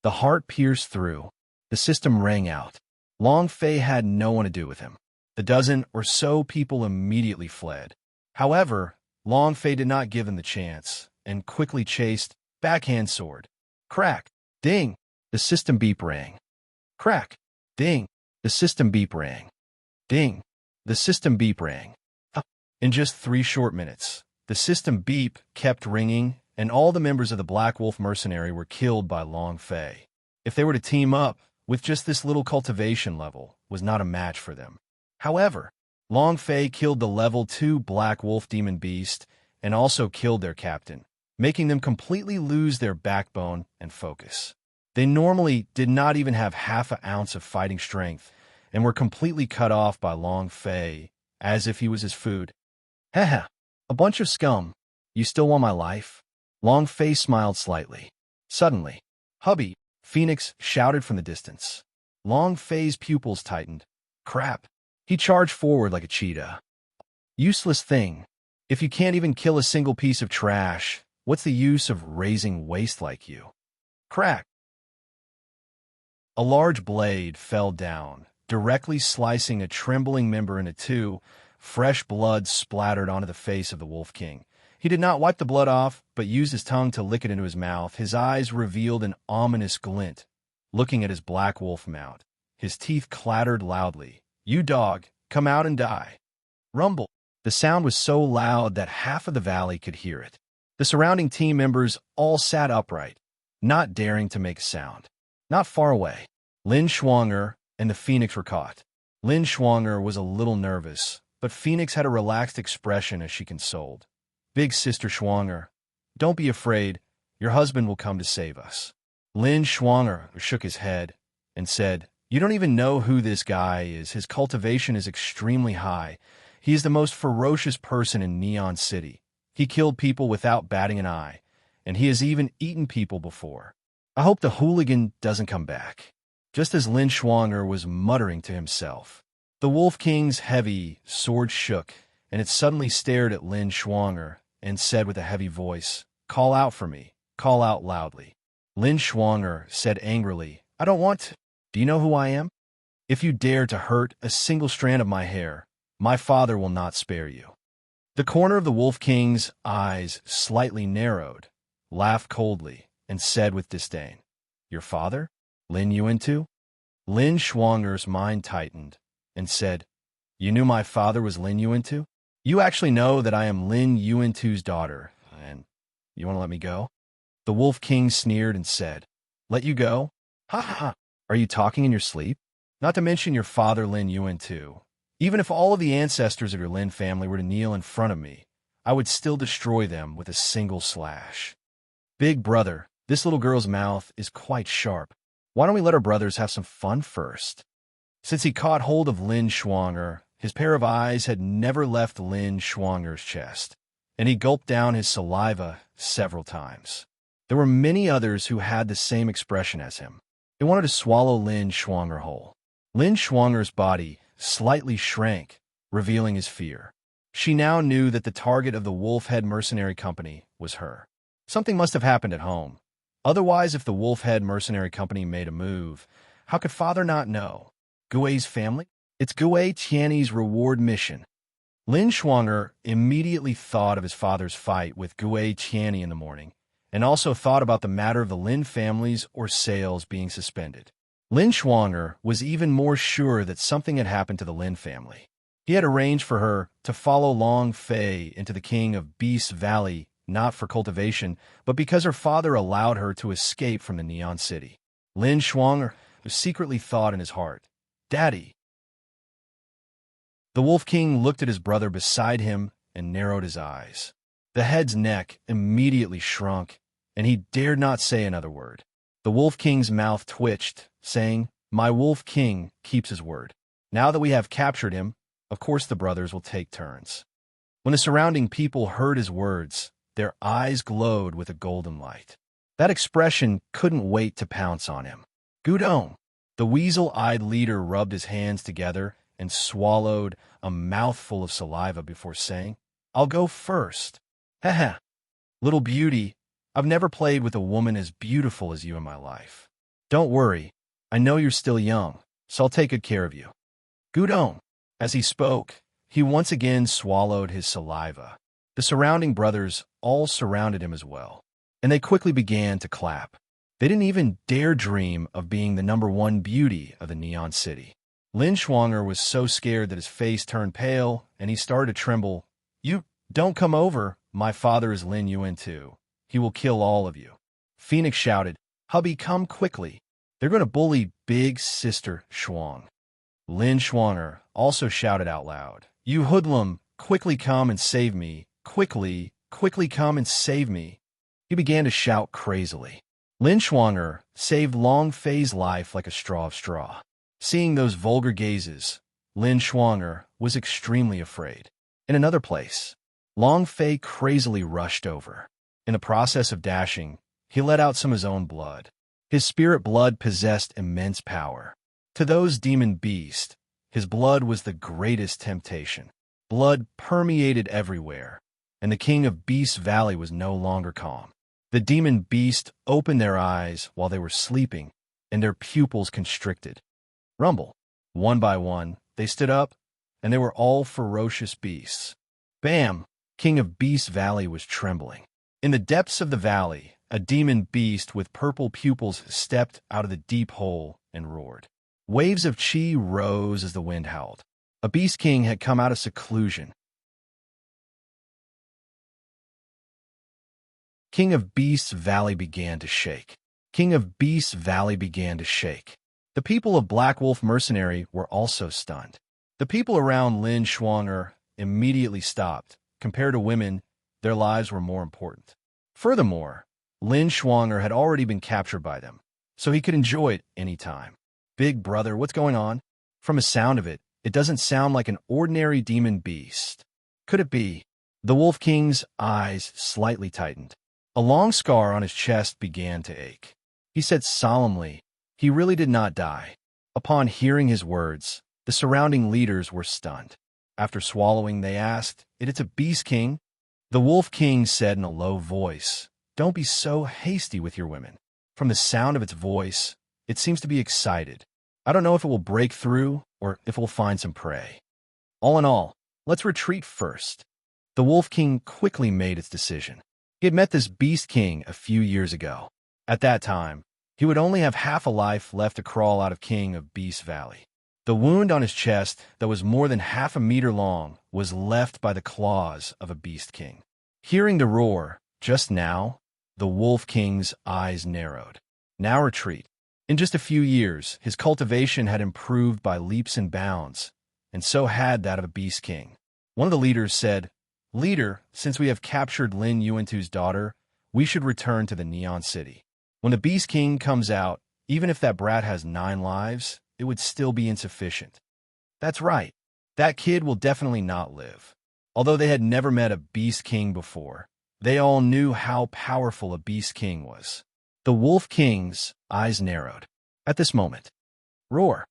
The heart pierced through. The system rang out. Long Fei had no one to do with him. The dozen or so people immediately fled. However, Long Fei did not give them the chance, and quickly chased backhand sword. Crack! Ding! The system beep rang. Crack! Ding! The system beep rang. Ding! The system beep rang. In just 3 short minutes, the system beep kept ringing, and all the members of the Black Wolf mercenary were killed by Long Fei. If they were to team up with just this little cultivation level, was not a match for them. However, Long Fei killed the level 2 Black Wolf demon beast and also killed their captain, making them completely lose their backbone and focus. They normally did not even have half an ounce of fighting strength and were completely cut off by Long Fei, as if he was his food. Haha, a bunch of scum. You still want my life? Long Fei smiled slightly. Suddenly, "Hubby!" Phoenix shouted from the distance. Long Fei's pupils tightened. Crap! He charged forward like a cheetah. Useless thing. If you can't even kill a single piece of trash, what's the use of raising waste like you? Crack! A large blade fell down, directly slicing a trembling member into two. Fresh blood splattered onto the face of the Wolf King. He did not wipe the blood off, but used his tongue to lick it into his mouth. His eyes revealed an ominous glint, looking at his black wolf mount. His teeth clattered loudly. "You dog, come out and die." Rumble. The sound was so loud that half of the valley could hear it. The surrounding team members all sat upright, not daring to make a sound. Not far away, Lin Schwanger and the Phoenix were caught. Lin Schwanger was a little nervous, but Phoenix had a relaxed expression as she consoled. "Big Sister Schwanger, don't be afraid. Your husband will come to save us." Lin Schwanger shook his head and said, "You don't even know who this guy is. His cultivation is extremely high. He is the most ferocious person in Neon City. He killed people without batting an eye, and he has even eaten people before. I hope the hooligan doesn't come back." Just as Lin Schwanger was muttering to himself, the Wolf King's heavy sword shook, and it suddenly stared at Lin Schwanger and said with a heavy voice, "Call out for me. Call out loudly." Lin Schwanger said angrily, "I don't want to. Do you know who I am? If you dare to hurt a single strand of my hair, my father will not spare you." The corner of the Wolf King's eyes slightly narrowed, laughed coldly, and said with disdain, "Your father? Lin Yuantu?" Lin Schwanger's mind tightened and said, "You knew my father was Lin Yuantu? You actually know that I am Lin Yuantu's daughter, and you want to let me go?" The Wolf King sneered and said, "Let you go? Ha ha ha! Are you talking in your sleep? Not to mention your father Lin Yuantu. Even if all of the ancestors of your Lin family were to kneel in front of me, I would still destroy them with a single slash. Big brother, this little girl's mouth is quite sharp. Why don't we let our brothers have some fun first?" Since he caught hold of Lin Schwanger, his pair of eyes had never left Lin Schwanger's chest, and he gulped down his saliva several times. There were many others who had the same expression as him. They wanted to swallow Lin Schwanger whole. Lin Schwanger's body slightly shrank, revealing his fear. She now knew that the target of the Wolf Head Mercenary Company was her. Something must have happened at home. Otherwise, if the Wolf Head Mercenary Company made a move, how could father not know? Gui's family? It's Gui Tiany's reward mission. Lin Schwanger immediately thought of his father's fight with Gui Tiany in the morning, and also thought about the matter of the Lin families or sales being suspended. Lin Schwanger was even more sure that something had happened to the Lin family. He had arranged for her to follow Long Fei into the King of Beast Valley not for cultivation, but because her father allowed her to escape from the Neon City. Lin Shuang secretly thought in his heart, "Daddy." The Wolf King looked at his brother beside him and narrowed his eyes. The head's neck immediately shrunk, and he dared not say another word. The Wolf King's mouth twitched, saying, "My Wolf King keeps his word. Now that we have captured him, of course the brothers will take turns." When the surrounding people heard his words, their eyes glowed with a golden light. That expression couldn't wait to pounce on him. Gudong! The weasel-eyed leader rubbed his hands together and swallowed a mouthful of saliva before saying, "I'll go first." Heh. Little beauty, I've never played with a woman as beautiful as you in my life. Don't worry, I know you're still young, so I'll take good care of you. Gudong! As he spoke, he once again swallowed his saliva. The surrounding brothers all surrounded him as well, and they quickly began to clap. They didn't even dare dream of being the #1 beauty of the Neon City. Lin Shuang was so scared that his face turned pale, and he started to tremble. "You don't come over. My father is Lin Yuan too. He will kill all of you." Phoenix shouted, "Hubby, come quickly. They're going to bully big sister Shuang." Lin Shuang also shouted out loud, "You hoodlum, quickly come and save me. Quickly come and save me." He began to shout crazily. Lin Shuang saved Long Fei's life like a straw of straw. Seeing those vulgar gazes, Lin Shuang was extremely afraid. In another place, Long Fei crazily rushed over. In the process of dashing, he let out some of his own blood. His spirit blood possessed immense power. To those demon beasts, his blood was the greatest temptation. Blood permeated everywhere, and the king of Beast Valley was no longer calm. The demon beasts opened their eyes while they were sleeping, and their pupils constricted. Rumble. One by one, they stood up, and they were all ferocious beasts. Bam! King of Beast Valley was trembling. In the depths of the valley, a demon beast with purple pupils stepped out of the deep hole and roared. Waves of chi rose as the wind howled. A beast king had come out of seclusion. King of Beast Valley began to shake. King of Beast Valley began to shake. The people of Black Wolf Mercenary were also stunned. The people around Lin Shuang immediately stopped. Compared to women, their lives were more important. Furthermore, Lin Shuang had already been captured by them, so he could enjoy it any time. "Big brother, what's going on?" From the sound of it, it doesn't sound like an ordinary demon beast. Could it be? The Wolf King's eyes slightly tightened. A long scar on his chest began to ache. He said solemnly, he really did not die. Upon hearing his words, the surrounding leaders were stunned. After swallowing, they asked, "It's a beast king?" The Wolf King said in a low voice, "Don't be so hasty with your women." From the sound of its voice, it seems to be excited. I don't know if it will break through or if it will find some prey. All in all, let's retreat first. The Wolf King quickly made its decision. He had met this Beast King a few years ago. At that time, he would only have half a life left to crawl out of King of Beast Valley. The wound on his chest that was more than half a meter long was left by the claws of a Beast King. Hearing the roar, just now, the Wolf King's eyes narrowed. Now retreat. In just a few years, his cultivation had improved by leaps and bounds, and so had that of a Beast King. One of the leaders said, "Leader, since we have captured Lin Yuantu's daughter, we should return to the Neon City. When the Beast King comes out, even if that brat has 9 lives, it would still be insufficient." That's right. That kid will definitely not live. Although they had never met a Beast King before, they all knew how powerful a Beast King was. The Wolf King's eyes narrowed. At this moment, roar.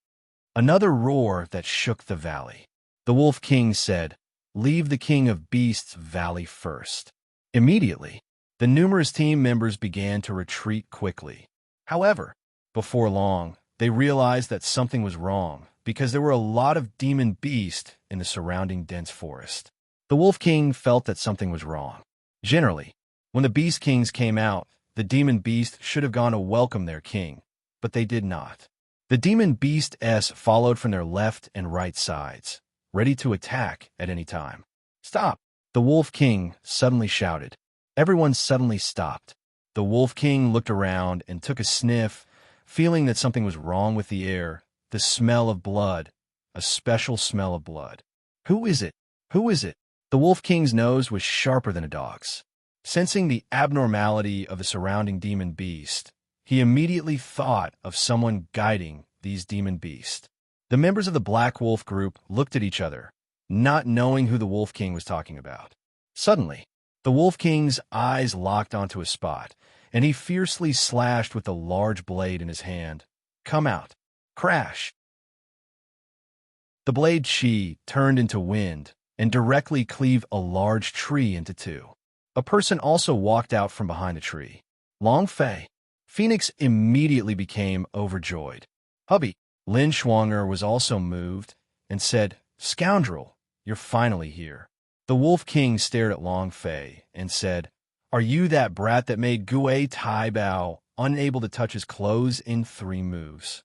Another roar that shook the valley. The Wolf King said, "Leave the King of Beasts Valley first." Immediately, the numerous team members began to retreat quickly. However, before long, they realized that something was wrong because there were a lot of demon beasts in the surrounding dense forest. The Wolf King felt that something was wrong. Generally, when the Beast Kings came out, the demon beasts should have gone to welcome their king, but they did not. The demon beasts followed from their left and right sides, ready to attack at any time. "Stop!" The Wolf King suddenly shouted. Everyone suddenly stopped. The Wolf King looked around and took a sniff, feeling that something was wrong with the air. The smell of blood. A special smell of blood. Who is it? Who is it? The Wolf King's nose was sharper than a dog's. Sensing the abnormality of the surrounding demon beast, he immediately thought of someone guiding these demon beasts. The members of the Black Wolf group looked at each other, not knowing who the Wolf King was talking about. Suddenly, the Wolf King's eyes locked onto a spot, and he fiercely slashed with the large blade in his hand. Come out. Crash. The blade chi turned into wind and directly cleaved a large tree into two. A person also walked out from behind the tree. Long Fei. Phoenix immediately became overjoyed. Hubby. Lin Schwanger was also moved and said, Scoundrel, you're finally here. The Wolf King stared at Long Fei and said, Are you that brat that made Gue Tai Bao unable to touch his clothes in 3 moves?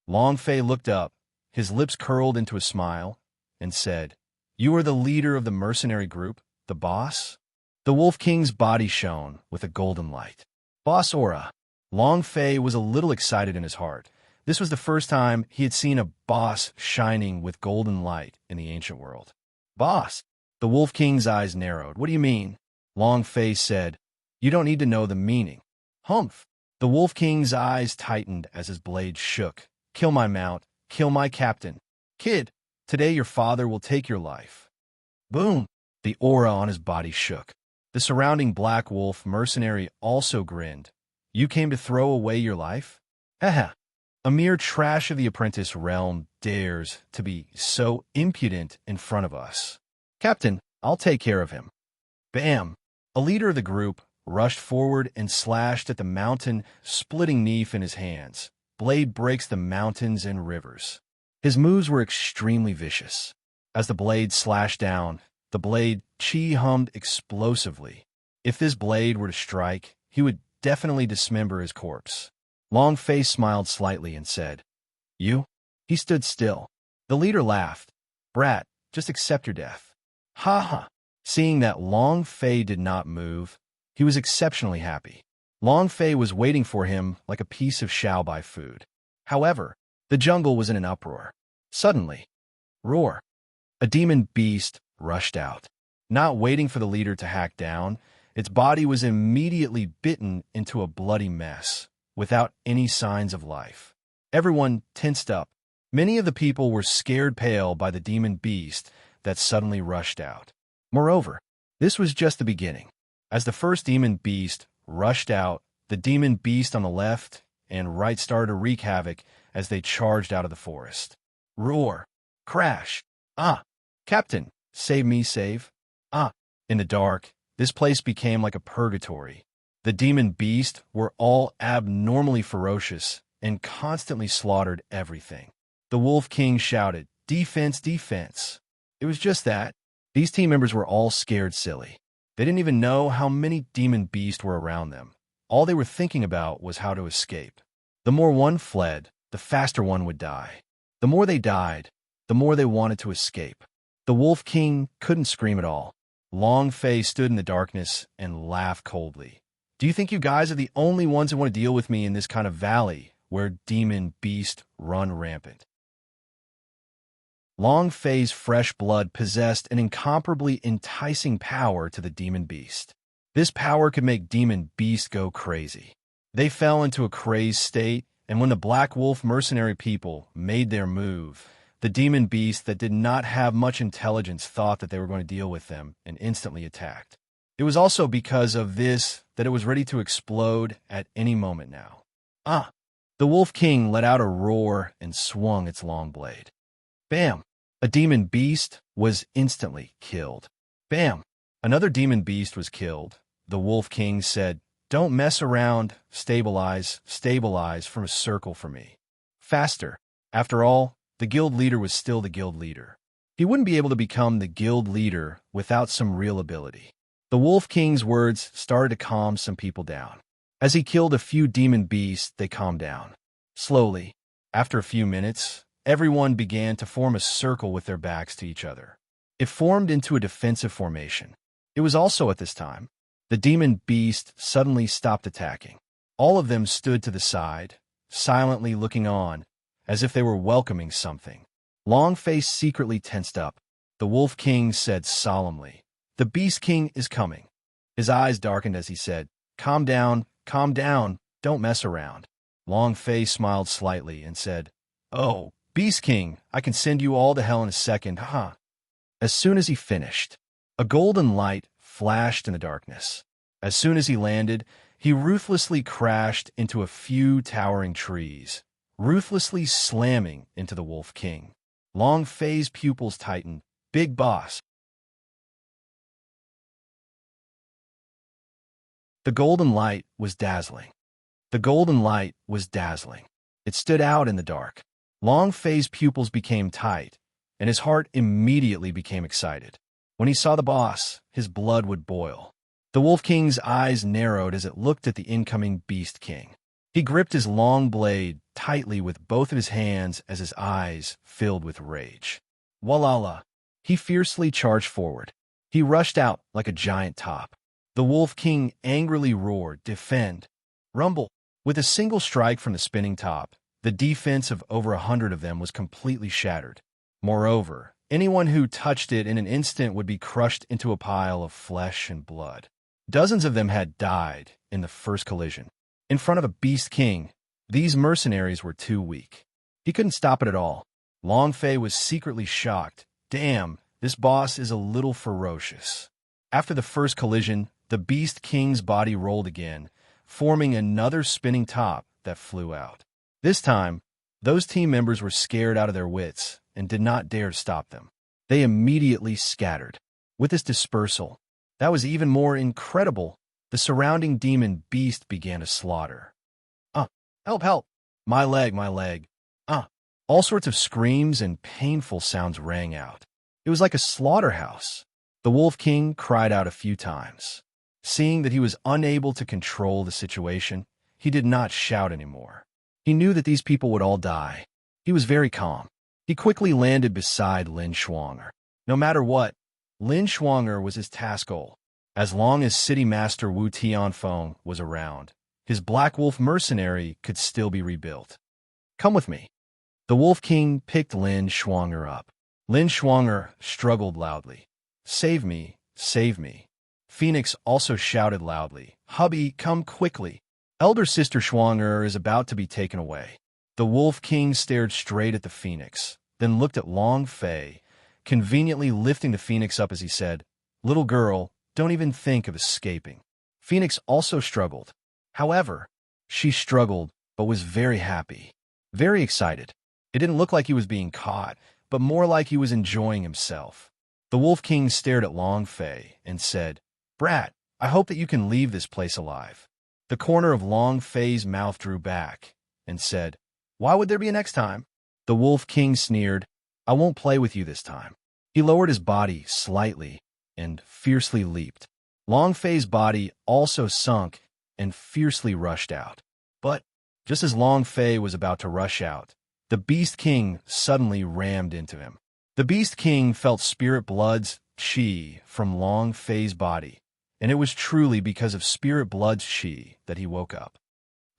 Long Fei looked up, his lips curled into a smile, and said, You are the leader of the mercenary group, the boss? The Wolf King's body shone with a golden light. Boss aura. Long Fei was a little excited in his heart. This was the first time he had seen a boss shining with golden light in the ancient world. Boss. The Wolf King's eyes narrowed. What do you mean? Long Fei said, You don't need to know the meaning. Humph. The Wolf King's eyes tightened as his blade shook. Kill my mount. Kill my captain. Kid, today your father will take your life. Boom. The aura on his body shook. The surrounding Black Wolf mercenary also grinned. You came to throw away your life? Haha. A mere trash of the apprentice realm dares to be so impudent in front of us. Captain, I'll take care of him. Bam! A leader of the group rushed forward and slashed at the mountain, splitting Neef in his hands. Blade breaks the mountains and rivers. His moves were extremely vicious. As the blade slashed down, the blade chi hummed explosively. If this blade were to strike, he would definitely dismember his corpse. Long Fei smiled slightly and said, You? He stood still. The leader laughed. Brat, just accept your death. Ha ha. Seeing that Long Fei did not move, he was exceptionally happy. Long Fei was waiting for him like a piece of Xiaobai food. However, the jungle was in an uproar. Suddenly, roar! A demon beast rushed out. Not waiting for the leader to hack down, its body was immediately bitten into a bloody mess, without any signs of life. Everyone tensed up. Many of the people were scared pale by the demon beast that suddenly rushed out. Moreover, this was just the beginning. As the first demon beast rushed out, the demon beast on the left and right started to wreak havoc as they charged out of the forest. Roar! Crash! Ah! Captain, save me, save! Ah! In the dark, this place became like a purgatory. The demon beast were all abnormally ferocious and constantly slaughtered everything. The Wolf King shouted, Defense, defense! It was just that. These team members were all scared silly. They didn't even know how many demon beasts were around them. All they were thinking about was how to escape. The more one fled, the faster one would die. The more they died, the more they wanted to escape. The Wolf King couldn't scream at all. Long Fei stood in the darkness and laughed coldly. Do you think you guys are the only ones who want to deal with me in this kind of valley where demon beasts run rampant? Long Fei's fresh blood possessed an incomparably enticing power to the demon beast. This power could make demon beasts go crazy. They fell into a crazed state, and when the Black Wolf mercenary people made their move, the demon beast that did not have much intelligence thought that they were going to deal with them and instantly attacked. It was also because of this that it was ready to explode at any moment now. Ah! The Wolf King let out a roar and swung its long blade. Bam! A demon beast was instantly killed. Bam! Another demon beast was killed. The Wolf King said, Don't mess around, stabilize from a circle for me. Faster. After all, the guild leader was still the guild leader. He wouldn't be able to become the guild leader without some real ability. The Wolf King's words started to calm some people down. As he killed a few demon beasts, they calmed down. Slowly, after a few minutes, everyone began to form a circle with their backs to each other. It formed into a defensive formation. It was also at this time The demon beast suddenly stopped attacking. All of them stood to the side, silently looking on, as if they were welcoming something. Longface secretly tensed up. The Wolf King said solemnly, "The Beast King is coming." His eyes darkened as he said, calm down, don't mess around." Longface smiled slightly and said, "Oh, Beast King, I can send you all to hell in a second, huh?" As soon as he finished, a golden light flashed in the darkness. As soon as he landed, he ruthlessly crashed into a few towering trees, ruthlessly slamming into the Wolf King. Longface's pupils tightened. "Big boss." The golden light was dazzling. The golden light was dazzling. It stood out in the dark. Longface's pupils became tight, and his heart immediately became excited. When he saw the boss, his blood would boil. The Wolf King's eyes narrowed as it looked at the incoming Beast King. He gripped his long blade tightly with both of his hands as his eyes filled with rage. Walala! He fiercely charged forward. He rushed out like a giant top. The Wolf King angrily roared, "Defend! Rumble!" With a single strike from the spinning top, the defense of over 100 of them was completely shattered. Moreover, anyone who touched it in an instant would be crushed into a pile of flesh and blood. Dozens of them had died in the first collision. In front of a Beast King, these mercenaries were too weak. He couldn't stop it at all. Longfei was secretly shocked. Damn, this boss is a little ferocious. After the first collision, the Beast King's body rolled again, forming another spinning top that flew out. This time, those team members were scared out of their wits and did not dare to stop them. They immediately scattered. With this dispersal, that was even more incredible. The surrounding demon beast began to slaughter. Help, help! My leg, my leg! All sorts of screams and painful sounds rang out. It was like a slaughterhouse. The Wolf King cried out a few times. Seeing that he was unable to control the situation, he did not shout anymore. He knew that these people would all die. He was very calm. He quickly landed beside Lin Shuang'er. No matter what, Lin Shuang'er was his task goal. As long as City Master Wu Tianfeng was around, his Black Wolf mercenary could still be rebuilt. Come with me. The Wolf King picked Lin Shuang'er up. Lin Shuang'er struggled loudly. Save me, save me. Phoenix also shouted loudly, Hubby, come quickly. Elder Sister Shuang'er is about to be taken away. The Wolf King stared straight at the Phoenix, then looked at Long Fei, conveniently lifting the Phoenix up as he said, Little girl, don't even think of escaping. Phoenix also struggled. However, she struggled, but was very happy, very excited. It didn't look like he was being caught, but more like he was enjoying himself. The Wolf King stared at Long Fei and said, Brat, I hope that you can leave this place alive. The corner of Long Fei's mouth drew back and said, Why would there be a next time? The Wolf King sneered, I won't play with you this time. He lowered his body slightly and fiercely leaped. Long Fei's body also sunk and fiercely rushed out. But just as Long Fei was about to rush out, the Beast King suddenly rammed into him. The Beast King felt Spirit Blood's chi from Long Fei's body, and it was truly because of Spirit Blood's chi that he woke up.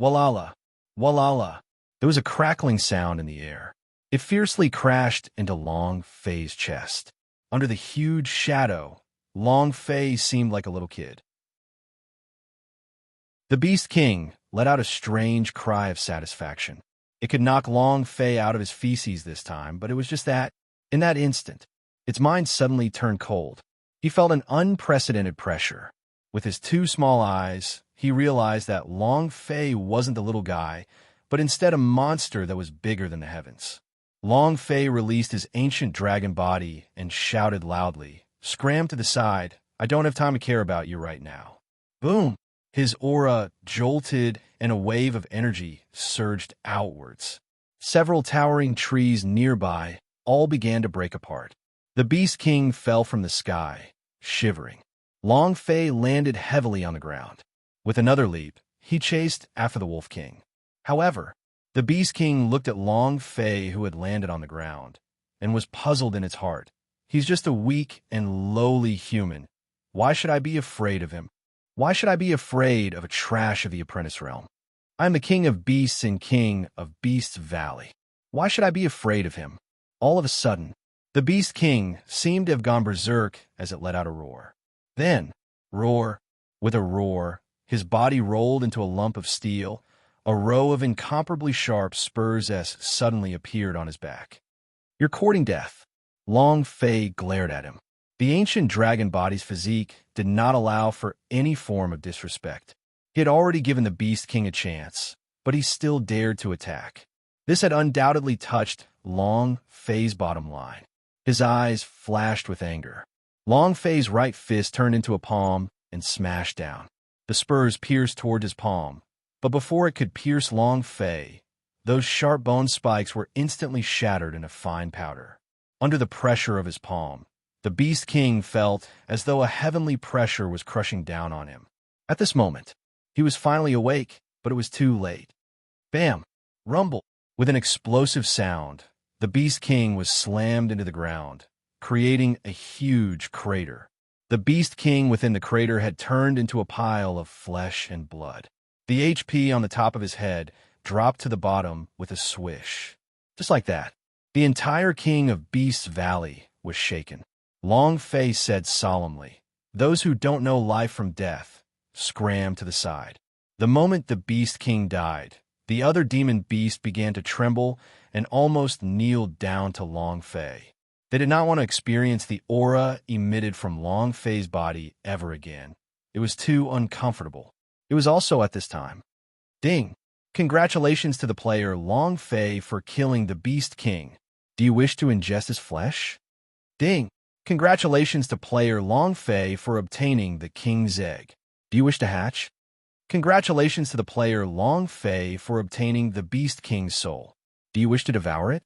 Walala! Walala! There was a crackling sound in the air. It fiercely crashed into Long Fei's chest. Under the huge shadow, Long Fei seemed like a little kid. The Beast King let out a strange cry of satisfaction. It could knock Long Fei out of his feces this time, but it was just that, in that instant, its mind suddenly turned cold. He felt an unprecedented pressure. With his two small eyes, he realized that Long Fei wasn't the little guy, but instead a monster that was bigger than the heavens. Long Fei released his ancient dragon body and shouted loudly, Scram to the side, I don't have time to care about you right now. Boom! His aura jolted and a wave of energy surged outwards. Several towering trees nearby all began to break apart. The Beast King fell from the sky, shivering. Long Fei landed heavily on the ground. With another leap, he chased after the Wolf King. However, the Beast King looked at Long Fei, who had landed on the ground, and was puzzled in its heart. He's just a weak and lowly human. Why should I be afraid of him? Why should I be afraid of a trash of the apprentice realm? I am the king of beasts and king of Beasts Valley. Why should I be afraid of him? All of a sudden, the Beast King seemed to have gone berserk as it let out a roar. Then, with a roar, his body rolled into a lump of steel. A row of incomparably sharp spurs suddenly appeared on his back. You're courting death. Long Fei glared at him. The ancient dragon body's physique did not allow for any form of disrespect. He had already given the Beast King a chance, but he still dared to attack. This had undoubtedly touched Long Fei's bottom line. His eyes flashed with anger. Long Fei's right fist turned into a palm and smashed down. The spurs pierced toward his palm, but before it could pierce Long Fei, those sharp bone spikes were instantly shattered into fine powder. Under the pressure of his palm, the Beast King felt as though a heavenly pressure was crushing down on him. At this moment, he was finally awake, but it was too late. Bam! Rumble! With an explosive sound, the Beast King was slammed into the ground, creating a huge crater. The Beast King within the crater had turned into a pile of flesh and blood. The HP on the top of his head dropped to the bottom with a swish. Just like that, the entire king of Beasts Valley was shaken. Long Fei said solemnly, "Those who don't know life from death, scram to the side." The moment the Beast King died, the other demon beast began to tremble and almost kneeled down to Long Fei. They did not want to experience the aura emitted from Long Fei's body ever again. It was too uncomfortable. It was also at this time. Ding! Congratulations to the player Long Fei for killing the Beast King. Do you wish to ingest his flesh? Ding! Congratulations to player Long Fei for obtaining the King's Egg. Do you wish to hatch? Congratulations to the player Long Fei for obtaining the Beast King's soul. Do you wish to devour it?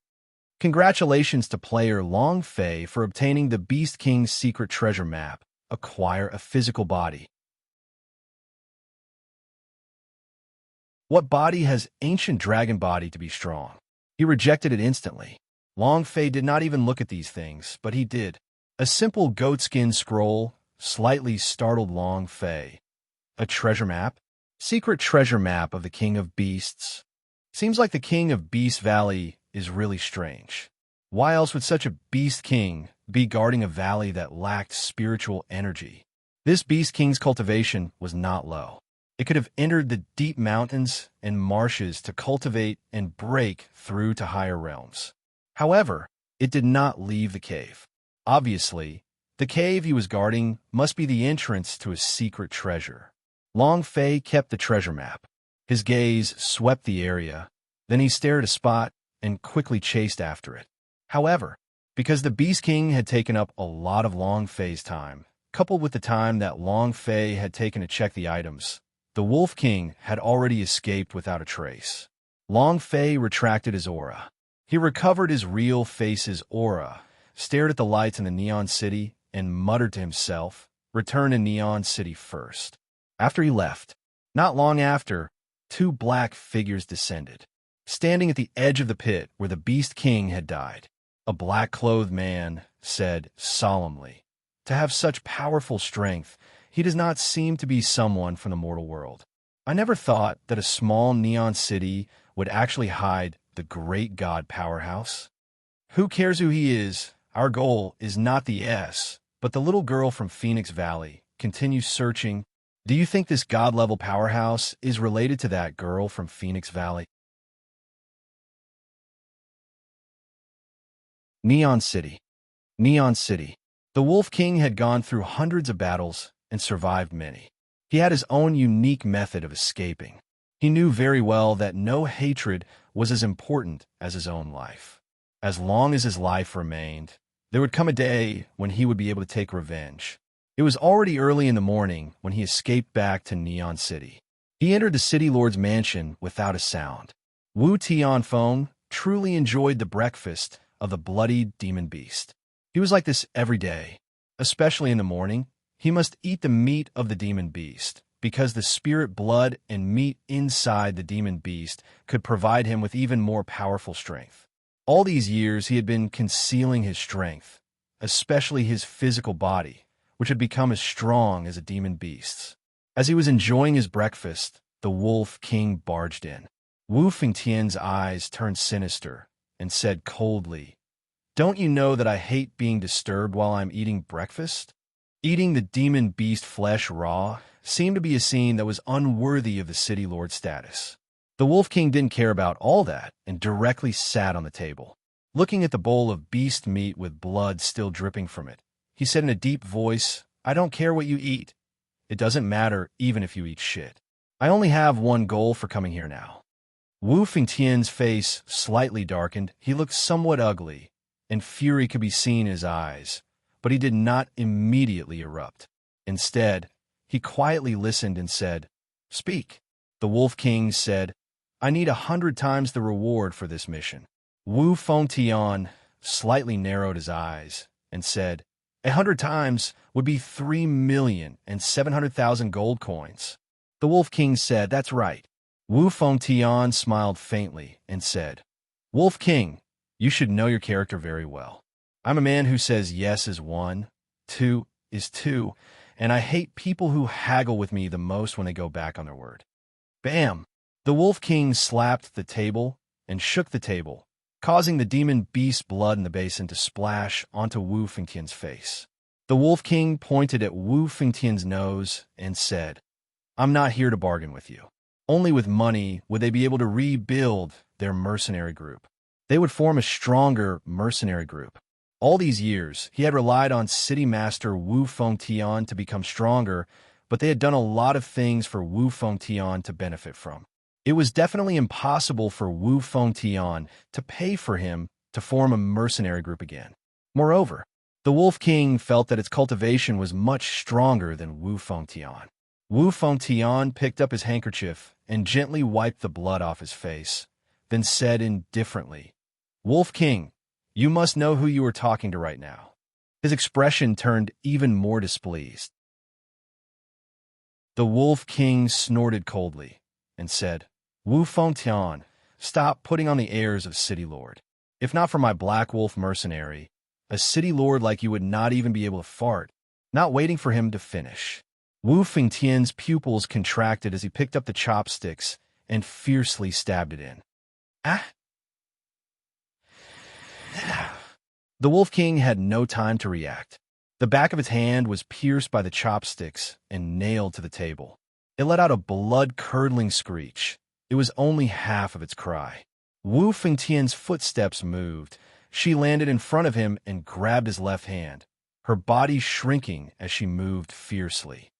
Congratulations to player Long Fei for obtaining the Beast King's secret treasure map. Acquire a physical body. What body has ancient dragon body to be strong? He rejected it instantly. Long Fei did not even look at these things, but he did. A simple goatskin scroll slightly startled Long Fei. A treasure map? Secret treasure map of the King of Beasts. Seems like the King of Beast Valley is really strange. Why else would such a Beast King be guarding a valley that lacked spiritual energy? This Beast King's cultivation was not low. It could have entered the deep mountains and marshes to cultivate and break through to higher realms. However, it did not leave the cave. Obviously, the cave he was guarding must be the entrance to a secret treasure. Long Fei kept the treasure map. His gaze swept the area, then he stared at a spot and quickly chased after it. However, because the Beast King had taken up a lot of Long Fei's time, coupled with the time that Long Fei had taken to check the items, the Wolf King had already escaped without a trace. Long Fei retracted his aura. He recovered his real face's aura, stared at the lights in the Neon City, and muttered to himself, "Return to Neon City first." After he left, not long after, two black figures descended, standing at the edge of the pit where the Beast King had died. A black-clothed man said solemnly, "To have such powerful strength, he does not seem to be someone from the mortal world. I never thought that a small Neon City would actually hide the great god powerhouse. Who cares who he is? Our goal is not the S, but the little girl from Phoenix Valley. Continue searching. Do you think this god-level powerhouse is related to that girl from Phoenix Valley?" Neon City. Neon City. The Wolf King had gone through hundreds of battles and survived many. He had his own unique method of escaping. He knew very well that no hatred was as important as his own life. As long as his life remained, there would come a day when he would be able to take revenge. It was already early in the morning when he escaped back to Neon City. He entered the City Lord's mansion without a sound. Wu Tianfeng truly enjoyed the breakfast of the bloody demon beast. He was like this every day, especially in the morning. He must eat the meat of the demon beast, because the spirit blood and meat inside the demon beast could provide him with even more powerful strength. All these years he had been concealing his strength, especially his physical body, which had become as strong as a demon beast's. As he was enjoying his breakfast, the Wolf King barged in. Wu Fengtian's eyes turned sinister and said coldly, "Don't you know that I hate being disturbed while I'm eating breakfast?" Eating the demon beast flesh raw seemed to be a scene that was unworthy of the city lord status. The Wolf King didn't care about all that and directly sat on the table. Looking at the bowl of beast meat with blood still dripping from it, he said in a deep voice, "I don't care what you eat. It doesn't matter even if you eat shit. I only have one goal for coming here now." Wu Fengtian's face slightly darkened. He looked somewhat ugly, and fury could be seen in his eyes, but he did not immediately erupt. Instead, he quietly listened and said, "Speak." The Wolf King said, "I need 100 times the reward for this mission." Wu Fengtian slightly narrowed his eyes and said, 100 times would be 3,700,000 gold coins. The Wolf King said, "That's right." Wu Fengtian smiled faintly and said, "Wolf King, you should know your character very well. I'm a man who says yes is one, two is two, and I hate people who haggle with me the most when they go back on their word." Bam! The Wolf King slapped the table and shook the table, causing the demon beast blood in the basin to splash onto Wu Fengtian's face. The Wolf King pointed at Wu Fengtian's nose and said, "I'm not here to bargain with you. Only with money would they be able to rebuild their mercenary group. They would form a stronger mercenary group." All these years, he had relied on City Master Wu Fengtian to become stronger, but they had done a lot of things for Wu Fengtian to benefit from. It was definitely impossible for Wu Fengtian to pay for him to form a mercenary group again. Moreover, the Wolf King felt that its cultivation was much stronger than Wu Fengtian. Wu Fengtian picked up his handkerchief and gently wiped the blood off his face, then said indifferently, "Wolf King, you must know who you are talking to right now." His expression turned even more displeased. The Wolf King snorted coldly and said, "Wu Fengtian, stop putting on the airs of City Lord. If not for my Black Wolf mercenary, a City Lord like you would not even be able to fart." Not waiting for him to finish, Wu Fengtian's pupils contracted as he picked up the chopsticks and fiercely stabbed it in. Ah! The Wolf King had no time to react. The back of his hand was pierced by the chopsticks and nailed to the table. It let out a blood-curdling screech. It was only half of its cry. Wu Fengtian's footsteps moved. She landed in front of him and grabbed his left hand, her body shrinking as she moved fiercely.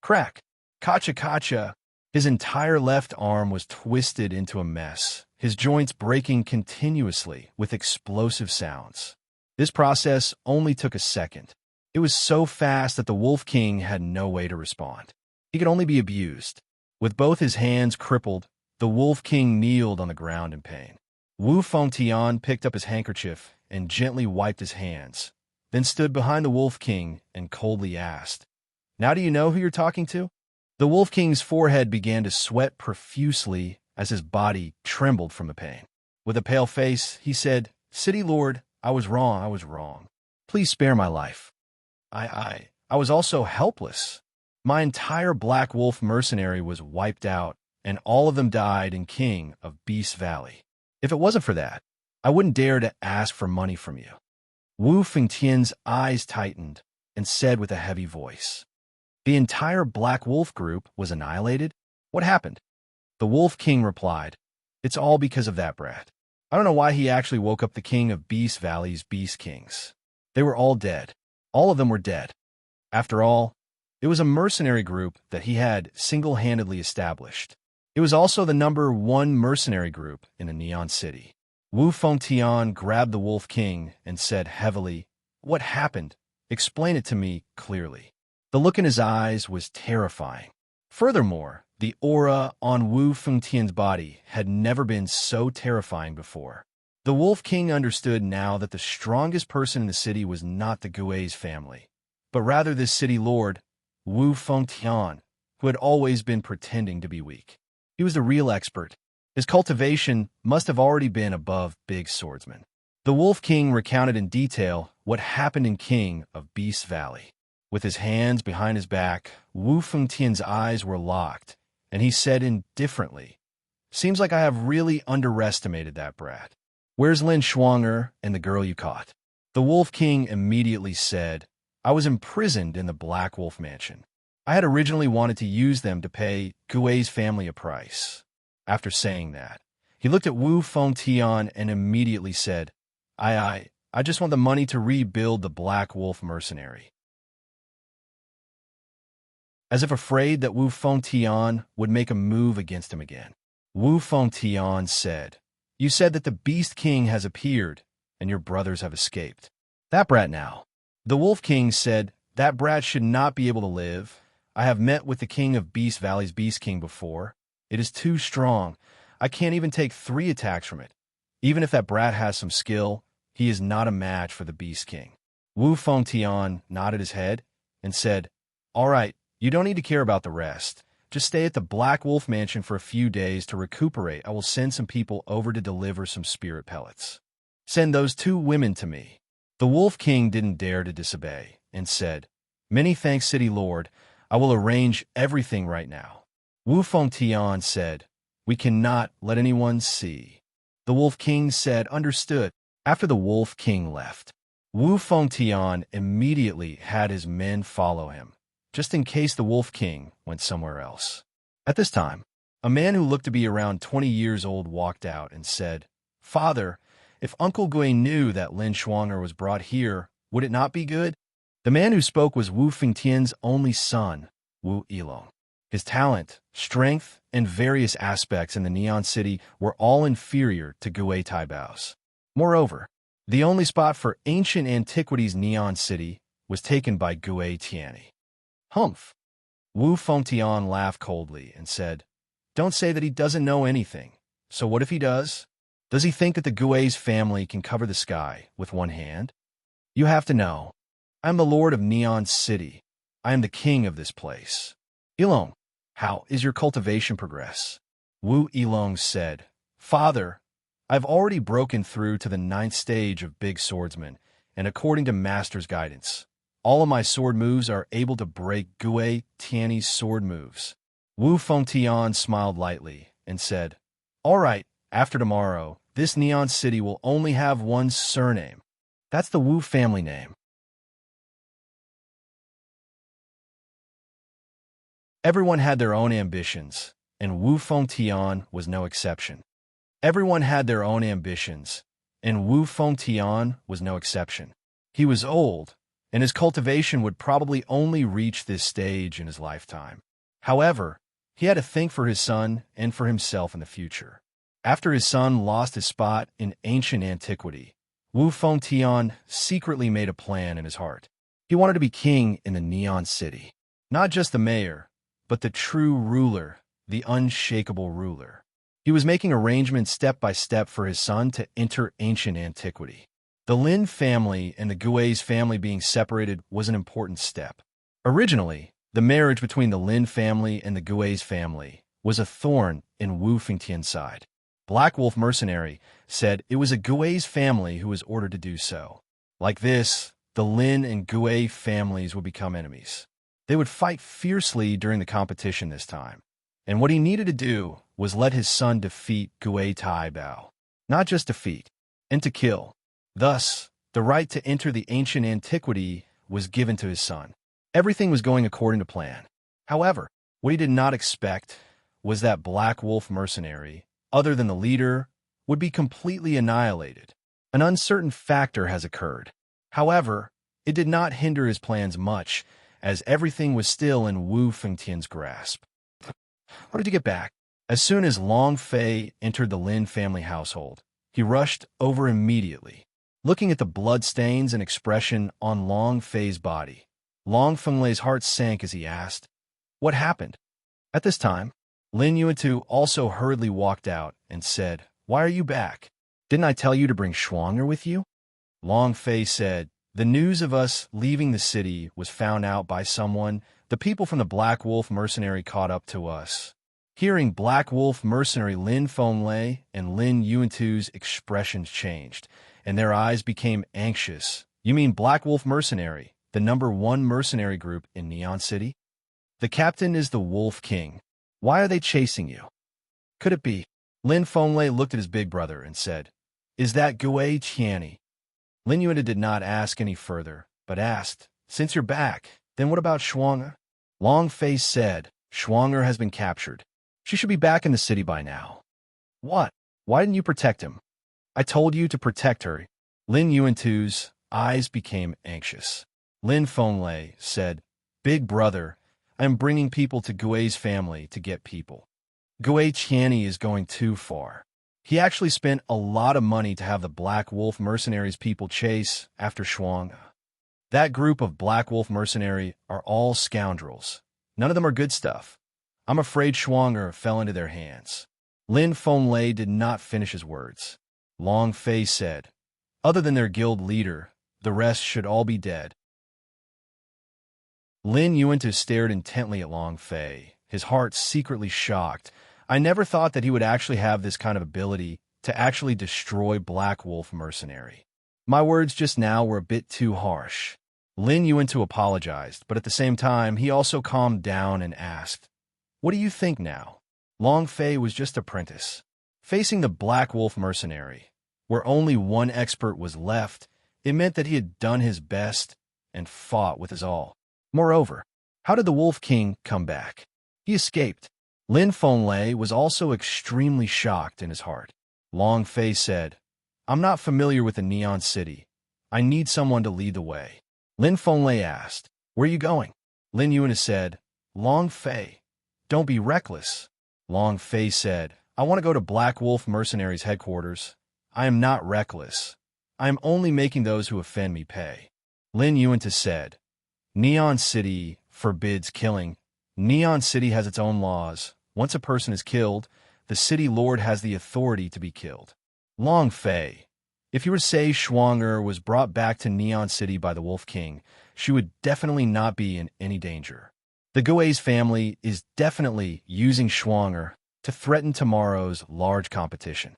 Crack! Kacha kacha! His entire left arm was twisted into a mess, his joints breaking continuously with explosive sounds. This process only took a second. It was so fast that the Wolf King had no way to respond. He could only be abused. With both his hands crippled, the Wolf King kneeled on the ground in pain. Wu Fengtian picked up his handkerchief and gently wiped his hands, then stood behind the Wolf King and coldly asked, "Now do you know who you're talking to?" The Wolf King's forehead began to sweat profusely as his body trembled from the pain. With a pale face, he said, "City Lord, I was wrong. Please spare my life. I was also helpless. My entire Black Wolf mercenary was wiped out, and all of them died in King of Beast Valley. If it wasn't for that, I wouldn't dare to ask for money from you." Wu Fengtian's eyes tightened and said with a heavy voice, "The entire Black Wolf group was annihilated? What happened?" The Wolf King replied, "It's all because of that brat. I don't know why he actually woke up the King of Beast Valley's Beast Kings. They were all dead. All of them were dead. After all, it was a mercenary group that he had single-handedly established. It was also the #1 mercenary group in the Neon City." Wu Fengtian grabbed the Wolf King and said heavily, "What happened? Explain it to me clearly." The look in his eyes was terrifying. Furthermore, the aura on Wu Fengtian's body had never been so terrifying before. The Wolf King understood now that the strongest person in the city was not the Gui's family, but rather this city lord, Wu Fengtian, who had always been pretending to be weak. He was the real expert. His cultivation must have already been above big swordsmen. The Wolf King recounted in detail what happened in King of Beast Valley. With his hands behind his back, Wu Fengtian's eyes were locked, and he said indifferently, "Seems like I have really underestimated that brat. Where's Lin Shuang'er and the girl you caught?" The Wolf King immediately said, "I was imprisoned in the Black Wolf Mansion. I had originally wanted to use them to pay Gui's family a price." After saying that, he looked at Wu Fengtian and immediately said, I just want the money to rebuild the Black Wolf Mercenary." As if afraid that Wu Fengtian would make a move against him again, Wu Fengtian said, "You said that the Beast King has appeared, and your brothers have escaped. That brat now." The Wolf King said, "That brat should not be able to live. I have met with the King of Beast Valley's Beast King before. It is too strong. I can't even take 3 attacks from it. Even if that brat has some skill, he is not a match for the Beast King." Wu Fengtian nodded his head and said, "All right, you don't need to care about the rest. Just stay at the Black Wolf Mansion for a few days to recuperate. I will send some people over to deliver some spirit pellets. Send those 2 women to me." The Wolf King didn't dare to disobey and said, "Many thanks, City Lord. I will arrange everything right now." Wu Fengtian said, "We cannot let anyone see." The Wolf King said, "Understood." After the Wolf King left, Wu Fengtian immediately had his men follow him, just in case the Wolf King went somewhere else. At this time, a man who looked to be around 20 years old walked out and said, "Father, if Uncle Gui knew that Lin Shuang'er was brought here, would it not be good?" The man who spoke was Wu Fengtian's only son, Wu Yilong. His talent, strength, and various aspects in the Neon City were all inferior to Gui Taibao's. Moreover, the only spot for ancient antiquities Neon City was taken by Gui Tianyi. "Humph." Wu Fengtian laughed coldly and said, "Don't say that he doesn't know anything. So what if he does? Does he think that the Gui's family can cover the sky with one hand? You have to know. I am the Lord of Neon City. I am the king of this place." "Yilong, how is your cultivation progress?" Wu Yilong said, "Father, I've already broken through to the 9th stage of Big Swordsman, and according to Master's guidance, all of my sword moves are able to break Gui Tianyi's sword moves." Wu Fengtian smiled lightly and said, "All right, after tomorrow, this Neon City will only have one surname. That's the Wu family name." Everyone had their own ambitions, and Wu Fengtian was no exception. Everyone had their own ambitions, and Wu Fengtian was no exception. He was old, and his cultivation would probably only reach this stage in his lifetime. However, he had to think for his son and for himself in the future. After his son lost his spot in ancient antiquity, Wu Fengtian secretly made a plan in his heart. He wanted to be king in the Neon City. Not just the mayor, but the true ruler, the unshakable ruler. He was making arrangements step by step for his son to enter ancient antiquity. The Lin family and the Gui's family being separated was an important step. Originally, the marriage between the Lin family and the Gui's family was a thorn in Wu Fengtian's side. Black Wolf Mercenary said it was a Gui's family who was ordered to do so. Like this, the Lin and Gui families would become enemies. They would fight fiercely during the competition this time. And what he needed to do was let his son defeat Gui Taibao. Not just defeat, and to kill. Thus, the right to enter the ancient antiquity was given to his son. Everything was going according to plan. However, what he did not expect was that Black Wolf Mercenary, other than the leader, would be completely annihilated. An uncertain factor has occurred. However, it did not hinder his plans much, as everything was still in Wu Fengtian's grasp. How did you get back? As soon as Long Fei entered the Lin family household, he rushed over immediately. Looking at the bloodstains and expression on Long Fei's body, Long Fenglei's heart sank as he asked, "What happened?" At this time, Lin Yuantu also hurriedly walked out and said, "Why are you back? Didn't I tell you to bring Shuang'er with you?" Long Fei said, "The news of us leaving the city was found out by someone. The people from the Black Wolf Mercenary caught up to us." Hearing Black Wolf Mercenary, Lin Fenglei and Lin Yuantu's expressions changed, and their eyes became anxious. "You mean Black Wolf Mercenary? the #1 mercenary group in Neon City? The captain is the Wolf King. Why are they chasing you? Could it be? Lin Fenglei looked at his big brother and said, Is that Gui Qianni? Lin Yuan did not ask any further, but asked, Since you're back, then what about Shuang? Long Face said, Shuang has been captured. She should be back in the city by now. What? Why didn't you protect him? I told you to protect her. Lin Yuan's eyes became anxious. Lin Fenglei said, Big brother, I am bringing people to Gui's family to get people. Gui Qianni is going too far. He actually spent a lot of money to have the Black Wolf mercenaries people chase after Shuang. That group of Black Wolf mercenary are all scoundrels. None of them are good stuff. I'm afraid Shuang fell into their hands. Lin Fenglei did not finish his words. Long Fei said, Other than their guild leader, the rest should all be dead. Lin Yuan stared intently at Long Fei, his heart secretly shocked. I never thought that he would actually have this kind of ability to actually destroy Black Wolf mercenary. My words just now were a bit too harsh. Lin Yuan apologized, but at the same time, he also calmed down and asked, What do you think now? Long Fei was just apprentice. Facing the Black Wolf mercenary, where only one expert was left, it meant that he had done his best and fought with his all. Moreover, how did the Wolf King come back? He escaped. Lin Fenglei was also extremely shocked in his heart. Long Fei said, I'm not familiar with the Neon City. I need someone to lead the way. Lin Fenglei asked, Where are you going? Lin Yuan said, Long Fei, don't be reckless. Long Fei said, I want to go to Black Wolf Mercenaries headquarters. I am not reckless. I am only making those who offend me pay. Lin Yuan said, Neon City forbids killing. Neon City has its own laws. Once a person is killed, the city lord has the authority to be killed. Long Fei, if you were to say Shuang was brought back to Neon City by the Wolf King, she would definitely not be in any danger. The Gui's family is definitely using Shuang to threaten tomorrow's large competition.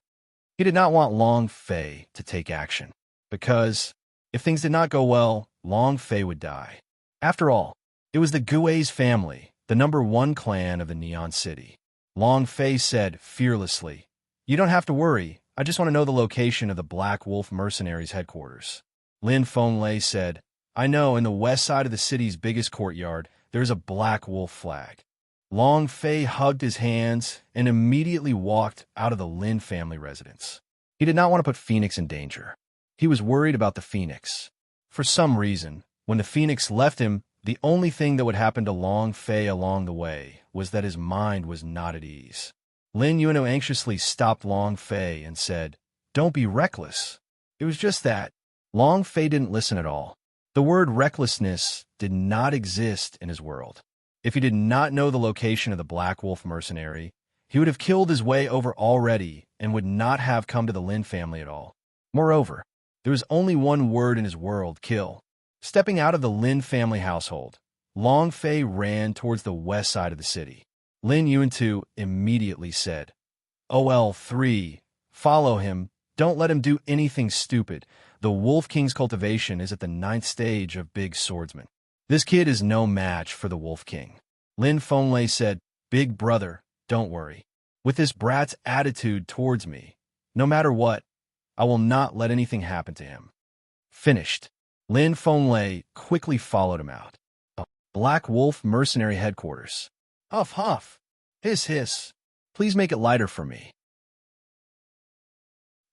He did not want Long Fei to take action, because if things did not go well, Long Fei would die. After all, it was the Gui's family, the #1 clan of the Neon City. Long Fei said fearlessly, You don't have to worry, I just want to know the location of the Black Wolf Mercenaries headquarters. Lin Fenglei said, I know in the west side of the city's biggest courtyard, there's a Black Wolf flag. Long Fei hugged his hands and immediately walked out of the Lin family residence. He did not want to put Phoenix in danger. He was worried about the Phoenix. For some reason, when the Phoenix left him, the only thing that would happen to Long Fei along the way was that his mind was not at ease. Lin Yuan anxiously stopped Long Fei and said, Don't be reckless. It was just that. Long Fei didn't listen at all. The word recklessness did not exist in his world. If he did not know the location of the Black Wolf mercenary, he would have killed his way over already and would not have come to the Lin family at all. Moreover, there was only one word in his world, kill. Stepping out of the Lin family household, Long Fei ran towards the west side of the city. Lin Yuan immediately said, OL3, follow him. Don't let him do anything stupid. The Wolf King's cultivation is at the 9th stage of Big Swordsman. This kid is no match for the Wolf King. Lin Fenglei said, Big brother, don't worry. With this brat's attitude towards me, no matter what, I will not let anything happen to him. Finished. Lin Fenglei quickly followed him out. Black Wolf Mercenary Headquarters. Huff, huff. Hiss, hiss. Please make it lighter for me.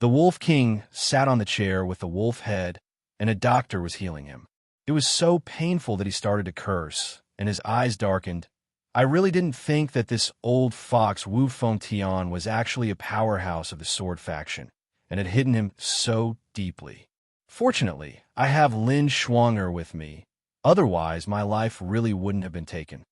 The Wolf King sat on the chair with the wolf head, and a doctor was healing him. It was so painful that he started to curse, and his eyes darkened. I really didn't think that this old fox Wu Fengtian was actually a powerhouse of the sword faction, and had hidden him so deeply. Fortunately, I have Lin Shuang with me. Otherwise, my life really wouldn't have been taken.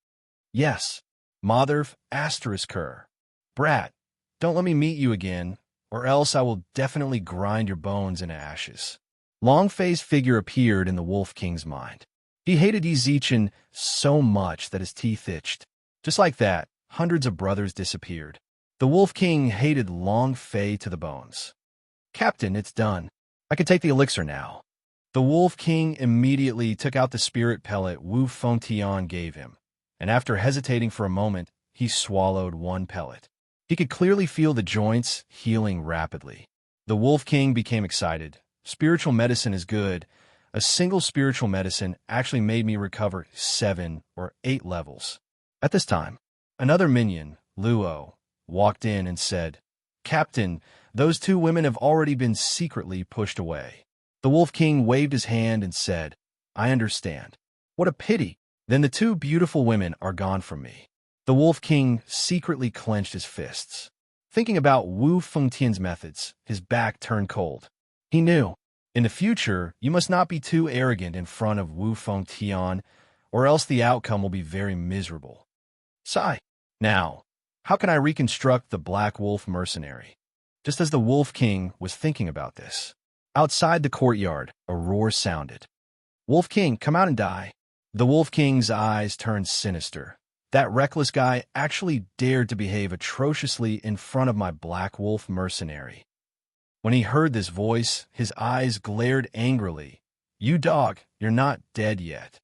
Yes, Motherf ***. Brat, don't let me meet you again, or else I will definitely grind your bones into ashes. Long Fei's figure appeared in the Wolf King's mind. He hated Yi Zichen so much that his teeth itched. Just like that, hundreds of brothers disappeared. The Wolf King hated Long Fei to the bones. Captain, it's done. I can take the elixir now. The Wolf King immediately took out the spirit pellet Wu Fengtian gave him, and after hesitating for a moment, he swallowed one pellet. He could clearly feel the joints healing rapidly. The Wolf King became excited. Spiritual medicine is good. A single spiritual medicine actually made me recover 7 or 8 levels. At this time, another minion, Luo, walked in and said, "Captain, those 2 women have already been secretly pushed away." The Wolf King waved his hand and said, "I understand. What a pity. Then the 2 beautiful women are gone from me." The Wolf King secretly clenched his fists. Thinking about Wu Fengtian's methods, his back turned cold. He knew, in the future, you must not be too arrogant in front of Wu Fengtian, or else the outcome will be very miserable. Sigh. Now, how can I reconstruct the Black Wolf mercenary? Just as the Wolf King was thinking about this, outside the courtyard, a roar sounded. "Wolf King, come out and die." The Wolf King's eyes turned sinister. That reckless guy actually dared to behave atrociously in front of my Black Wolf mercenary. When he heard this voice, his eyes glared angrily. "You dog, you're not dead yet."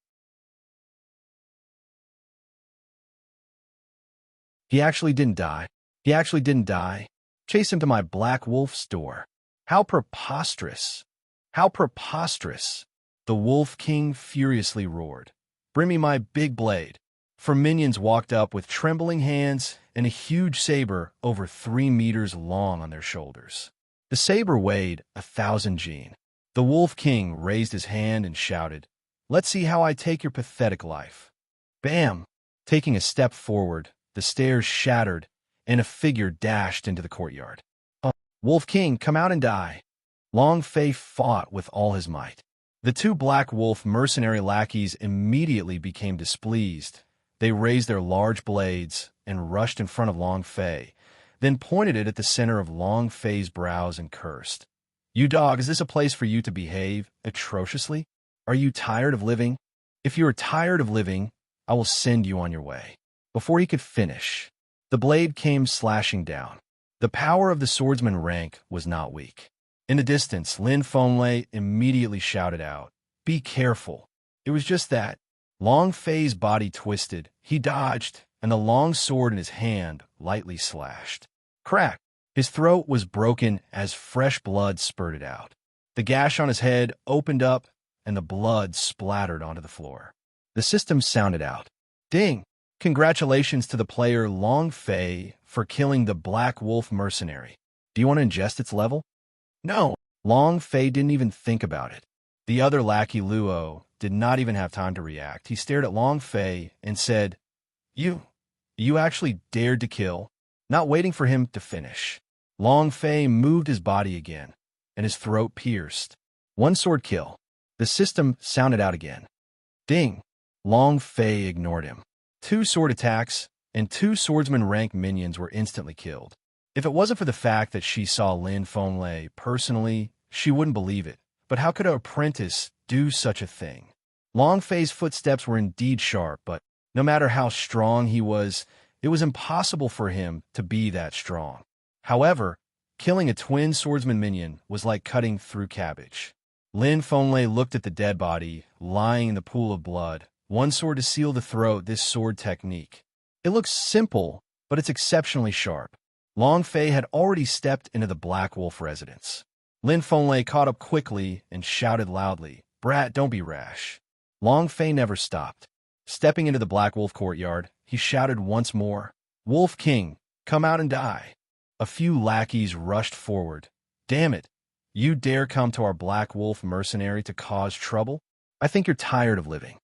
He actually didn't die. He actually didn't die. Chase him to my Black Wolf's door. How preposterous! How preposterous! The Wolf King furiously roared. "Bring me my big blade." 4 minions walked up with trembling hands and a huge saber over 3 meters long on their shoulders. The saber weighed 1,000 jin. The Wolf King raised his hand and shouted, "Let's see how I take your pathetic life." Bam! Taking a step forward, the stairs shattered, and a figure dashed into the courtyard. "Wolf King, come out and die." Long Fei fought with all his might. The 2 Black Wolf mercenary lackeys immediately became displeased. They raised their large blades and rushed in front of Long Fei, then pointed it at the center of Long Fei's brows and cursed. "You dog, is this a place for you to behave atrociously? Are you tired of living? If you are tired of living, I will send you on your way." Before he could finish, the blade came slashing down. The power of the swordsman rank was not weak. In the distance, Lin Fenglei immediately shouted out, "Be careful." It was just that. Long Fei's body twisted, he dodged, and the long sword in his hand lightly slashed. Crack! His throat was broken as fresh blood spurted out. The gash on his head opened up, and the blood splattered onto the floor. The system sounded out. "Ding! Congratulations to the player Long Fei for killing the Black Wolf mercenary. Do you want to ingest its level?" No, Long Fei didn't even think about it. The other lackey Luo did not even have time to react. He stared at Long Fei and said, You actually dared to kill?" Not waiting for him to finish, Long Fei moved his body again, and his throat pierced. 1 sword kill. The system sounded out again. Ding! Long Fei ignored him. 2 sword attacks, and 2 swordsman rank minions were instantly killed. If it wasn't for the fact that she saw Lin Fenglei personally, she wouldn't believe it. But how could an apprentice do such a thing? Long Fei's footsteps were indeed sharp, but no matter how strong he was, it was impossible for him to be that strong. However, killing a twin swordsman minion was like cutting through cabbage. Lin Fenglei looked at the dead body, lying in the pool of blood. 1 sword to seal the throat, this sword technique. It looks simple, but it's exceptionally sharp. Long Fei had already stepped into the Black Wolf residence. Lin Fenglei caught up quickly and shouted loudly, "Brat, don't be rash." Long Fei never stopped. Stepping into the Black Wolf courtyard, he shouted once more, "Wolf King, come out and die." A few lackeys rushed forward. "Damn it! You dare come to our Black Wolf mercenary to cause trouble? I think you're tired of living.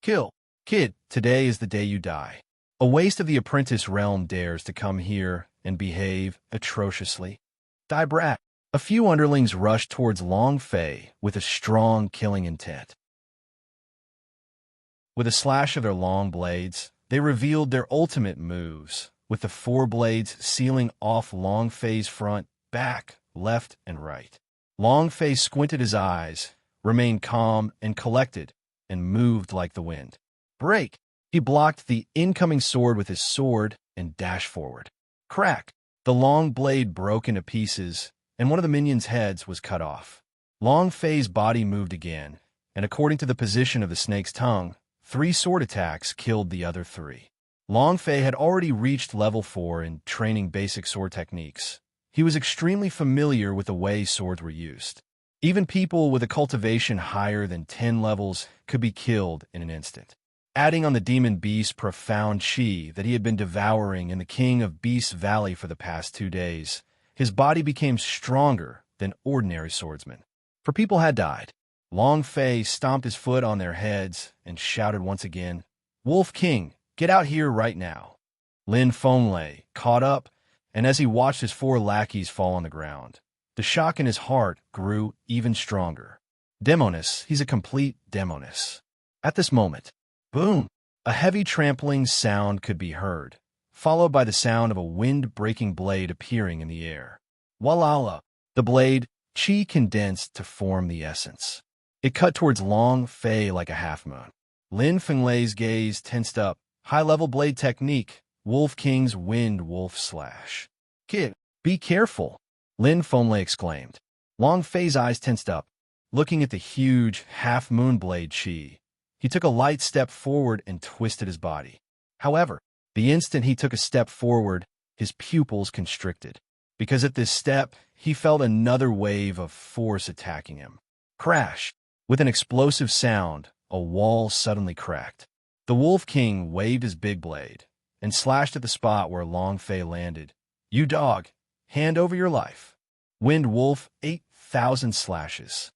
Kill. Kid, today is the day you die." A waste of the apprentice realm dares to come here and behave atrociously. Die, brat. A few underlings rushed towards Long Fei with a strong killing intent. With a slash of their long blades, they revealed their ultimate moves, with the 4 blades sealing off Long Fei's front, back, left, and right. Long Fei squinted his eyes, remained calm and collected, and moved like the wind. Break! He blocked the incoming sword with his sword and dashed forward. Crack! The long blade broke into pieces, and one of the minions' heads was cut off. Long Fei's body moved again, and according to the position of the snake's tongue, 3 sword attacks killed the other 3. Long Fei had already reached level 4 in training basic sword techniques. He was extremely familiar with the way swords were used. Even people with a cultivation higher than 10 levels could be killed in an instant. Adding on the demon beast's profound chi that he had been devouring in the King of Beasts Valley for the past 2 days, his body became stronger than ordinary swordsmen. For people had died. Long Fei stomped his foot on their heads and shouted once again, "Wolf King, get out here right now." Lin Fenglei caught up, and as he watched his 4 lackeys fall on the ground, the shock in his heart grew even stronger. Demoness, he's a complete demoness. At this moment, boom! A heavy trampling sound could be heard, followed by the sound of a wind-breaking blade appearing in the air. Walala! The blade, chi condensed to form the essence. It cut towards Long Fei like a half-moon. Lin Fenglei's gaze tensed up. High-level blade technique, Wolf King's Wind Wolf Slash. "Kid, be careful," Lin Fenglei exclaimed. Long Fei's eyes tensed up, looking at the huge half-moon blade chi. He took a light step forward and twisted his body. However, the instant he took a step forward, his pupils constricted, because at this step, he felt another wave of force attacking him. Crash! With an explosive sound, a wall suddenly cracked. The Wolf King waved his big blade and slashed at the spot where Long Fei landed. "You dog, hand over your life." Wind Wolf, 8,000 slashes.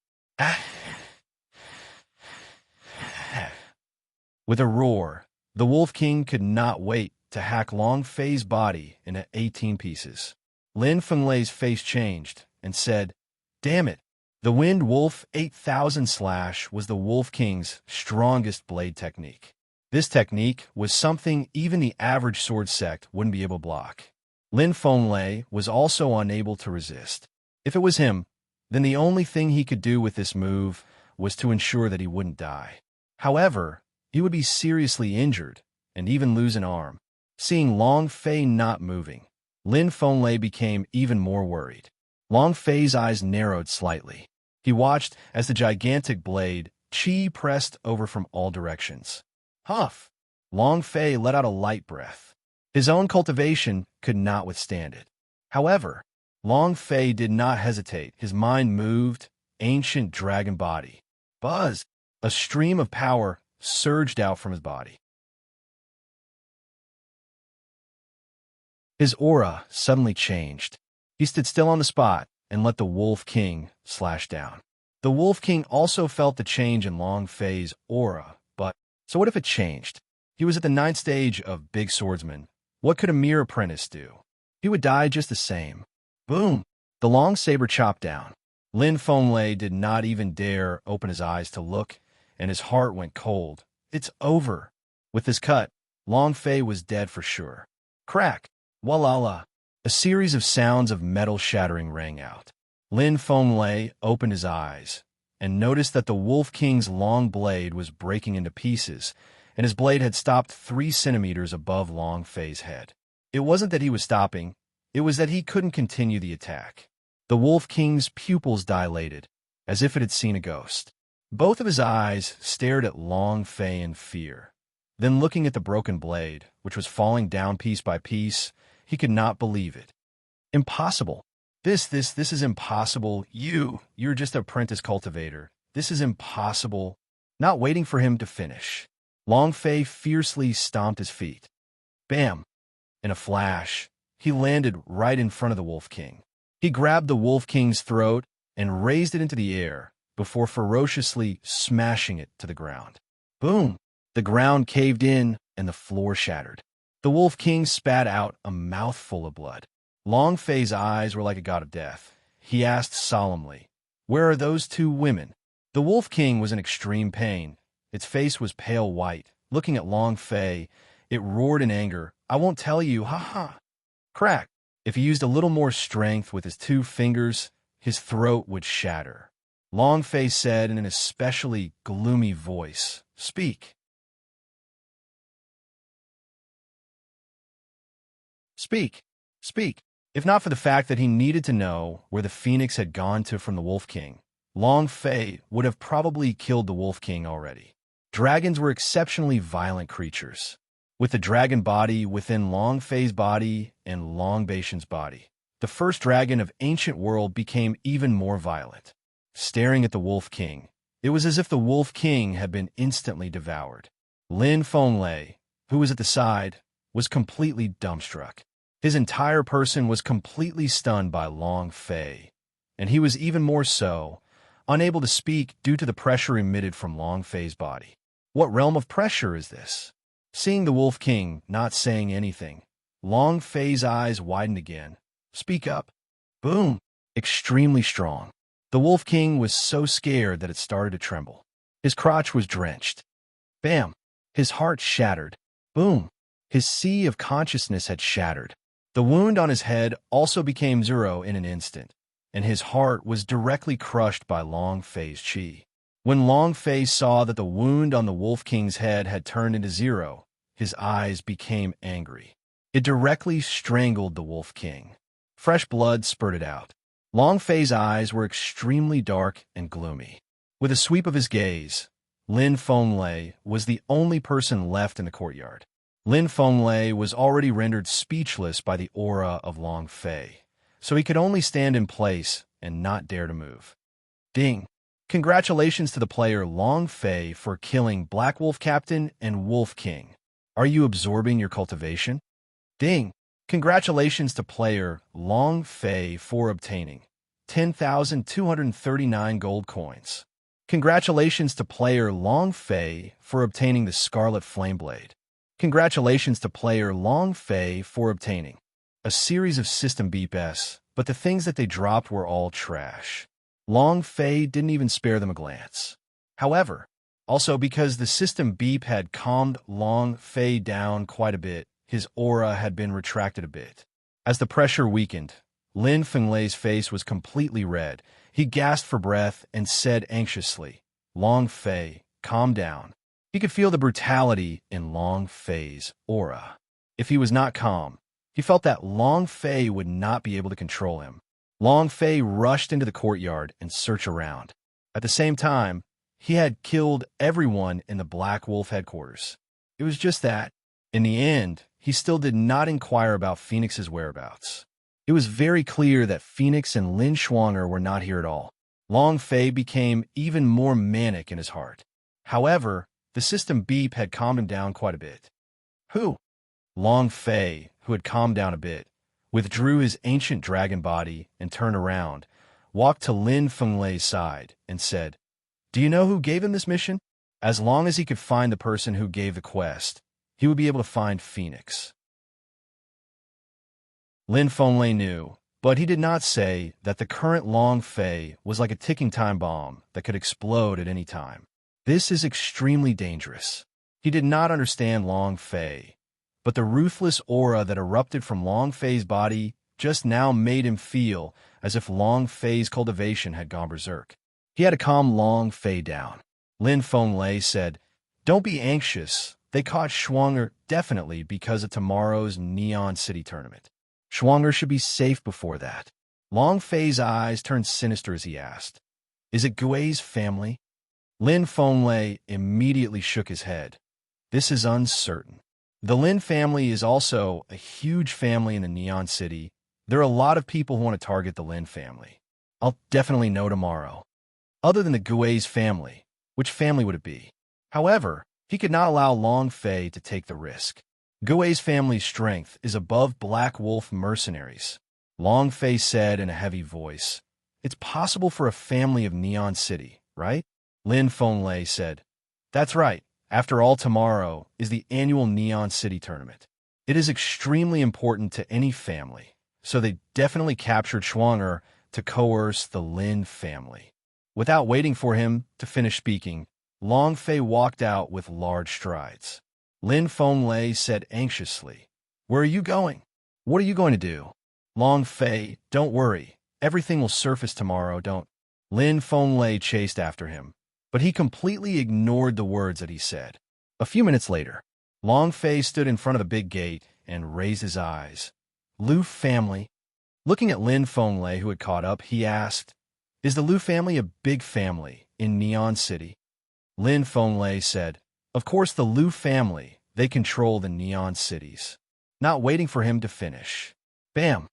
With a roar, the Wolf King could not wait to hack Long Fei's body into 18 pieces. Lin Fenglei's face changed and said, "Damn it, the Wind Wolf 8,000 slash was the Wolf King's strongest blade technique. This technique was something even the average sword sect wouldn't be able to block." Lin Fenglei was also unable to resist. If it was him, then the only thing he could do with this move was to ensure that he wouldn't die. However, he would be seriously injured and even lose an arm. Seeing Long Fei not moving, Lin Fenglei became even more worried. Long Fei's eyes narrowed slightly. He watched as the gigantic blade, chi pressed over from all directions. Huff! Long Fei let out a light breath. His own cultivation could not withstand it. However, Long Fei did not hesitate. His mind moved, ancient dragon body. Buzz! A stream of power surged out from his body. His aura suddenly changed. He stood still on the spot and let the Wolf King slash down. The Wolf King also felt the change in Long Fei's aura, but so what if it changed? He was at the 9th stage of Big Swordsman. What could a mere apprentice do? He would die just the same. Boom! The long saber chopped down. Lin Fenglei did not even dare open his eyes to look, and his heart went cold. It's over. With this cut, Long Fei was dead for sure. Crack! Walala! A series of sounds of metal shattering rang out. Lin Fenglei opened his eyes and noticed that the Wolf King's long blade was breaking into pieces, and his blade had stopped 3 centimeters above Long Fei's head. It wasn't that he was stopping, it was that he couldn't continue the attack. The Wolf King's pupils dilated, as if it had seen a ghost. Both of his eyes stared at Long Fei in fear. Then looking at the broken blade, which was falling down piece by piece, he could not believe it. Impossible. This is impossible. You're just an apprentice cultivator. This is impossible. Not waiting for him to finish, Long Fei fiercely stomped his feet. Bam! In a flash, he landed right in front of the Wolf King. He grabbed the Wolf King's throat and raised it into the air before ferociously smashing it to the ground. Boom! The ground caved in and the floor shattered. The Wolf King spat out a mouthful of blood. Long Fei's eyes were like a god of death. He asked solemnly, "Where are those 2 women?" The Wolf King was in extreme pain. Its face was pale white. Looking at Long Fei, it roared in anger. "I won't tell you, ha!" Crack! If he used a little more strength with his 2 fingers, his throat would shatter. Long Fei said in an especially gloomy voice, "Speak. Speak. Speak." If not for the fact that he needed to know where the phoenix had gone to from the Wolf King, Long Fei would have probably killed the Wolf King already. Dragons were exceptionally violent creatures, with the dragon body within Long Fei's body and Long Baishan's body. The first dragon of ancient world became even more violent. Staring at the Wolf King, it was as if the Wolf King had been instantly devoured. Lin Fenglei, who was at the side, was completely dumbstruck. His entire person was completely stunned by Long Fei, and he was even more so, unable to speak due to the pressure emitted from Long Fei's body. What realm of pressure is this? Seeing the Wolf King not saying anything, Long Fei's eyes widened again. Speak up. Boom. Extremely strong. The Wolf King was so scared that it started to tremble. His crotch was drenched. Bam. His heart shattered. Boom. His sea of consciousness had shattered. The wound on his head also became zero in an instant, and his heart was directly crushed by Long Fei's chi. When Long Fei saw that the wound on the Wolf King's head had turned into zero, his eyes became angry. It directly strangled the Wolf King. Fresh blood spurted out. Long Fei's eyes were extremely dark and gloomy. With a sweep of his gaze, Lin Fenglei was the only person left in the courtyard. Lin Fenglei was already rendered speechless by the aura of Long Fei, so he could only stand in place and not dare to move. Ding! Congratulations to the player Long Fei for killing Black Wolf Captain and Wolf King. Are you absorbing your cultivation? Ding! Congratulations to player Long Fei for obtaining 10,239 gold coins. Congratulations to player Long Fei for obtaining the Scarlet Flameblade. Congratulations to player Long Fei for obtaining a series of system beeps, but the things that they dropped were all trash. Long Fei didn't even spare them a glance. However, also because the system beep had calmed Long Fei down quite a bit, his aura had been retracted a bit. As the pressure weakened, Lin Fenglei's face was completely red. He gasped for breath and said anxiously, Long Fei, calm down. He could feel the brutality in Long Fei's aura. If he was not calm, he felt that Long Fei would not be able to control him. Long Fei rushed into the courtyard and searched around. At the same time, he had killed everyone in the Black Wolf headquarters. It was just that, in the end, he still did not inquire about Phoenix's whereabouts. It was very clear that Phoenix and Lin Schwanger were not here at all. Long Fei became even more manic in his heart. However, the system beep had calmed him down quite a bit. Who? Long Fei, who had calmed down a bit, withdrew his ancient dragon body and turned around, walked to Lin Fenglei's side, and said, Do you know who gave him this mission? As long as he could find the person who gave the quest, he would be able to find Phoenix. Lin Fenglei knew, but he did not say that the current Long Fei was like a ticking time bomb that could explode at any time. This is extremely dangerous. He did not understand Long Fei, but the ruthless aura that erupted from Long Fei's body just now made him feel as if Long Fei's cultivation had gone berserk. He had to calm Long Fei down. Lin Fenglei said, Don't be anxious. They caught Schwanger definitely because of tomorrow's Neon City tournament. Schwanger should be safe before that. Long Fei's eyes turned sinister as he asked, Is it Gui's family? Lin Fenglei immediately shook his head. This is uncertain. The Lin family is also a huge family in the Neon City. There are a lot of people who want to target the Lin family. I'll definitely know tomorrow. Other than the Gui's family, which family would it be? However, he could not allow Long Fei to take the risk. Gui's family's strength is above Black Wolf mercenaries. Long Fei said in a heavy voice, It's possible for a family of Neon City, right? Lin Fenglei said, That's right. After all, tomorrow is the annual Neon City tournament. It is extremely important to any family, so they definitely captured Schwanger to coerce the Lin family. Without waiting for him to finish speaking, Long Fei walked out with large strides. Lin Fenglei said anxiously, Where are you going? What are you going to do? Long Fei, don't worry. Everything will surface tomorrow, don't. Lin Fenglei chased after him, but he completely ignored the words that he said. A few minutes later, Long Fei stood in front of the big gate and raised his eyes. Lu family. Looking at Lin Fenglei, who had caught up, he asked, Is the Liu family a big family in Neon City? Lin Fenglei said, of course the Liu family, they control the Neon Cities. Not waiting for him to finish. Bam!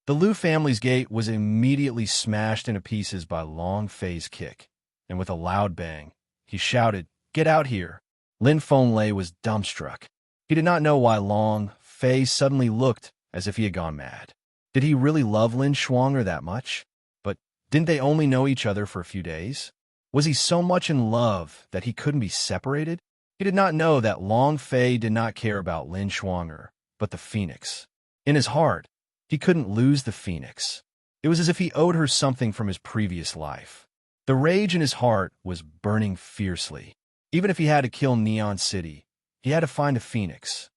The Liu family's gate was immediately smashed into pieces by Long Fei's kick, and with a loud bang, he shouted, get out here! Lin Fenglei was dumbstruck. He did not know why Long Fei suddenly looked as if he had gone mad. Did he really love Lin Shuang'er that much? But didn't they only know each other for a few days? Was he so much in love that he couldn't be separated? He did not know that Long Fei did not care about Lin Shuang'er, but the phoenix. In his heart, he couldn't lose the phoenix. It was as if he owed her something from his previous life. The rage in his heart was burning fiercely. Even if he had to kill Neon City, he had to find a phoenix.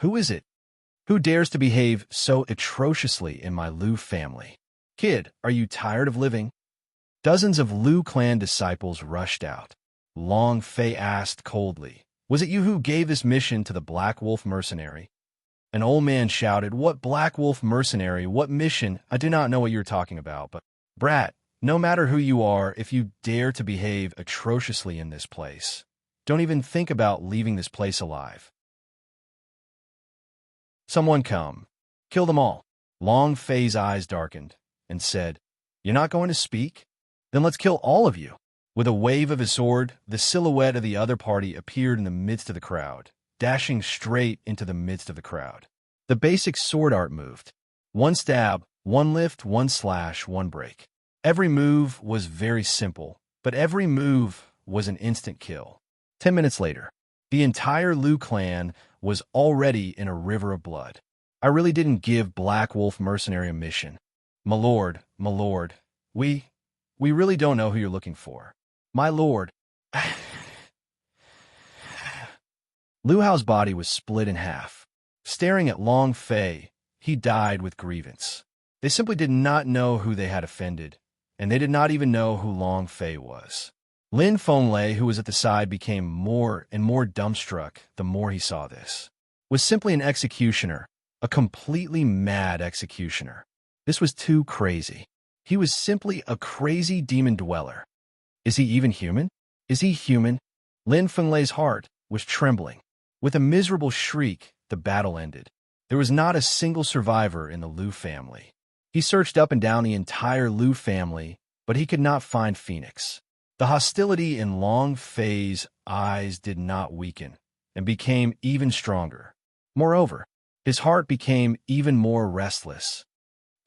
Who is it? Who dares to behave so atrociously in my Liu family? Kid, are you tired of living? Dozens of Liu clan disciples rushed out. Long Fei asked coldly, was it you who gave this mission to the Black Wolf mercenary? An old man shouted, what Black Wolf mercenary, what mission? I do not know what you're talking about, but brat, no matter who you are, if you dare to behave atrociously in this place, don't even think about leaving this place alive. Someone come. Kill them all. Long Fei's eyes darkened and said, you're not going to speak? Then let's kill all of you. With a wave of his sword, the silhouette of the other party appeared in the midst of the crowd, dashing straight into the midst of the crowd. The basic sword art moved. One stab, one lift, one slash, one break. Every move was very simple, but every move was an instant kill. 10 minutes later, the entire Liu clan was already in a river of blood. I really didn't give Black Wolf mercenary a mission. My lord, we really don't know who you're looking for. My lord. Liu Hao's body was split in half. Staring at Long Fei, he died with grievance. They simply did not know who they had offended, and they did not even know who Long Fei was. Lin Fenglei, who was at the side, became more and more dumbstruck the more he saw this. Was simply an executioner, a completely mad executioner. This was too crazy. He was simply a crazy demon dweller. Is he even human? Is he human? Lin Fenglei's heart was trembling. With a miserable shriek, the battle ended. There was not a single survivor in the Liu family. He searched up and down the entire Liu family, but he could not find Phoenix. The hostility in Long Fei's eyes did not weaken and became even stronger. Moreover, his heart became even more restless.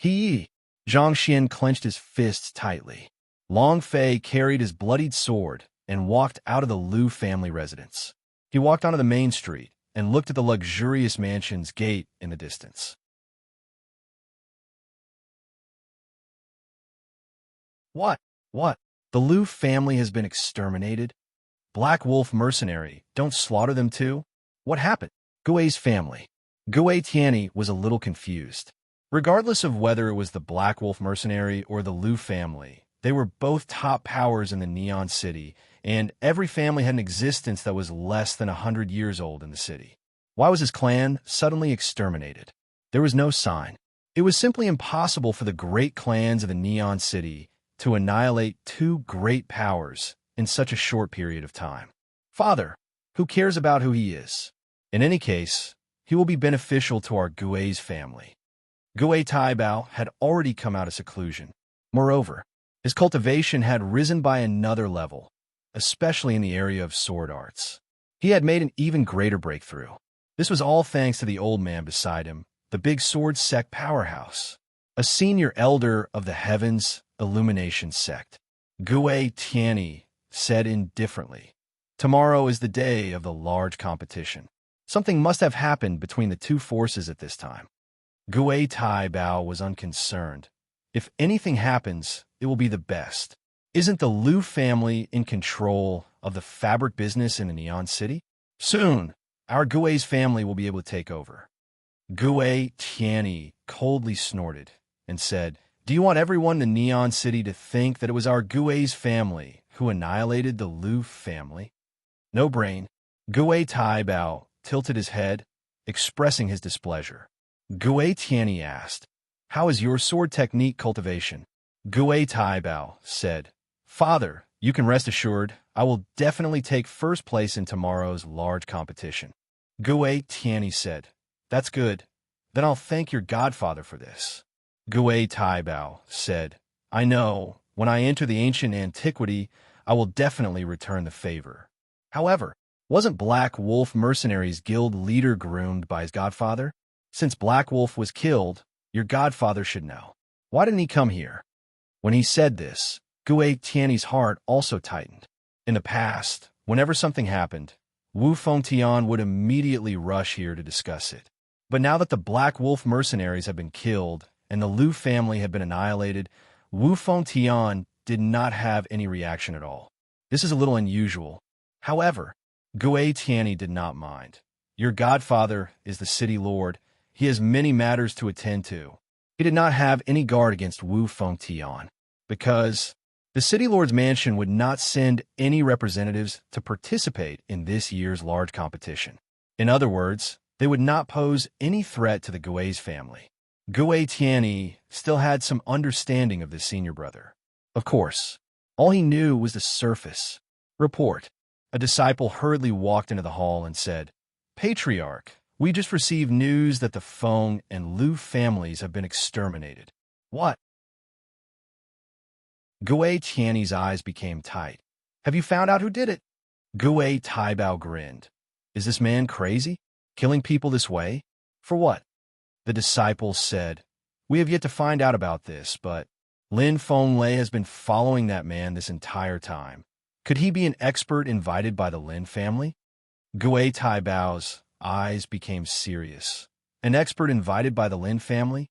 Zhang Xian clenched his fists tightly. Long Fei carried his bloodied sword and walked out of the Liu family residence. He walked onto the main street and looked at the luxurious mansion's gate in the distance. What? The Liu family has been exterminated? Black Wolf mercenary, don't slaughter them too? What happened? Gui's family. Gui Tianyi was a little confused. Regardless of whether it was the Black Wolf mercenary or the Liu family, they were both top powers in the Neon City, and every family had an existence that was less than 100 years old in the city. Why was his clan suddenly exterminated? There was no sign. It was simply impossible for the great clans of the Neon City to annihilate two great powers in such a short period of time. Father, who cares about who he is? In any case, he will be beneficial to our Gui's family. Gui Taibao had already come out of seclusion. Moreover, his cultivation had risen by another level, especially in the area of sword arts. He had made an even greater breakthrough. This was all thanks to the old man beside him, the big sword sect powerhouse, a senior elder of the Heavens Illumination sect. Gui Tianyi said indifferently, tomorrow is the day of the large competition. Something must have happened between the two forces at this time. Gui Taibao was unconcerned. If anything happens, it will be the best. Isn't the Liu family in control of the fabric business in the Neon City? Soon, our Gui's family will be able to take over. Gui Tianyi coldly snorted and said, do you want everyone in the Neon City to think that it was our Gui's family who annihilated the Liu family? No brain. Gui Taibao tilted his head, expressing his displeasure. Gui Tianyi asked, how is your sword technique cultivation? Gui Taibao said, "Father, you can rest assured, I will definitely take first place in tomorrow's large competition." Gui Tianyi said, "That's good. Then I'll thank your godfather for this." Gui Taibao said, "I know, when I enter the ancient antiquity, I will definitely return the favor." However, wasn't Black Wolf Mercenaries Guild leader groomed by his godfather? Since Black Wolf was killed, your godfather should know. Why didn't he come here? When he said this, Gui Tianyi's heart also tightened. In the past, whenever something happened, Wu Fengtian would immediately rush here to discuss it. But now that the Black Wolf mercenaries have been killed and the Liu family have been annihilated, Wu Fengtian did not have any reaction at all. This is a little unusual. However, Gui Tianyi did not mind. Your godfather is the city lord. He has many matters to attend to. He did not have any guard against Wu Fengtian, because the city lord's mansion would not send any representatives to participate in this year's large competition. In other words, they would not pose any threat to the Gui's family. Gui Tianyi still had some understanding of this senior brother. Of course, all he knew was the surface. Report. A disciple hurriedly walked into the hall and said, "Patriarch, we just received news that the Feng and Liu families have been exterminated." What? Gui Tianyi's eyes became tight. "Have you found out who did it?" Gui Taibao grinned. "Is this man crazy? Killing people this way? For what?" The disciple said, "We have yet to find out about this, but Lin Fenglei has been following that man this entire time. Could he be an expert invited by the Lin family?" Gui Taibao's eyes became serious. "An expert invited by the Lin family?"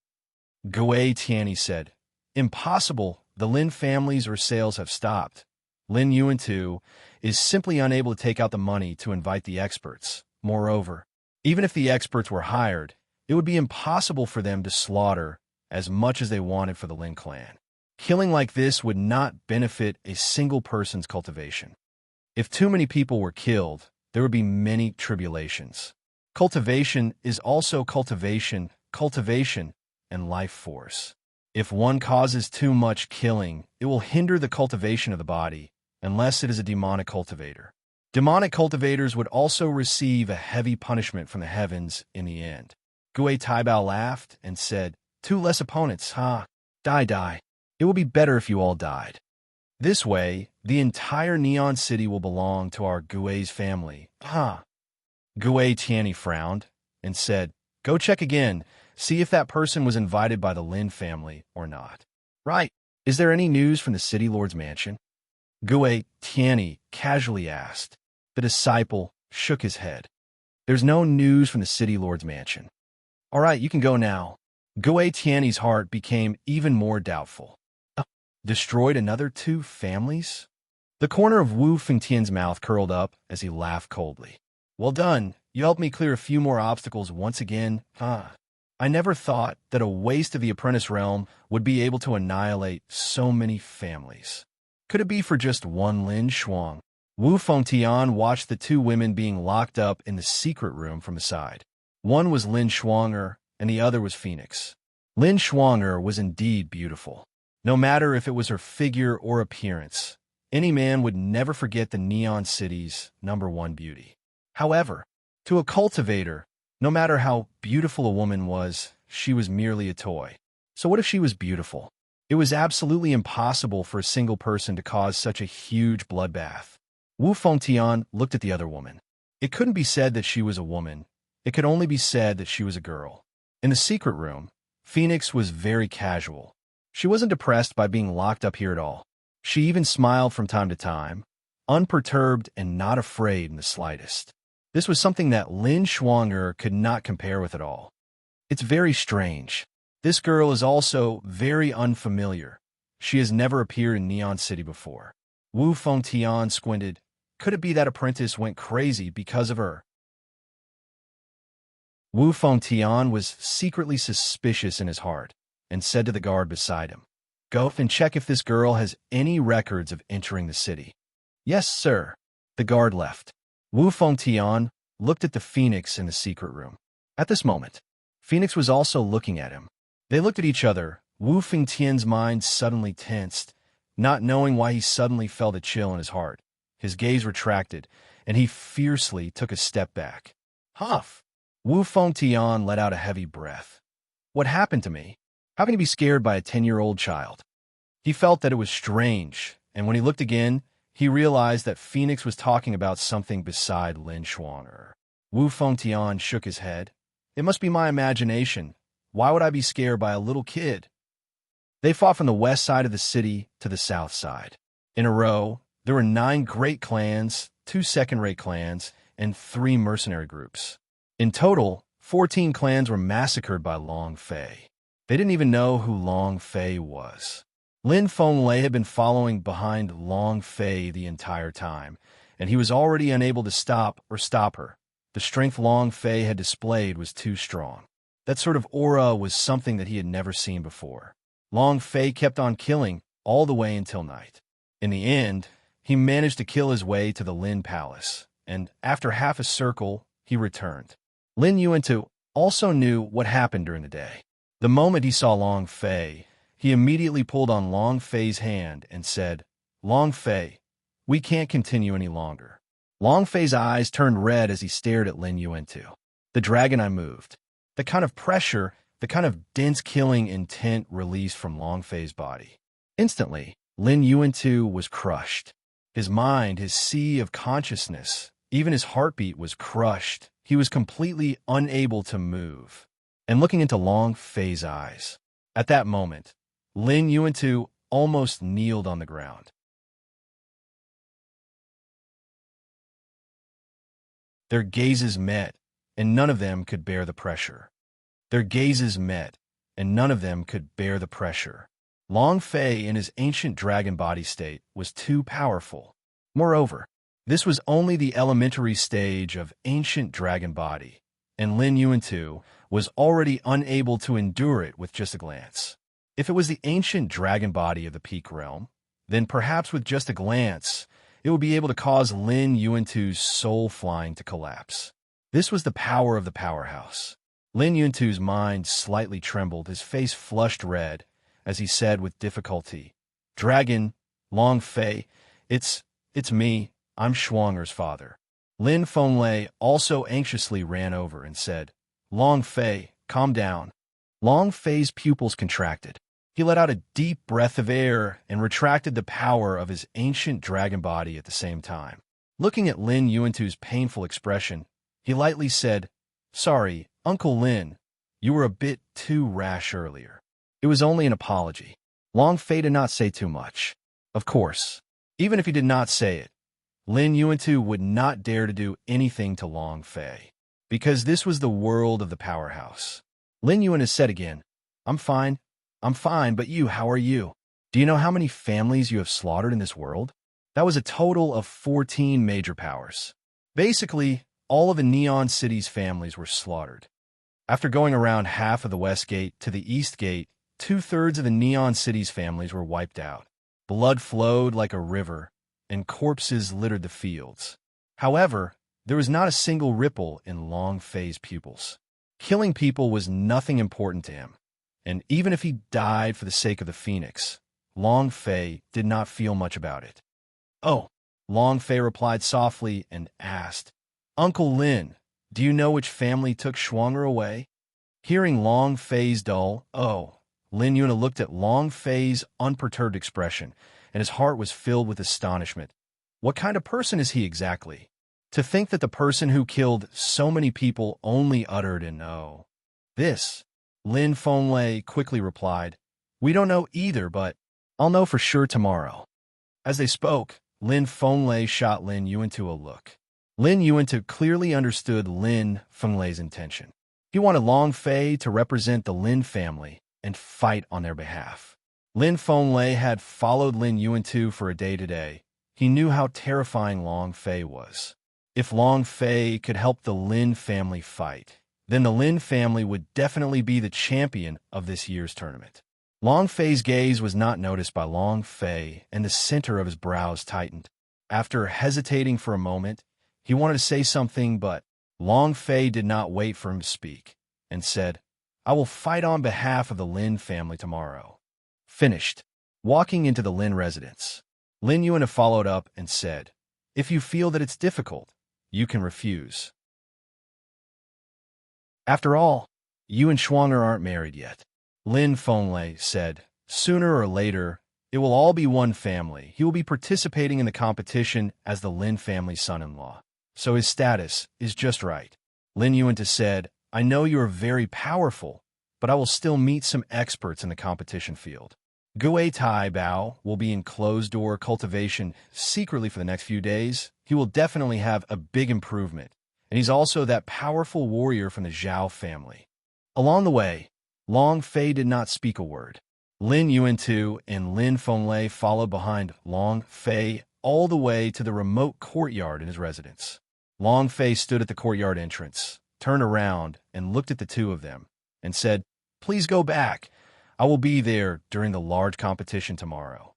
Gui Tianyi said, "Impossible. The Lin families or sales have stopped. Lin Yuan too is simply unable to take out the money to invite the experts. Moreover, even if the experts were hired, it would be impossible for them to slaughter as much as they wanted for the Lin clan. Killing like this would not benefit a single person's cultivation. If too many people were killed, there would be many tribulations. Cultivation is also cultivation, and life force. If one causes too much killing, it will hinder the cultivation of the body, unless it is a demonic cultivator. Demonic cultivators would also receive a heavy punishment from the heavens in the end." Gui Taibao laughed and said, "Two less opponents, huh? Die. It will be better if you all died. This way, the entire Neon City will belong to our Gui's family, huh?" Gui Tianyi frowned and said, "Go check again. See if that person was invited by the Lin family or not." "Right. Is there any news from the city lord's mansion?" Gui Tianyi casually asked. The disciple shook his head. "There's no news from the city lord's mansion." "All right, you can go now." Gui Tianyi's heart became even more doubtful. Destroyed another 2 families? The corner of Wu Fengtian's mouth curled up as he laughed coldly. "Well done. You helped me clear a few more obstacles once again, huh? I never thought that a waste of the apprentice realm would be able to annihilate so many families. Could it be for just one Lin Shuang?" Wu Fengtian watched the 2 women being locked up in the secret room from the side. One was Lin Shuanger, and the other was Phoenix. Lin Shuanger was indeed beautiful. No matter if it was her figure or appearance, any man would never forget the Neon City's #1 beauty. However, to a cultivator, no matter how beautiful a woman was, she was merely a toy. So what if she was beautiful? It was absolutely impossible for a single person to cause such a huge bloodbath. Wu Fengtian looked at the other woman. It couldn't be said that she was a woman. It could only be said that she was a girl. In the secret room, Phoenix was very casual. She wasn't depressed by being locked up here at all. She even smiled from time to time, unperturbed and not afraid in the slightest. This was something that Lin Shuanger could not compare with at all. It's very strange. This girl is also very unfamiliar. She has never appeared in Neon City before. Wu Fengtian squinted. Could it be that apprentice went crazy because of her? Wu Fengtian was secretly suspicious in his heart and said to the guard beside him, "Go and check if this girl has any records of entering the city." "Yes, sir." The guard left. Wu Fengtian looked at the Phoenix in the secret room. At this moment, Phoenix was also looking at him. They looked at each other, Wu Fengtian's mind suddenly tensed, not knowing why he suddenly felt a chill in his heart. His gaze retracted, and he fiercely took a step back. Huff! Wu Fengtian let out a heavy breath. What happened to me? How can he be scared by a 10-year-old child? He felt that it was strange, and when he looked again, he realized that Phoenix was talking about something beside Lin Xuanger. Wu Fengtian shook his head. It must be my imagination. Why would I be scared by a little kid? They fought from the west side of the city to the south side. In a row, there were 9 great clans, 2 second-rate clans, and 3 mercenary groups. In total, 14 clans were massacred by Long Fei. They didn't even know who Long Fei was. Lin Fenglei had been following behind Long Fei the entire time, and he was already unable to stop her. The strength Long Fei had displayed was too strong. That sort of aura was something that he had never seen before. Long Fei kept on killing all the way until night. In the end, he managed to kill his way to the Lin Palace, and after half a circle, he returned. Lin Yuantu also knew what happened during the day. The moment he saw Long Fei, he immediately pulled on Long Fei's hand and said, "Long Fei, we can't continue any longer." Long Fei's eyes turned red as he stared at Lin Yuantu. The dragon eye moved. The kind of pressure, the kind of dense killing intent released from Long Fei's body. Instantly, Lin Yuantu was crushed. His mind, his sea of consciousness, even his heartbeat was crushed. He was completely unable to move. And looking into Long Fei's eyes, at that moment, Lin Yuantu almost kneeled on the ground. Their gazes met, and none of them could bear the pressure. Their gazes met, and none of them could bear the pressure. Long Fei, in his ancient dragon body state, was too powerful. Moreover, this was only the elementary stage of ancient dragon body, and Lin Yuantu was already unable to endure it with just a glance. If it was the ancient dragon body of the peak realm, then perhaps with just a glance, it would be able to cause Lin Yuantu's soul flying to collapse. This was the power of the powerhouse. Lin Yuantu's mind slightly trembled, his face flushed red, as he said with difficulty, "Dragon, Long Fei, it's me, I'm Xuanger's father." Lin Fenglei also anxiously ran over and said, "Long Fei, calm down." Long Fei's pupils contracted. He let out a deep breath of air and retracted the power of his ancient dragon body at the same time. Looking at Lin Yuantu's painful expression, he lightly said, "Sorry, Uncle Lin, you were a bit too rash earlier." It was only an apology. Long Fei did not say too much. Of course, even if he did not say it, Lin Yuantu would not dare to do anything to Long Fei, because this was the world of the powerhouse. Lin Yuantu said again, I'm fine, but you, how are you? Do you know how many families you have slaughtered in this world?" That was a total of 14 major powers. Basically, all of the Neon City's families were slaughtered. After going around half of the West Gate to the East Gate, 2/3 of the Neon City's families were wiped out. Blood flowed like a river, and corpses littered the fields. However, there was not a single ripple in Long Fei's pupils. Killing people was nothing important to him, and even if he died for the sake of the Phoenix, Long Fei did not feel much about it. "Oh," Long Fei replied softly and asked, "Uncle Lin, do you know which family took Xuanger away?" Hearing Long Fei's dull, "Oh," Lin Yuantu looked at Long Fei's unperturbed expression, and his heart was filled with astonishment. What kind of person is he exactly? To think that the person who killed so many people only uttered an "oh." "This," Lin Fenglei quickly replied, "We don't know either, but I'll know for sure tomorrow." As they spoke, Lin Fenglei shot Lin Yuantu a look. Lin Yuantu clearly understood Lin Fenglei's intention. He wanted Long Fei to represent the Lin family and fight on their behalf. Lin Fenglei had followed Lin Yuantu for a day today. He knew how terrifying Long Fei was. If Long Fei could help the Lin family fight, then the Lin family would definitely be the champion of this year's tournament. Long Fei's gaze was not noticed by Long Fei, and the center of his brows tightened. After hesitating for a moment, he wanted to say something, but Long Fei did not wait for him to speak, and said, I will fight on behalf of the Lin family tomorrow. Finished. Walking into the Lin residence, Lin Yuan followed up and said, if you feel that it's difficult, you can refuse. After all, you and Schwanger aren't married yet. Lin Fenglei said, sooner or later, it will all be one family. He will be participating in the competition as the Lin family's son-in-law. So his status is just right. Lin Yuan said, I know you are very powerful, but I will still meet some experts in the competition field. Gui Tai Bao will be in closed-door cultivation secretly for the next few days. He will definitely have a big improvement, and he's also that powerful warrior from the Zhao family. Along the way, Long Fei did not speak a word. Lin Yuan and Lin Fenglei followed behind Long Fei all the way to the remote courtyard in his residence. Long Fei stood at the courtyard entrance, turned around, and looked at the two of them, and said, please go back. I will be there during the large competition tomorrow.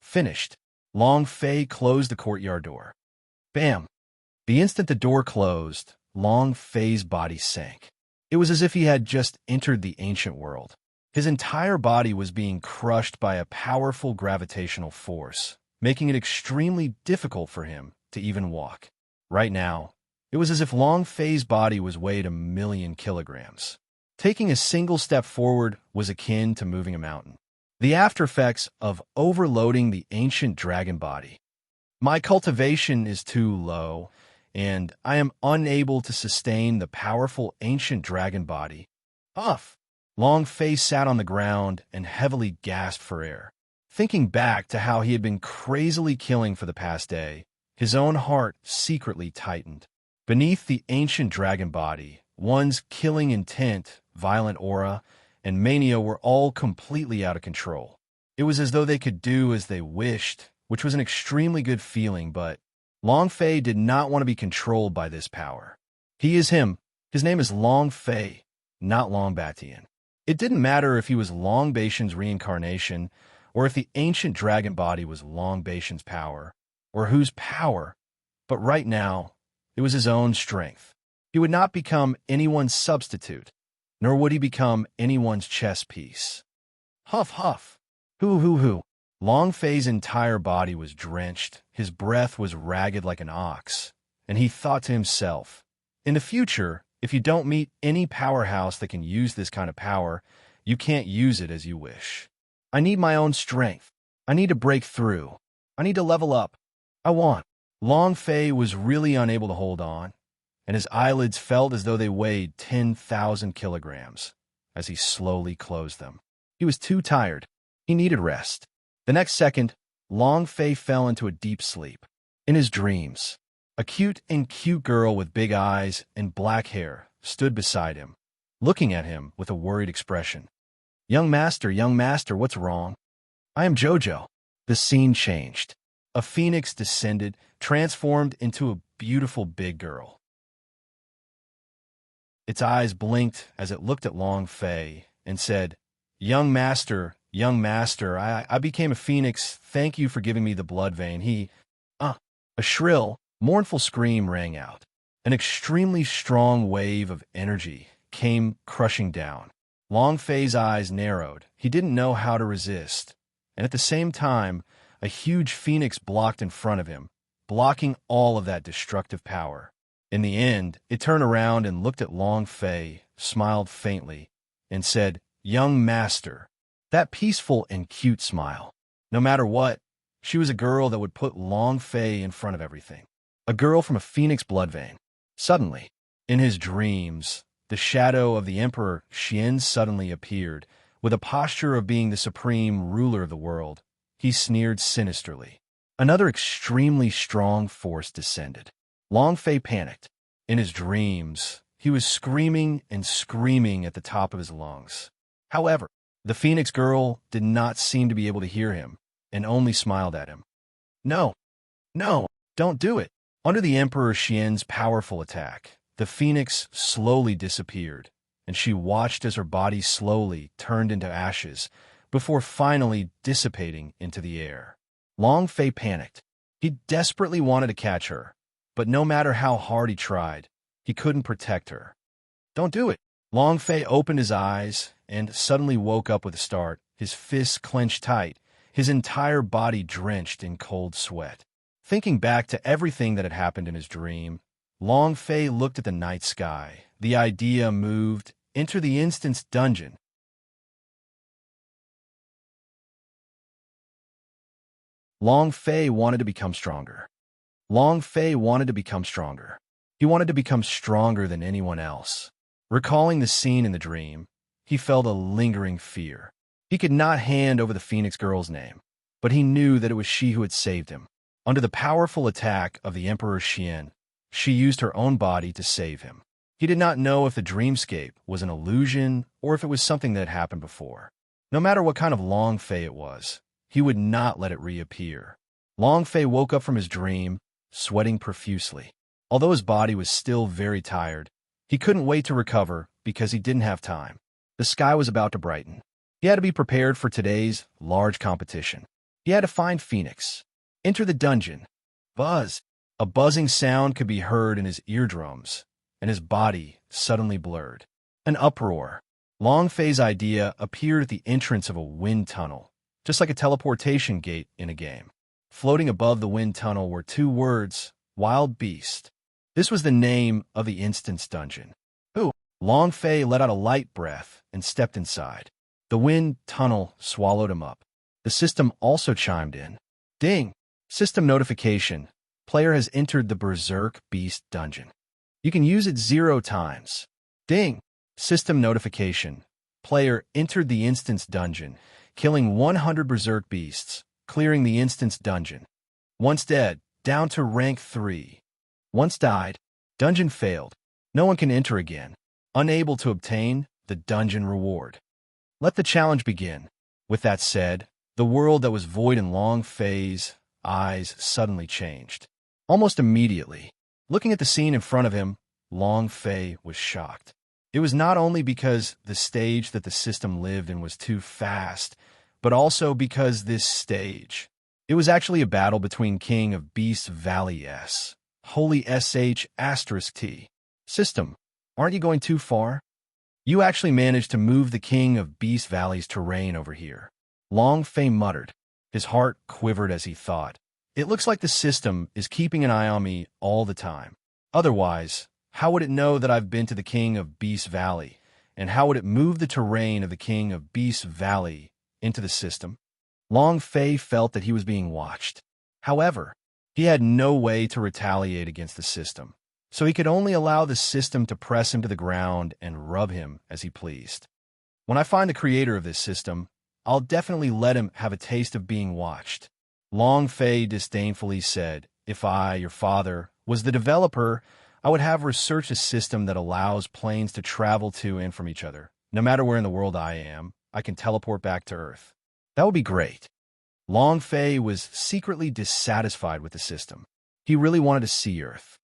Finished. Long Fei closed the courtyard door. Bam! The instant the door closed, Long Fei's body sank. It was as if he had just entered the ancient world. His entire body was being crushed by a powerful gravitational force, making it extremely difficult for him to even walk. Right now, it was as if Long Fei's body was weighed 1,000,000 kilograms. Taking a single step forward was akin to moving a mountain. The aftereffects of overloading the ancient dragon body. My cultivation is too low, and I am unable to sustain the powerful ancient dragon body. Huff! Long Fei sat on the ground and heavily gasped for air. Thinking back to how he had been crazily killing for the past day, his own heart secretly tightened. Beneath the ancient dragon body, one's killing intent, violent aura, and mania were all completely out of control. It was as though they could do as they wished, which was an extremely good feeling, but Long Fei did not want to be controlled by this power. He is him. His name is Long Fei, not Long Batian. It didn't matter if he was Long Baishan's reincarnation, or if the ancient dragon body was Long Baishan's power, or whose power, but right now, it was his own strength. He would not become anyone's substitute, nor would he become anyone's chess piece. Huff, huff. Hoo. Long Fei's entire body was drenched, his breath was ragged like an ox, and he thought to himself, in the future, if you don't meet any powerhouse that can use this kind of power, you can't use it as you wish. I need my own strength. I need to break through. I need to level up. I want. Long Fei was really unable to hold on, and his eyelids felt as though they weighed 10,000 kilograms as he slowly closed them. He was too tired. He needed rest. The next second, Long Fei fell into a deep sleep. In his dreams, a cute girl with big eyes and black hair stood beside him, looking at him with a worried expression. Young master, what's wrong? I am Jojo. The scene changed. A phoenix descended, transformed into a beautiful big girl. Its eyes blinked as it looked at Long Fei and said, Young master, I became a phoenix. Thank you for giving me the blood vein. A shrill, mournful scream rang out. An extremely strong wave of energy came crushing down. Long Fei's eyes narrowed. He didn't know how to resist. And at the same time, a huge phoenix blocked in front of him, blocking all of that destructive power. In the end, it turned around and looked at Long Fei, smiled faintly, and said, Young master. That peaceful and cute smile. No matter what, she was a girl that would put Long Fei in front of everything. A girl from a phoenix blood vein. Suddenly, in his dreams, the shadow of the Emperor Xian suddenly appeared. With a posture of being the supreme ruler of the world, he sneered sinisterly. Another extremely strong force descended. Long Fei panicked. In his dreams, he was screaming and screaming at the top of his lungs. However, the Phoenix girl did not seem to be able to hear him and only smiled at him. No, don't do it. Under the Emperor Xian's powerful attack, the Phoenix slowly disappeared, and she watched as her body slowly turned into ashes before finally dissipating into the air. Long Fei panicked. He desperately wanted to catch her, but no matter how hard he tried, he couldn't protect her. Don't do it. Long Fei opened his eyes and suddenly woke up with a start, his fists clenched tight, his entire body drenched in cold sweat. Thinking back to everything that had happened in his dream, Long Fei looked at the night sky. The idea moved. Enter the instant's dungeon. Long Fei wanted to become stronger. Long Fei wanted to become stronger. He wanted to become stronger than anyone else. Recalling the scene in the dream, he felt a lingering fear. He could not hand over the Phoenix girl's name, but he knew that it was she who had saved him. Under the powerful attack of the Emperor Xian, she used her own body to save him. He did not know if the dreamscape was an illusion or if it was something that had happened before. No matter what kind of Long Fei it was, he would not let it reappear. Long Fei woke up from his dream, sweating profusely. Although his body was still very tired, he couldn't wait to recover because he didn't have time. The sky was about to brighten. He had to be prepared for today's large competition. He had to find Phoenix. Enter the dungeon. Buzz. A buzzing sound could be heard in his eardrums, and his body suddenly blurred. An uproar. Long Fei's idea appeared at the entrance of a wind tunnel, just like a teleportation gate in a game. Floating above the wind tunnel were two words, Wild Beast. This was the name of the instant's dungeon. Ooh! Long Fei let out a light breath and stepped inside. The wind tunnel swallowed him up. The system also chimed in. Ding! System notification. Player has entered the Berserk Beast dungeon. You can use it 0 times. Ding! System notification. Player entered the instant's dungeon, killing 100 Berserk Beasts, clearing the instant's dungeon. Once dead, down to rank 3. Once died, dungeon failed. No one can enter again. Unable to obtain the dungeon reward. Let the challenge begin. With that said, the world that was void in Long Fei's eyes suddenly changed. Almost immediately, looking at the scene in front of him, Long Fei was shocked. It was not only because the stage that the system lived in was too fast, but also because this stage. It was actually a battle between King of Beast Valley S. Holy SH *T. System, aren't you going too far? You actually managed to move the King of Beast Valley's terrain over here. Long Fei muttered. His heart quivered as he thought. It looks like the system is keeping an eye on me all the time. Otherwise, how would it know that I've been to the King of Beast Valley? And how would it move the terrain of the King of Beast Valley into the system? Long Fei felt that he was being watched. However, he had no way to retaliate against the system, so he could only allow the system to press him to the ground and rub him as he pleased. When I find the creator of this system, I'll definitely let him have a taste of being watched. Long Fei disdainfully said, if I, your father, was the developer, I would have researched a system that allows planes to travel to and from each other. No matter where in the world I am, I can teleport back to Earth. That would be great. Long Fei was secretly dissatisfied with the system. He really wanted to see Earth.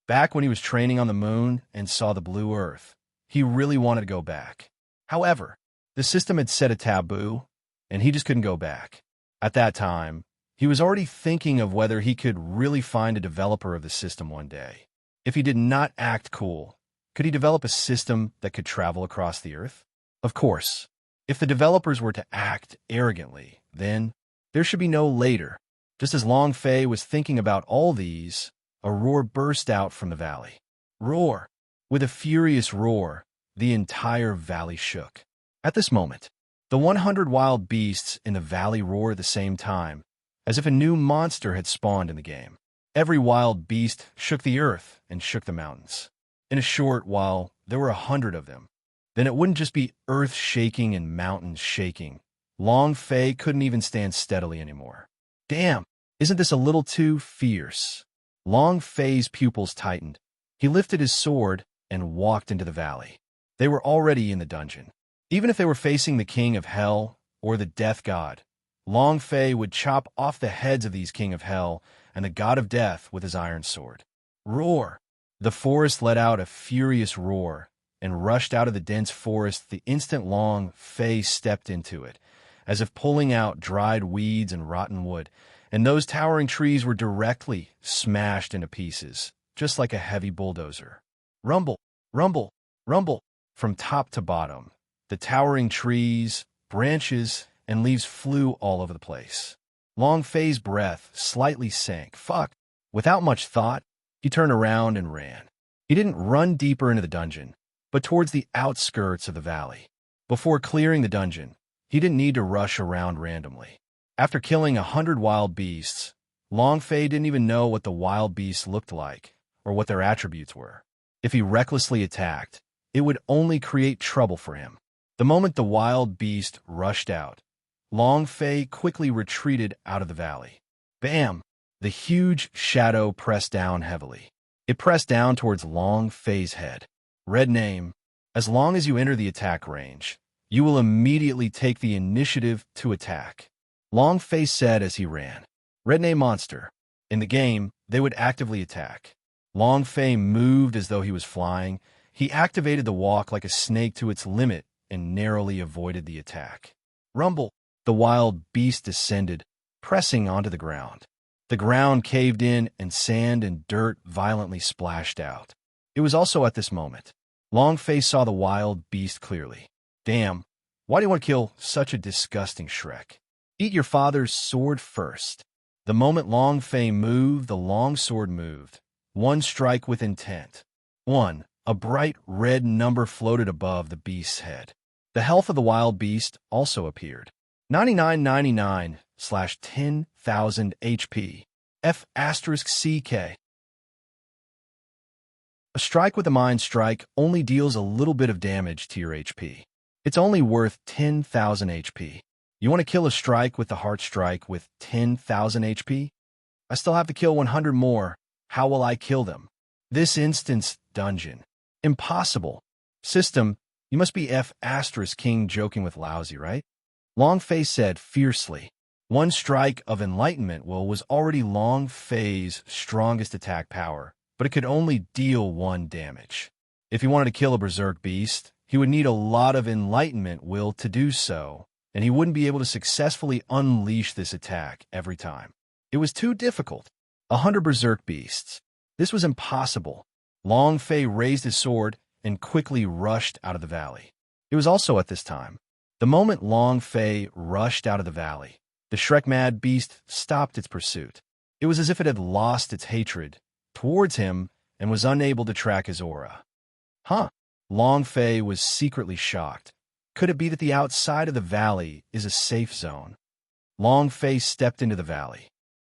Back when he was training on the moon and saw the blue Earth, he really wanted to go back. However, the system had set a taboo, and he just couldn't go back. At that time, he was already thinking of whether he could really find a developer of the system one day. If he did not act cool, could he develop a system that could travel across the Earth? Of course. If the developers were to act arrogantly, then there should be no later. Just as Long Fei was thinking about all these, a roar burst out from the valley. Roar! With a furious roar, the entire valley shook. At this moment, the 100 wild beasts in the valley roared at the same time, as if a new monster had spawned in the game. Every wild beast shook the earth and shook the mountains. In a short while, there were 100 of them. Then it wouldn't just be earth shaking and mountains shaking. Long Fei couldn't even stand steadily anymore. Damn, isn't this a little too fierce? Long Fei's pupils tightened. He lifted his sword and walked into the valley. They were already in the dungeon. Even if they were facing the King of Hell or the Death God, Long Fei would chop off the heads of these King of Hell and the God of Death with his iron sword. Roar! The forest let out a furious roar and rushed out of the dense forest the instant Long Fei stepped into it, as if pulling out dried weeds and rotten wood, and those towering trees were directly smashed into pieces, just like a heavy bulldozer. Rumble! Rumble, rumble, from top to bottom. The towering trees, branches, and leaves flew all over the place. Long Fei's breath slightly sank. Fuck. Without much thought, he turned around and ran. He didn't run deeper into the dungeon, but towards the outskirts of the valley. Before clearing the dungeon, he didn't need to rush around randomly. After killing 100 wild beasts, Long Fei didn't even know what the wild beasts looked like or what their attributes were. If he recklessly attacked, it would only create trouble for him. The moment the wild beast rushed out, Long Fei quickly retreated out of the valley. Bam! The huge shadow pressed down heavily. It pressed down towards Long Fei's head. Red name. As long as you enter the attack range, you will immediately take the initiative to attack. Long Fei said as he ran. Red name monster. In the game, they would actively attack. Long Fei moved as though he was flying. He activated the walk like a snake to its limit and narrowly avoided the attack. Rumble. The wild beast descended, pressing onto the ground. The ground caved in and sand and dirt violently splashed out. It was also at this moment Long Fei saw the wild beast clearly. Damn, why do you want to kill such a disgusting Shrek? Eat your father's sword first. The moment Long Fei moved, the long sword moved. One strike with intent. 1. A bright red number floated above the beast's head. The health of the wild beast also appeared. 9999/10,000 HP. F***CK. A strike with a mind strike only deals a little bit of damage to your HP. It's only worth 10,000 HP. You want to kill a strike with the heart strike with 10,000 HP? I still have to kill 100 more. How will I kill them? This instance dungeon. Impossible. System, you must be F***king joking with lousy, right? Long Fei said fiercely. One strike of enlightenment will was already Long Fei's strongest attack power, but it could only deal 1 damage. If he wanted to kill a berserk beast, he would need a lot of enlightenment will to do so, and he wouldn't be able to successfully unleash this attack every time. It was too difficult. 100 berserk beasts. This was impossible. Long Fei raised his sword and quickly rushed out of the valley. It was also at this time. The moment Long Fei rushed out of the valley, the Shrek-mad beast stopped its pursuit. It was as if it had lost its hatred towards him and was unable to track his aura. Huh? Long Fei was secretly shocked. Could it be that the outside of the valley is a safe zone? Long Fei stepped into the valley.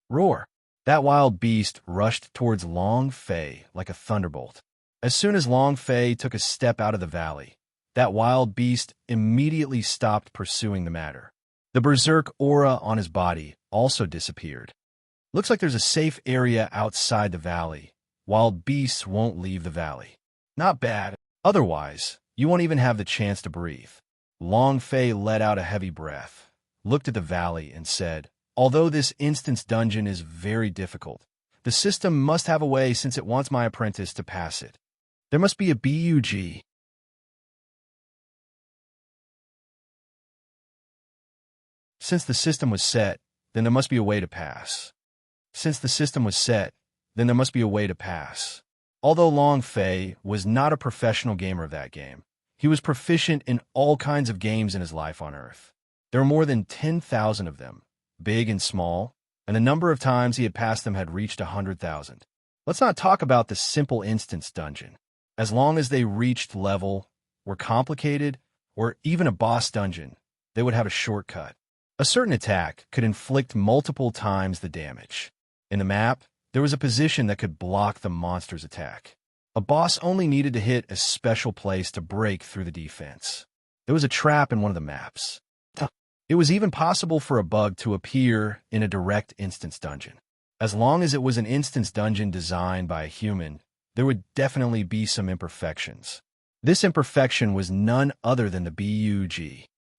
Roar! That wild beast rushed towards Long Fei like a thunderbolt. As soon as Long Fei took a step out of the valley, that wild beast immediately stopped pursuing the matter. The berserk aura on his body also disappeared. Looks like there's a safe area outside the valley. Wild beasts won't leave the valley. Not bad. Otherwise, you won't even have the chance to breathe. Long Fei let out a heavy breath, looked at the valley, and said, although this instance dungeon is very difficult, the system must have a way since it wants my apprentice to pass it. There must be a bug. Since the system was set, then there must be a way to pass. Since the system was set, then there must be a way to pass. Although Long Fei was not a professional gamer of that game, he was proficient in all kinds of games in his life on Earth. There were more than 10,000 of them, big and small, and the number of times he had passed them had reached 100,000. Let's not talk about the simple instance dungeon. As long as they reached level, were complicated, or even a boss dungeon, they would have a shortcut. A certain attack could inflict multiple times the damage. In the map, there was a position that could block the monster's attack. A boss only needed to hit a special place to break through the defense. There was a trap in one of the maps. It was even possible for a bug to appear in a direct instance dungeon. As long as it was an instance dungeon designed by a human, there would definitely be some imperfections. This imperfection was none other than the bug.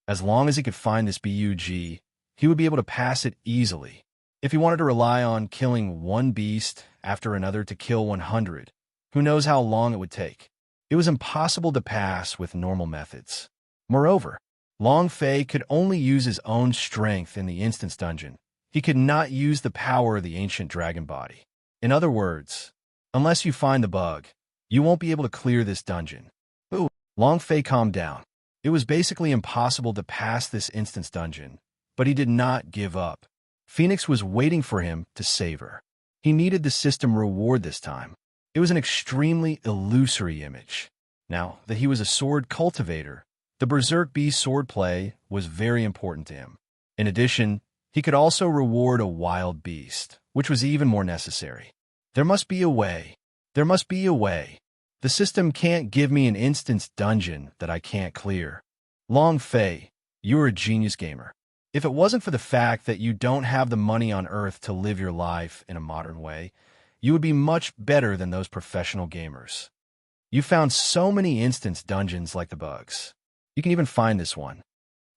As long as he could find this bug, he would be able to pass it easily. If he wanted to rely on killing one beast after another to kill 100, who knows how long it would take. It was impossible to pass with normal methods. Moreover, Long Fei could only use his own strength in the instance dungeon. He could not use the power of the ancient dragon body. In other words, unless you find the bug, You won't be able to clear this dungeon. Ooh, Long Fei calmed down. It was basically impossible to pass this instance dungeon, but he did not give up. Phoenix was waiting for him to save her. He needed the system reward this time. It was an extremely illusory image. Now that he was a sword cultivator, the Berserk Beast sword play was very important to him. In addition, he could also reward a wild beast, which was even more necessary. There must be a way. There must be a way. The system can't give me an instance dungeon that I can't clear. Long Fei, you're a genius gamer. If it wasn't for the fact that you don't have the money on Earth to live your life in a modern way, you would be much better than those professional gamers. You found so many instance dungeons like the bugs. You can even find this one.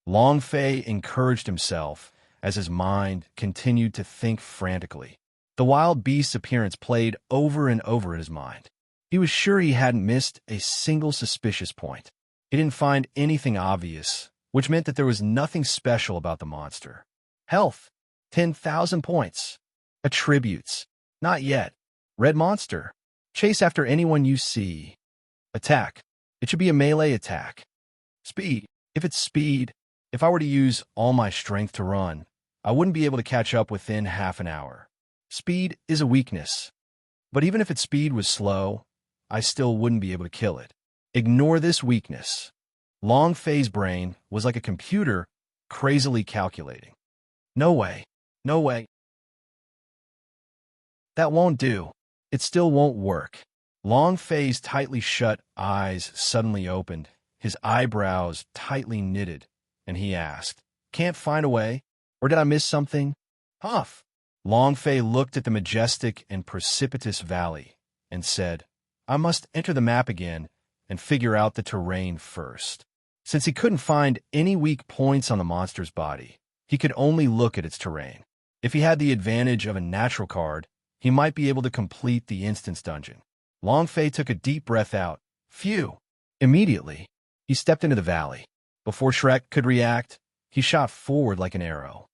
Long Fei encouraged himself as his mind continued to think frantically. The wild beast's appearance played over and over in his mind. He was sure he hadn't missed a single suspicious point. He didn't find anything obvious, which meant that there was nothing special about the monster. Health, 10,000 points. Attributes, not yet. Red monster, chase after anyone you see. Attack, it should be a melee attack. Speed, if it's speed, if I were to use all my strength to run, I wouldn't be able to catch up within half an hour. Speed is a weakness. But even if its speed was slow, I still wouldn't be able to kill it. Ignore this weakness. Long Fei's brain was like a computer crazily calculating. No way. No way. That won't do. It still won't work. Long Fei's tightly shut eyes suddenly opened, his eyebrows tightly knitted, and he asked, "Can't find a way? Or did I miss something?" Huff. Long Fei looked at the majestic and precipitous valley and said, "I must enter the map again and figure out the terrain first." Since he couldn't find any weak points on the monster's body, he could only look at its terrain. If he had the advantage of a natural card, he might be able to complete the instance dungeon. Long Fei took a deep breath out. Phew! Immediately, he stepped into the valley. Before Shrek could react, he shot forward like an arrow.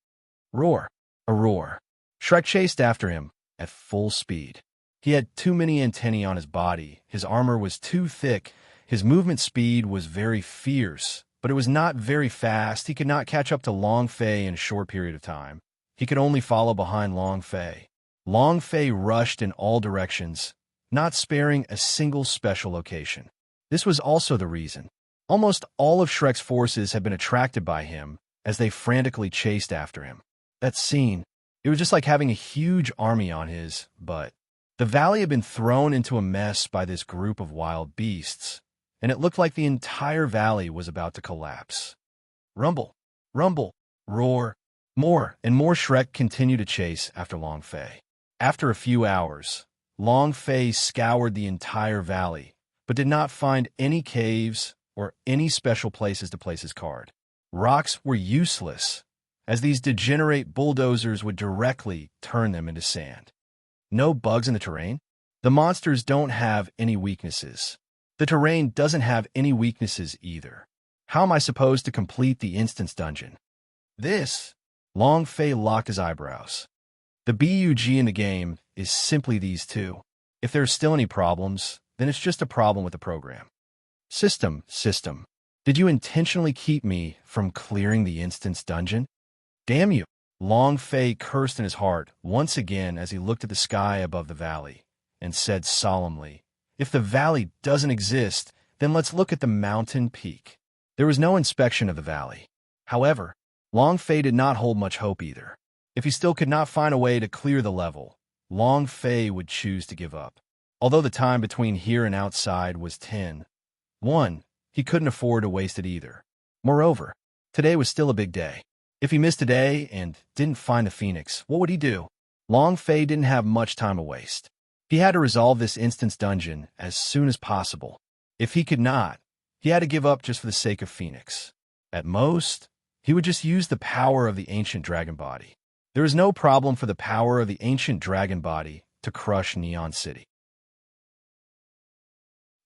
Roar! A roar. Shrek chased after him at full speed. He had too many antennae on his body, his armor was too thick, his movement speed was very fierce, but it was not very fast. He could not catch up to Long Fei in a short period of time. He could only follow behind Long Fei. Long Fei rushed in all directions, not sparing a single special location. This was also the reason. Almost all of Shrek's forces had been attracted by him as they frantically chased after him. That scene, it was just like having a huge army on his butt. The valley had been thrown into a mess by this group of wild beasts, and it looked like the entire valley was about to collapse. Rumble, rumble, roar. More and more Shrek continued to chase after Long Fei. After a few hours, Long Fei scoured the entire valley, but did not find any caves or any special places to place his card. Rocks were useless, as these degenerate bulldozers would directly turn them into sand. No bugs in the terrain? The monsters don't have any weaknesses. The terrain doesn't have any weaknesses either. How am I supposed to complete the instance dungeon? Long Fei locked his eyebrows. The bug in the game is simply these two. If there's still any problems, then it's just a problem with the program. System. Did you intentionally keep me from clearing the instance dungeon? Damn you! Long Fei cursed in his heart once again as he looked at the sky above the valley and said solemnly, "If the valley doesn't exist, then let's look at the mountain peak." There was no inspection of the valley. However, Long Fei did not hold much hope either. If he still could not find a way to clear the level, Long Fei would choose to give up. Although the time between here and outside was 10:1, he couldn't afford to waste it either. Moreover, today was still a big day. If he missed today and didn't find the Phoenix, what would he do? Long Fei didn't have much time to waste. He had to resolve this instance dungeon as soon as possible. If he could not, he had to give up just for the sake of Phoenix. At most, he would just use the power of the ancient dragon body. There is no problem for the power of the ancient dragon body to crush Neon City.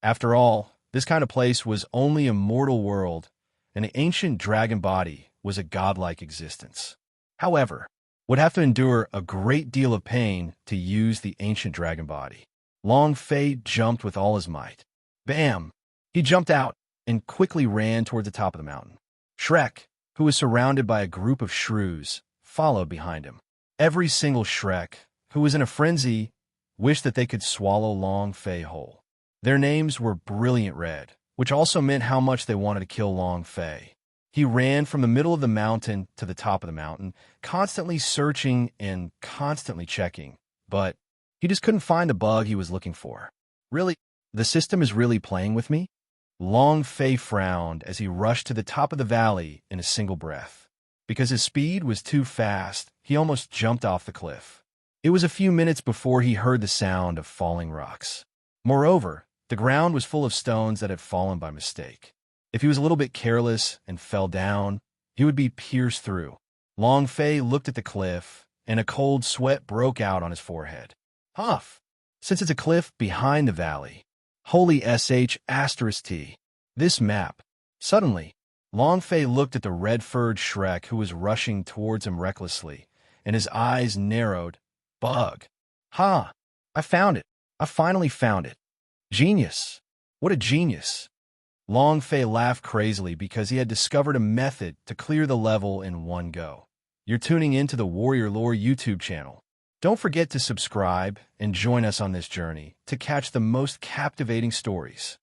After all, this kind of place was only a mortal world, and the ancient dragon body was a godlike existence. However, would have to endure a great deal of pain to use the ancient dragon body. Long Fei jumped with all his might. Bam! He jumped out and quickly ran toward the top of the mountain. Shrek, who was surrounded by a group of shrews, followed behind him. Every single Shrek, who was in a frenzy, wished that they could swallow Long Fei whole. Their names were Brilliant Red, which also meant how much they wanted to kill Long Fei. He ran from the middle of the mountain to the top of the mountain, constantly searching and constantly checking, but he just couldn't find the bug he was looking for. Really? The system is really playing with me? Long Fei frowned as he rushed to the top of the valley in a single breath. Because his speed was too fast, he almost jumped off the cliff. It was a few minutes before he heard the sound of falling rocks. Moreover, the ground was full of stones that had fallen by mistake. If he was a little bit careless and fell down, he would be pierced through. Long Fei looked at the cliff, and a cold sweat broke out on his forehead. Huff! Since it's a cliff behind the valley. Holy **T. This map. Suddenly, Long Fei looked at the red-furred Shrek who was rushing towards him recklessly, and his eyes narrowed. Bug! Ha! I found it! I finally found it! Genius! What a genius! Long Fei laughed crazily because he had discovered a method to clear the level in one go. You're tuning into the Warrior Lore YouTube channel. Don't forget to subscribe and join us on this journey to catch the most captivating stories.